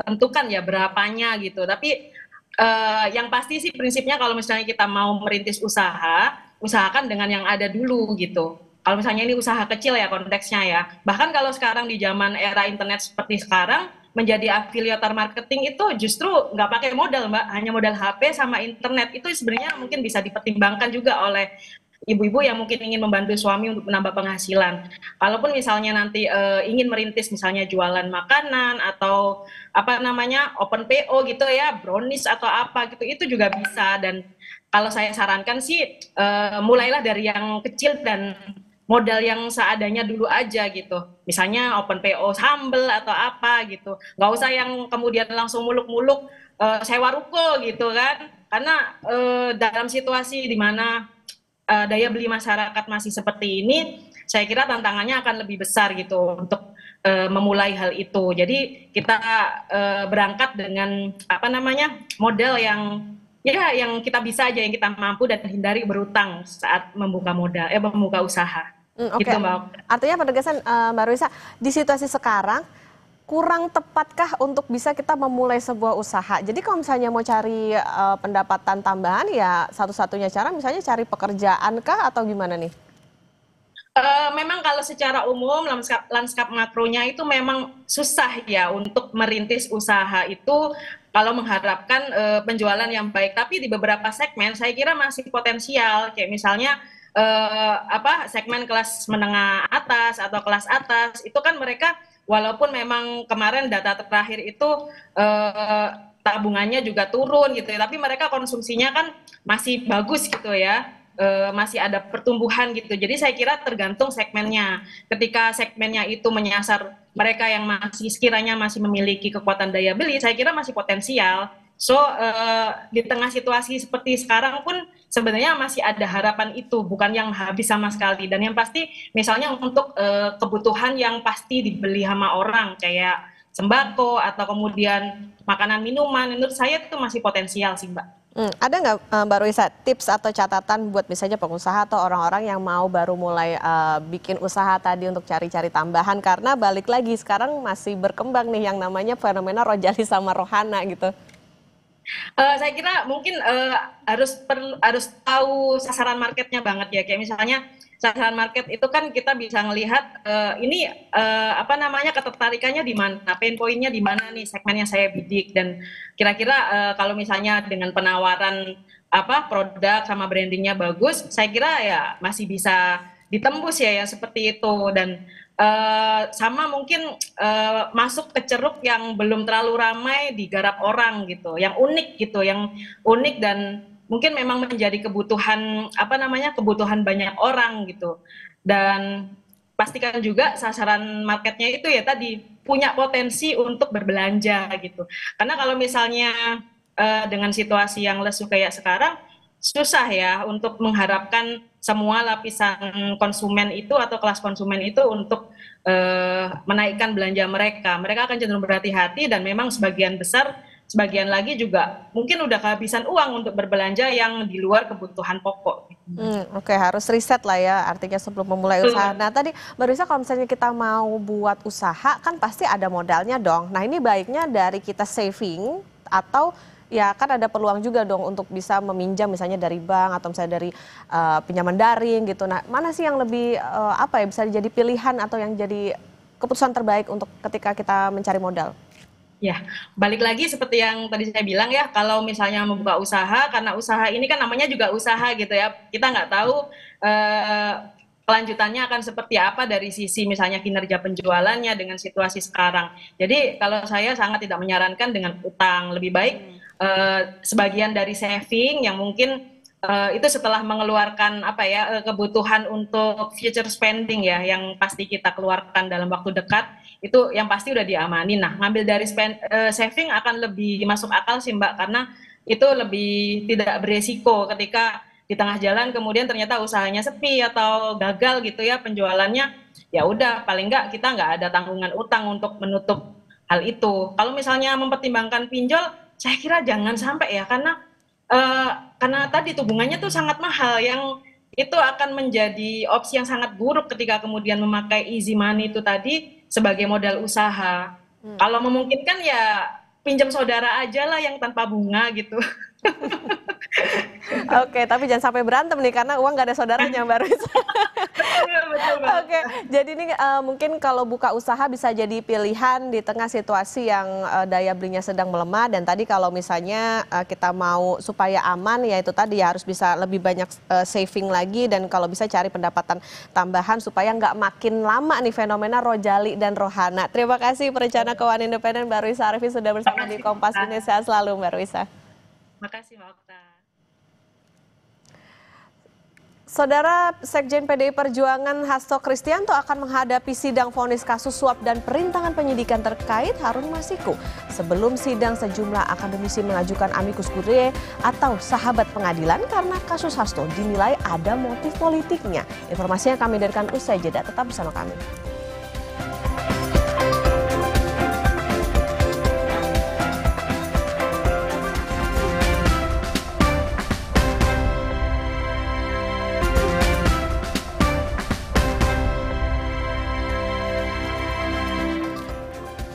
tentukan ya berapanya gitu, tapi yang pasti sih prinsipnya kalau misalnya kita mau merintis usaha, usahakan dengan yang ada dulu gitu. Kalau misalnya ini usaha kecil ya konteksnya ya, bahkan kalau sekarang di zaman era internet seperti sekarang, menjadi afiliator marketing itu justru nggak pakai modal Mbak, hanya modal HP sama internet. Itu sebenarnya mungkin bisa dipertimbangkan juga oleh ibu-ibu yang mungkin ingin membantu suami untuk menambah penghasilan. Kalaupun misalnya nanti ingin merintis misalnya jualan makanan atau open PO gitu ya, brownies atau apa gitu, itu juga bisa. Dan kalau saya sarankan sih mulailah dari yang kecil dan modal yang seadanya dulu aja gitu. Misalnya open PO sambel atau apa gitu. Nggak usah yang kemudian langsung muluk-muluk sewa ruko gitu kan. Karena dalam situasi di mana daya beli masyarakat masih seperti ini, saya kira tantangannya akan lebih besar gitu untuk memulai hal itu. Jadi kita berangkat dengan modal yang kita bisa aja, yang kita mampu, dan hindari berutang saat membuka usaha. Oke. Gitu, Mbak. Artinya penegasan Mbak Ruisa, di situasi sekarang kurang tepatkah untuk bisa kita memulai sebuah usaha? Jadi kalau misalnya mau cari pendapatan tambahan ya satu-satunya cara misalnya cari pekerjaan kah atau gimana nih? Memang kalau secara umum lanskap makronya itu memang susah ya untuk merintis usaha itu kalau mengharapkan penjualan yang baik. Tapi di beberapa segmen saya kira masih potensial, kayak misalnya segmen kelas menengah atas atau kelas atas itu kan mereka walaupun memang kemarin data terakhir itu tabungannya juga turun gitu ya, tapi mereka konsumsinya kan masih bagus gitu ya, masih ada pertumbuhan gitu. Jadi saya kira tergantung segmennya. Ketika segmennya itu menyasar mereka yang masih sekiranya masih memiliki kekuatan daya beli, saya kira masih potensial. So di tengah situasi seperti sekarang pun sebenarnya masih ada harapan itu, bukan yang habis sama sekali. Dan yang pasti misalnya untuk kebutuhan yang pasti dibeli sama orang kayak sembako atau kemudian makanan minuman, menurut saya itu masih potensial sih Mbak. Ada nggak Mbak Ruisa tips atau catatan buat misalnya pengusaha atau orang-orang yang mau baru mulai bikin usaha tadi untuk cari-cari tambahan, karena balik lagi sekarang masih berkembang nih yang namanya fenomena Rojali sama Rohana gitu. Saya kira mungkin harus tahu sasaran marketnya banget ya, kayak misalnya sasaran market itu kan kita bisa melihat ini ketertarikannya di mana, pain point-nya di mana nih segmen yang saya bidik, dan kira-kira kalau misalnya dengan penawaran produk sama brandingnya bagus, saya kira ya masih bisa ditembus ya yang seperti itu. Dan sama mungkin masuk ke ceruk yang belum terlalu ramai digarap orang gitu, yang unik dan mungkin memang menjadi kebutuhan kebutuhan banyak orang gitu. Dan pastikan juga sasaran marketnya itu ya tadi punya potensi untuk berbelanja gitu. Karena kalau misalnya dengan situasi yang lesu kayak sekarang, susah ya untuk mengharapkan semua lapisan konsumen itu atau kelas konsumen itu untuk menaikkan belanja mereka. Mereka akan cenderung berhati-hati, dan memang sebagian lagi juga mungkin udah kehabisan uang untuk berbelanja yang di luar kebutuhan pokok. Oke, harus riset lah ya artinya sebelum memulai usaha. Nah tadi Mbak Ruisa, kalau misalnya kita mau buat usaha kan pasti ada modalnya dong. Nah ini baiknya dari kita saving atau ya kan ada peluang juga dong untuk bisa meminjam misalnya dari bank atau misalnya dari pinjaman daring gitu. Nah mana sih yang lebih bisa jadi pilihan atau yang jadi keputusan terbaik untuk ketika kita mencari modal? Ya, balik lagi seperti yang tadi saya bilang ya, kalau misalnya membuka usaha, karena usaha ini kan namanya juga usaha gitu ya, kita nggak tahu kelanjutannya akan seperti apa dari sisi misalnya kinerja penjualannya dengan situasi sekarang. Jadi kalau saya sangat tidak menyarankan dengan utang, lebih baik sebagian dari saving yang mungkin itu setelah mengeluarkan kebutuhan untuk future spending ya, yang pasti kita keluarkan dalam waktu dekat, itu yang pasti udah diamanin. Nah, ngambil dari saving akan lebih masuk akal sih Mbak, karena itu lebih tidak beresiko ketika di tengah jalan kemudian ternyata usahanya sepi atau gagal gitu ya penjualannya, ya udah paling enggak kita nggak ada tanggungan utang untuk menutup hal itu. Kalau misalnya mempertimbangkan pinjol, saya kira jangan sampai ya, karena tadi hubungannya tuh sangat mahal, yang itu akan menjadi opsi yang sangat buruk ketika kemudian memakai easy money itu tadi sebagai modal usaha. Kalau memungkinkan ya pinjam saudara aja lah yang tanpa bunga gitu. Oke, tapi jangan sampai berantem nih karena uang nggak ada saudaranya Mbak Ruisa. Oke, jadi ini mungkin kalau buka usaha bisa jadi pilihan di tengah situasi yang daya belinya sedang melemah, dan tadi kalau misalnya kita mau supaya aman ya itu tadi ya harus bisa lebih banyak saving lagi, dan kalau bisa cari pendapatan tambahan supaya nggak makin lama nih fenomena Rojali dan Rohana. Terima kasih perencana keuangan independen Mbak Ruisa Arifin sudah bersama di Kompas Bisnis. Sehat selalu Mbak Ruisa. Makasih Mbak Okta. Saudara, Sekjen PDI Perjuangan Hasto Kristianto akan menghadapi sidang vonis kasus suap dan perintangan penyidikan terkait Harun Masiku. Sebelum sidang, sejumlah akademisi mengajukan amicus curiae atau sahabat pengadilan karena kasus Hasto dinilai ada motif politiknya. Informasinya kami hadirkan usai jeda, tetap bersama kami.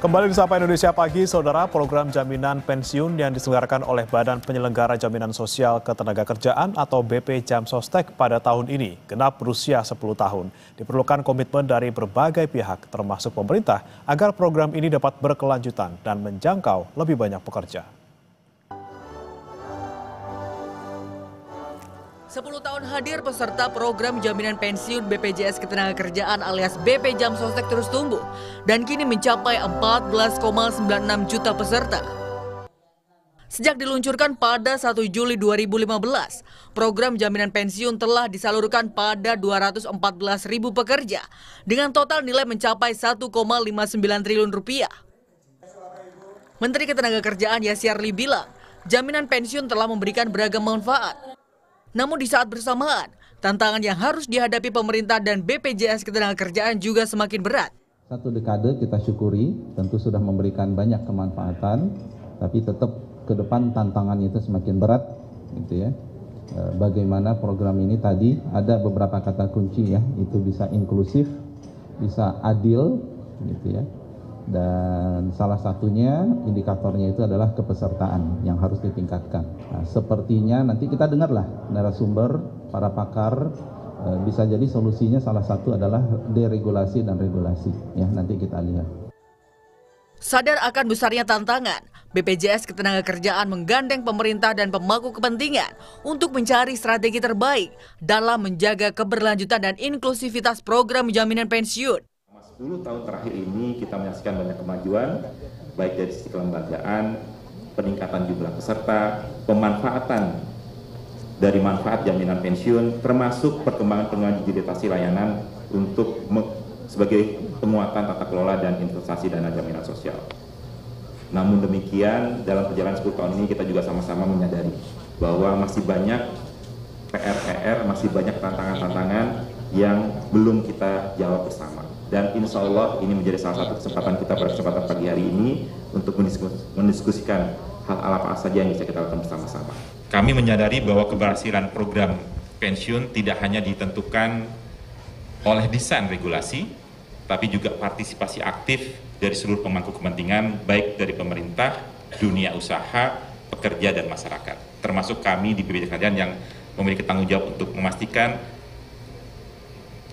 Kembali di Sapa Indonesia Pagi, Saudara. Program jaminan pensiun yang diselenggarakan oleh Badan Penyelenggara Jaminan Sosial Ketenagakerjaan atau BP Jamsostek pada tahun ini genap berusia 10 tahun. Diperlukan komitmen dari berbagai pihak, termasuk pemerintah, agar program ini dapat berkelanjutan dan menjangkau lebih banyak pekerja. 10 tahun hadir, peserta program jaminan pensiun BPJS Ketenagakerjaan alias BP Jamsostek terus tumbuh dan kini mencapai 14,96 juta peserta. Sejak diluncurkan pada 1 Juli 2015, program jaminan pensiun telah disalurkan pada 214 ribu pekerja dengan total nilai mencapai 1,59 triliun rupiah. Menteri Ketenagakerjaan Yasirli bilang, jaminan pensiun telah memberikan beragam manfaat. Namun di saat bersamaan, tantangan yang harus dihadapi pemerintah dan BPJS Ketenagakerjaan juga semakin berat. 1 dekade kita syukuri, tentu sudah memberikan banyak kemanfaatan, tapi tetap ke depan tantangannya itu semakin berat, gitu ya. Bagaimana program ini tadi ada beberapa kata kunci ya, itu bisa inklusif, bisa adil, gitu ya. Dan salah satunya indikatornya itu adalah kepesertaan yang harus ditingkatkan. Nah, sepertinya nanti kita dengarlah narasumber, para pakar, bisa jadi solusinya salah satu adalah deregulasi dan regulasi. Ya, nanti kita lihat. Sadar akan besarnya tantangan, BPJS Ketenagakerjaan menggandeng pemerintah dan pemangku kepentingan untuk mencari strategi terbaik dalam menjaga keberlanjutan dan inklusivitas program jaminan pensiun. 10 tahun terakhir ini kita menyaksikan banyak kemajuan, baik dari sisi kelembagaan, peningkatan jumlah peserta, pemanfaatan dari manfaat jaminan pensiun, termasuk perkembangan digitalisasi layanan untuk sebagai penguatan tata kelola dan investasi dana jaminan sosial. Namun demikian, dalam perjalanan 10 tahun ini kita juga sama-sama menyadari bahwa masih banyak PR, masih banyak tantangan-tantangan yang belum kita jawab bersama. Dan insya Allah ini menjadi salah satu kesempatan kita pada kesempatan pagi hari ini untuk mendiskusikan hal-hal apa saja yang bisa kita lakukan bersama-sama. Kami menyadari bahwa keberhasilan program pensiun tidak hanya ditentukan oleh desain regulasi, tapi juga partisipasi aktif dari seluruh pemangku kepentingan, baik dari pemerintah, dunia usaha, pekerja, dan masyarakat. Termasuk kami di BPJS Ketenagakerjaan yang memiliki tanggung jawab untuk memastikan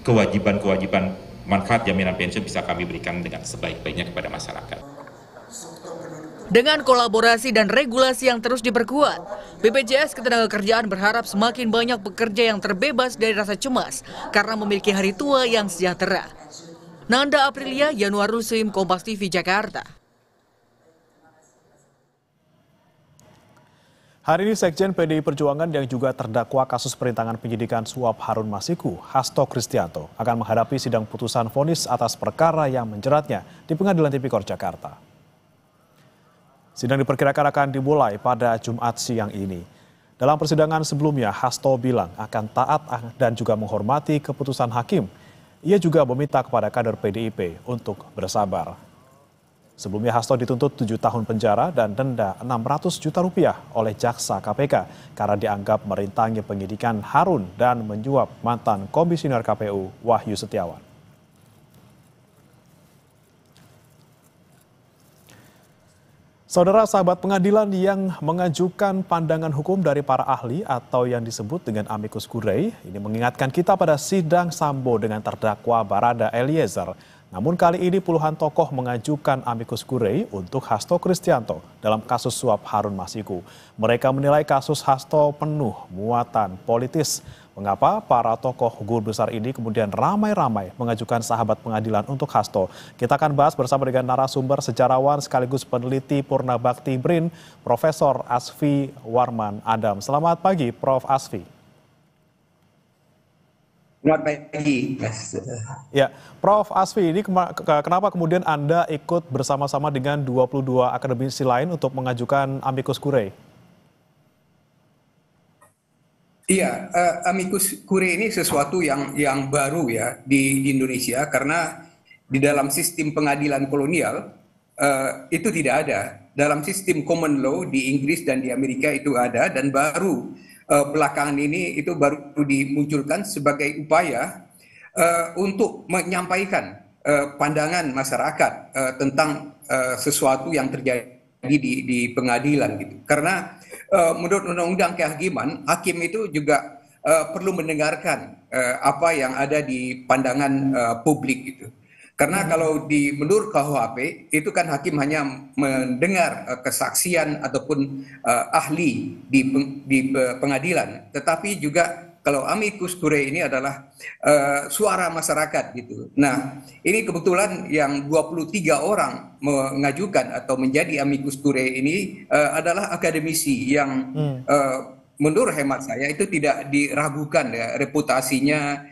kewajiban-kewajiban manfaat jaminan pensiun bisa kami berikan dengan sebaik-baiknya kepada masyarakat. Dengan kolaborasi dan regulasi yang terus diperkuat, BPJS Ketenagakerjaan berharap semakin banyak pekerja yang terbebas dari rasa cemas karena memiliki hari tua yang sejahtera. Nanda Aprilia, Yanuarul Sim, Kompas TV, Jakarta. Hari ini Sekjen PDI Perjuangan yang juga terdakwa kasus perintangan penyidikan suap Harun Masiku, Hasto Kristianto, akan menghadapi sidang putusan vonis atas perkara yang menjeratnya di Pengadilan Tipikor Jakarta. Sidang diperkirakan akan dimulai pada Jumat siang ini. Dalam persidangan sebelumnya, Hasto bilang akan taat dan juga menghormati keputusan hakim. Ia juga meminta kepada kader PDIP untuk bersabar. Sebelumnya Hasto dituntut 7 tahun penjara dan denda 600 juta rupiah oleh jaksa KPK karena dianggap merintangi penyidikan Harun dan menyuap mantan komisioner KPU Wahyu Setiawan. Saudara, sahabat pengadilan yang mengajukan pandangan hukum dari para ahli atau yang disebut dengan amicus curiae ini mengingatkan kita pada sidang Sambo dengan terdakwa Barada Eliezer. Namun kali ini puluhan tokoh mengajukan amicus curiae untuk Hasto Kristianto dalam kasus suap Harun Masiku. Mereka menilai kasus Hasto penuh muatan politis. Mengapa para tokoh guru besar ini kemudian ramai-ramai mengajukan sahabat pengadilan untuk Hasto? Kita akan bahas bersama dengan narasumber sejarawan sekaligus peneliti Purnabakti BRIN, Profesor Asfi Warman Adam. Selamat pagi, Prof. Asfi. Selamat pagi, Mas. Ya, Prof. Asfi, ini kenapa kemudian Anda ikut bersama-sama dengan 22 akademisi lain untuk mengajukan amicus curiae? Iya, amicus curiae ini sesuatu yang baru ya di Indonesia karena di dalam sistem pengadilan kolonial itu tidak ada. Dalam sistem common law di Inggris dan di Amerika itu ada, dan baru belakangan ini itu baru dimunculkan sebagai upaya untuk menyampaikan pandangan masyarakat tentang sesuatu yang terjadi di pengadilan gitu. Karena menurut undang-undang kehakiman, hakim itu juga perlu mendengarkan apa yang ada di pandangan publik gitu. Karena kalau menurut KUHP itu kan hakim hanya mendengar kesaksian ataupun ahli di pengadilan, tetapi juga kalau amicus curiae ini adalah suara masyarakat gitu. Nah, ini kebetulan yang 23 orang mengajukan atau menjadi amicus curiae ini adalah akademisi yang menurut hemat saya itu tidak diragukan ya reputasinya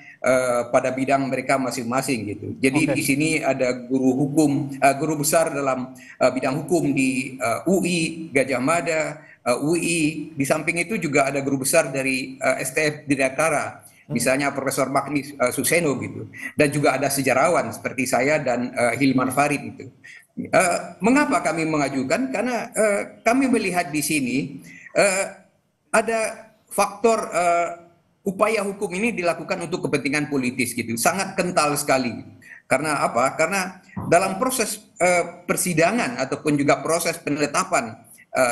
pada bidang mereka masing-masing gitu. Jadi di sini ada guru besar dalam bidang hukum di UI Gajah Mada, UI. Di samping itu juga ada guru besar dari STF Bidakara, misalnya Profesor Magnis Suseno gitu. Dan juga ada sejarawan seperti saya dan Hilman Farid itu. Mengapa kami mengajukan? Karena kami melihat di sini ada faktor upaya hukum ini dilakukan untuk kepentingan politis gitu, sangat kental sekali. Karena apa? Karena dalam proses persidangan ataupun juga proses penetapan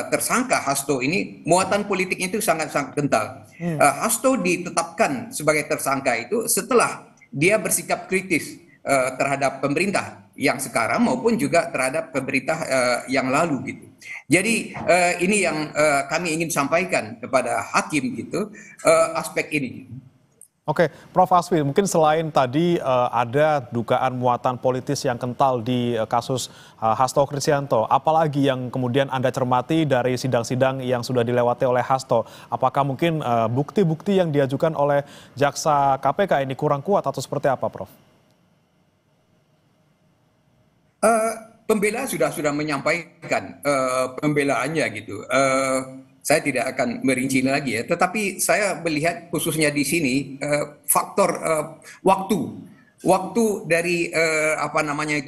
tersangka Hasto ini, muatan politiknya itu sangat-sangat kental. Hasto ditetapkan sebagai tersangka itu setelah dia bersikap kritis terhadap pemerintah yang sekarang maupun juga terhadap pemerintah yang lalu gitu. Jadi ini yang kami ingin sampaikan kepada hakim gitu, aspek ini. Oke, Prof. Asfi, mungkin selain tadi ada dugaan muatan politis yang kental di kasus Hasto Kristianto, apalagi yang kemudian Anda cermati dari sidang-sidang yang sudah dilewati oleh Hasto? Apakah mungkin bukti-bukti yang diajukan oleh jaksa KPK ini kurang kuat atau seperti apa, Prof? Pembela sudah menyampaikan pembelaannya gitu. Saya tidak akan merinci lagi ya, tetapi saya melihat khususnya di sini faktor waktu dari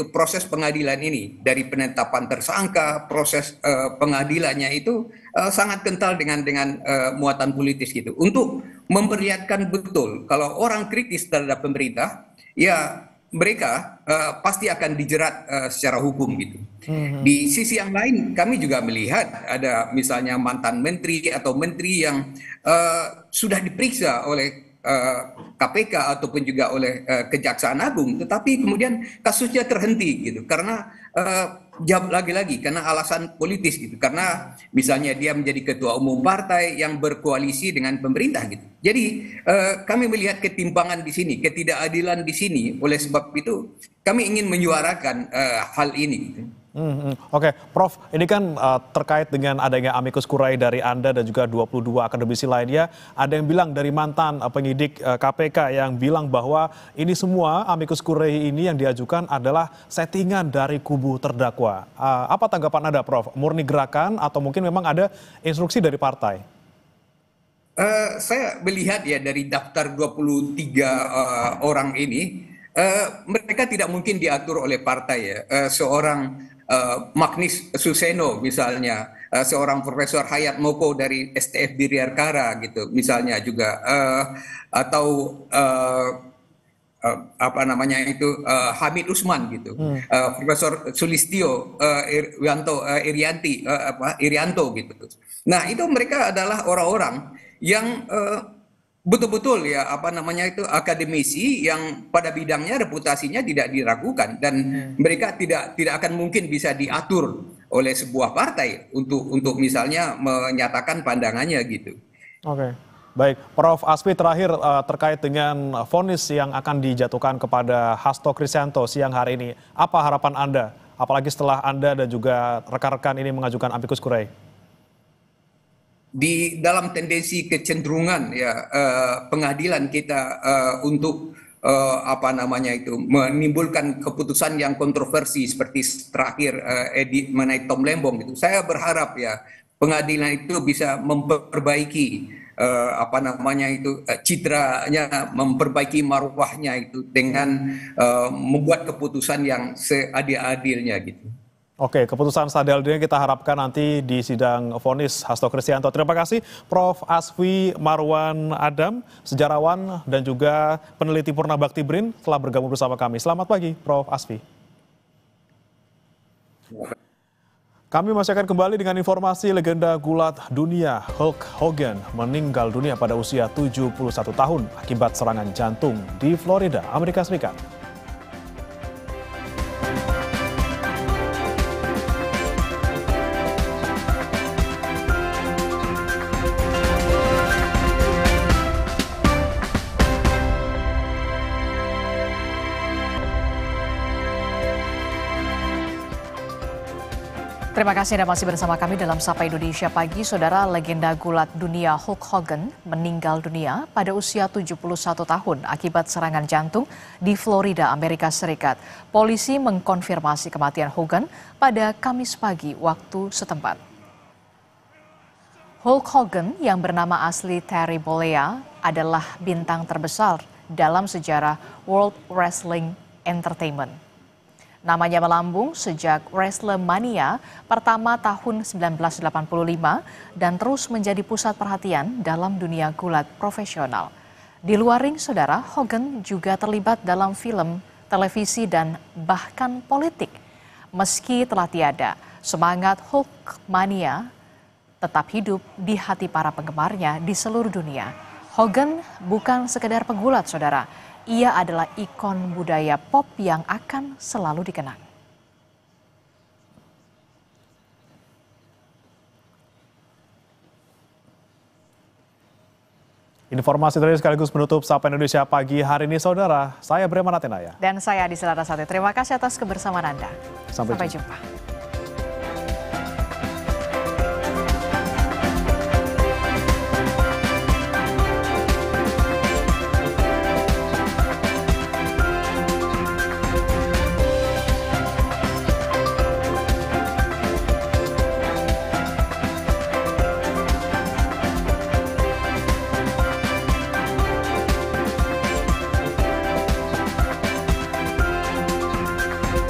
proses pengadilan ini, dari penetapan tersangka, proses pengadilannya itu sangat kental dengan muatan politis gitu. Untuk memperlihatkan betul kalau orang kritis terhadap pemerintah, ya mereka pasti akan dijerat secara hukum gitu. Di sisi yang lain kami juga melihat ada misalnya mantan menteri atau menteri yang sudah diperiksa oleh KPK ataupun juga oleh Kejaksaan Agung, tetapi kemudian kasusnya terhenti gitu karena jawab lagi-lagi karena alasan politis gitu, karena misalnya dia menjadi ketua umum partai yang berkoalisi dengan pemerintah gitu. Jadi kami melihat ketimpangan di sini, ketidakadilan di sini. Oleh sebab itu kami ingin menyuarakan hal ini gitu. Oke, Prof, ini kan terkait dengan adanya amicus curiae dari Anda dan juga 22 akademisi lainnya. Ada yang bilang dari mantan penyidik KPK yang bilang bahwa ini semua amicus curiae ini yang diajukan adalah settingan dari kubu terdakwa. Apa tanggapan Anda, Prof? Murni gerakan atau mungkin memang ada instruksi dari partai? Saya melihat ya dari daftar 23 orang ini, mereka tidak mungkin diatur oleh partai ya. Seorang Magnis Suseno misalnya, seorang Profesor Hayat Moko dari STF Biryarkara gitu misalnya juga, atau apa namanya itu Hamid Usman gitu, Profesor Sulistyo Irianto gitu. Nah itu mereka adalah orang-orang yang betul-betul ya apa namanya itu akademisi yang pada bidangnya reputasinya tidak diragukan dan mereka tidak akan mungkin bisa diatur oleh sebuah partai untuk misalnya menyatakan pandangannya gitu. Oke. Baik, Prof. Asfi terakhir terkait dengan vonis yang akan dijatuhkan kepada Hasto Kristianto siang hari ini. Apa harapan Anda? Apalagi setelah Anda dan juga rekan-rekan ini mengajukan amicus curiae. Di dalam tendensi kecenderungan ya pengadilan kita untuk apa namanya itu menimbulkan keputusan yang kontroversi seperti terakhir mengenai Tom Lembong gitu. Saya berharap ya pengadilan itu bisa memperbaiki apa namanya itu citranya, memperbaiki marwahnya itu dengan membuat keputusan yang seadil-adilnya gitu. Oke, keputusan seadil-adilnya kita harapkan nanti di sidang vonis Hasto Kristianto. Terima kasih Prof. Asfi Marwan Adam, sejarawan dan juga peneliti Purnabakti BRIN telah bergabung bersama kami. Selamat pagi Prof. Asfi. Kami masih akan kembali dengan informasi legenda gulat dunia Hulk Hogan meninggal dunia pada usia 71 tahun akibat serangan jantung di Florida, Amerika Serikat. Terima kasih Anda masih bersama kami dalam Sapa Indonesia Pagi. Saudara, legenda gulat dunia Hulk Hogan meninggal dunia pada usia 71 tahun akibat serangan jantung di Florida, Amerika Serikat. Polisi mengkonfirmasi kematian Hogan pada Kamis pagi waktu setempat. Hulk Hogan yang bernama asli Terry Bollea adalah bintang terbesar dalam sejarah World Wrestling Entertainment. Namanya melambung sejak WrestleMania pertama tahun 1985 dan terus menjadi pusat perhatian dalam dunia gulat profesional. Di luar ring, saudara, Hogan juga terlibat dalam film, televisi, dan bahkan politik. Meski telah tiada, semangat Hulkmania tetap hidup di hati para penggemarnya di seluruh dunia. Hogan bukan sekedar pegulat, saudara. Ia adalah ikon budaya pop yang akan selalu dikenang. Informasi tadi sekaligus menutup Sapa Indonesia Pagi hari ini, saudara. Saya Breman Atenaya. Dan saya Adisela Rasati. Terima kasih atas kebersamaan Anda. Sampai jumpa.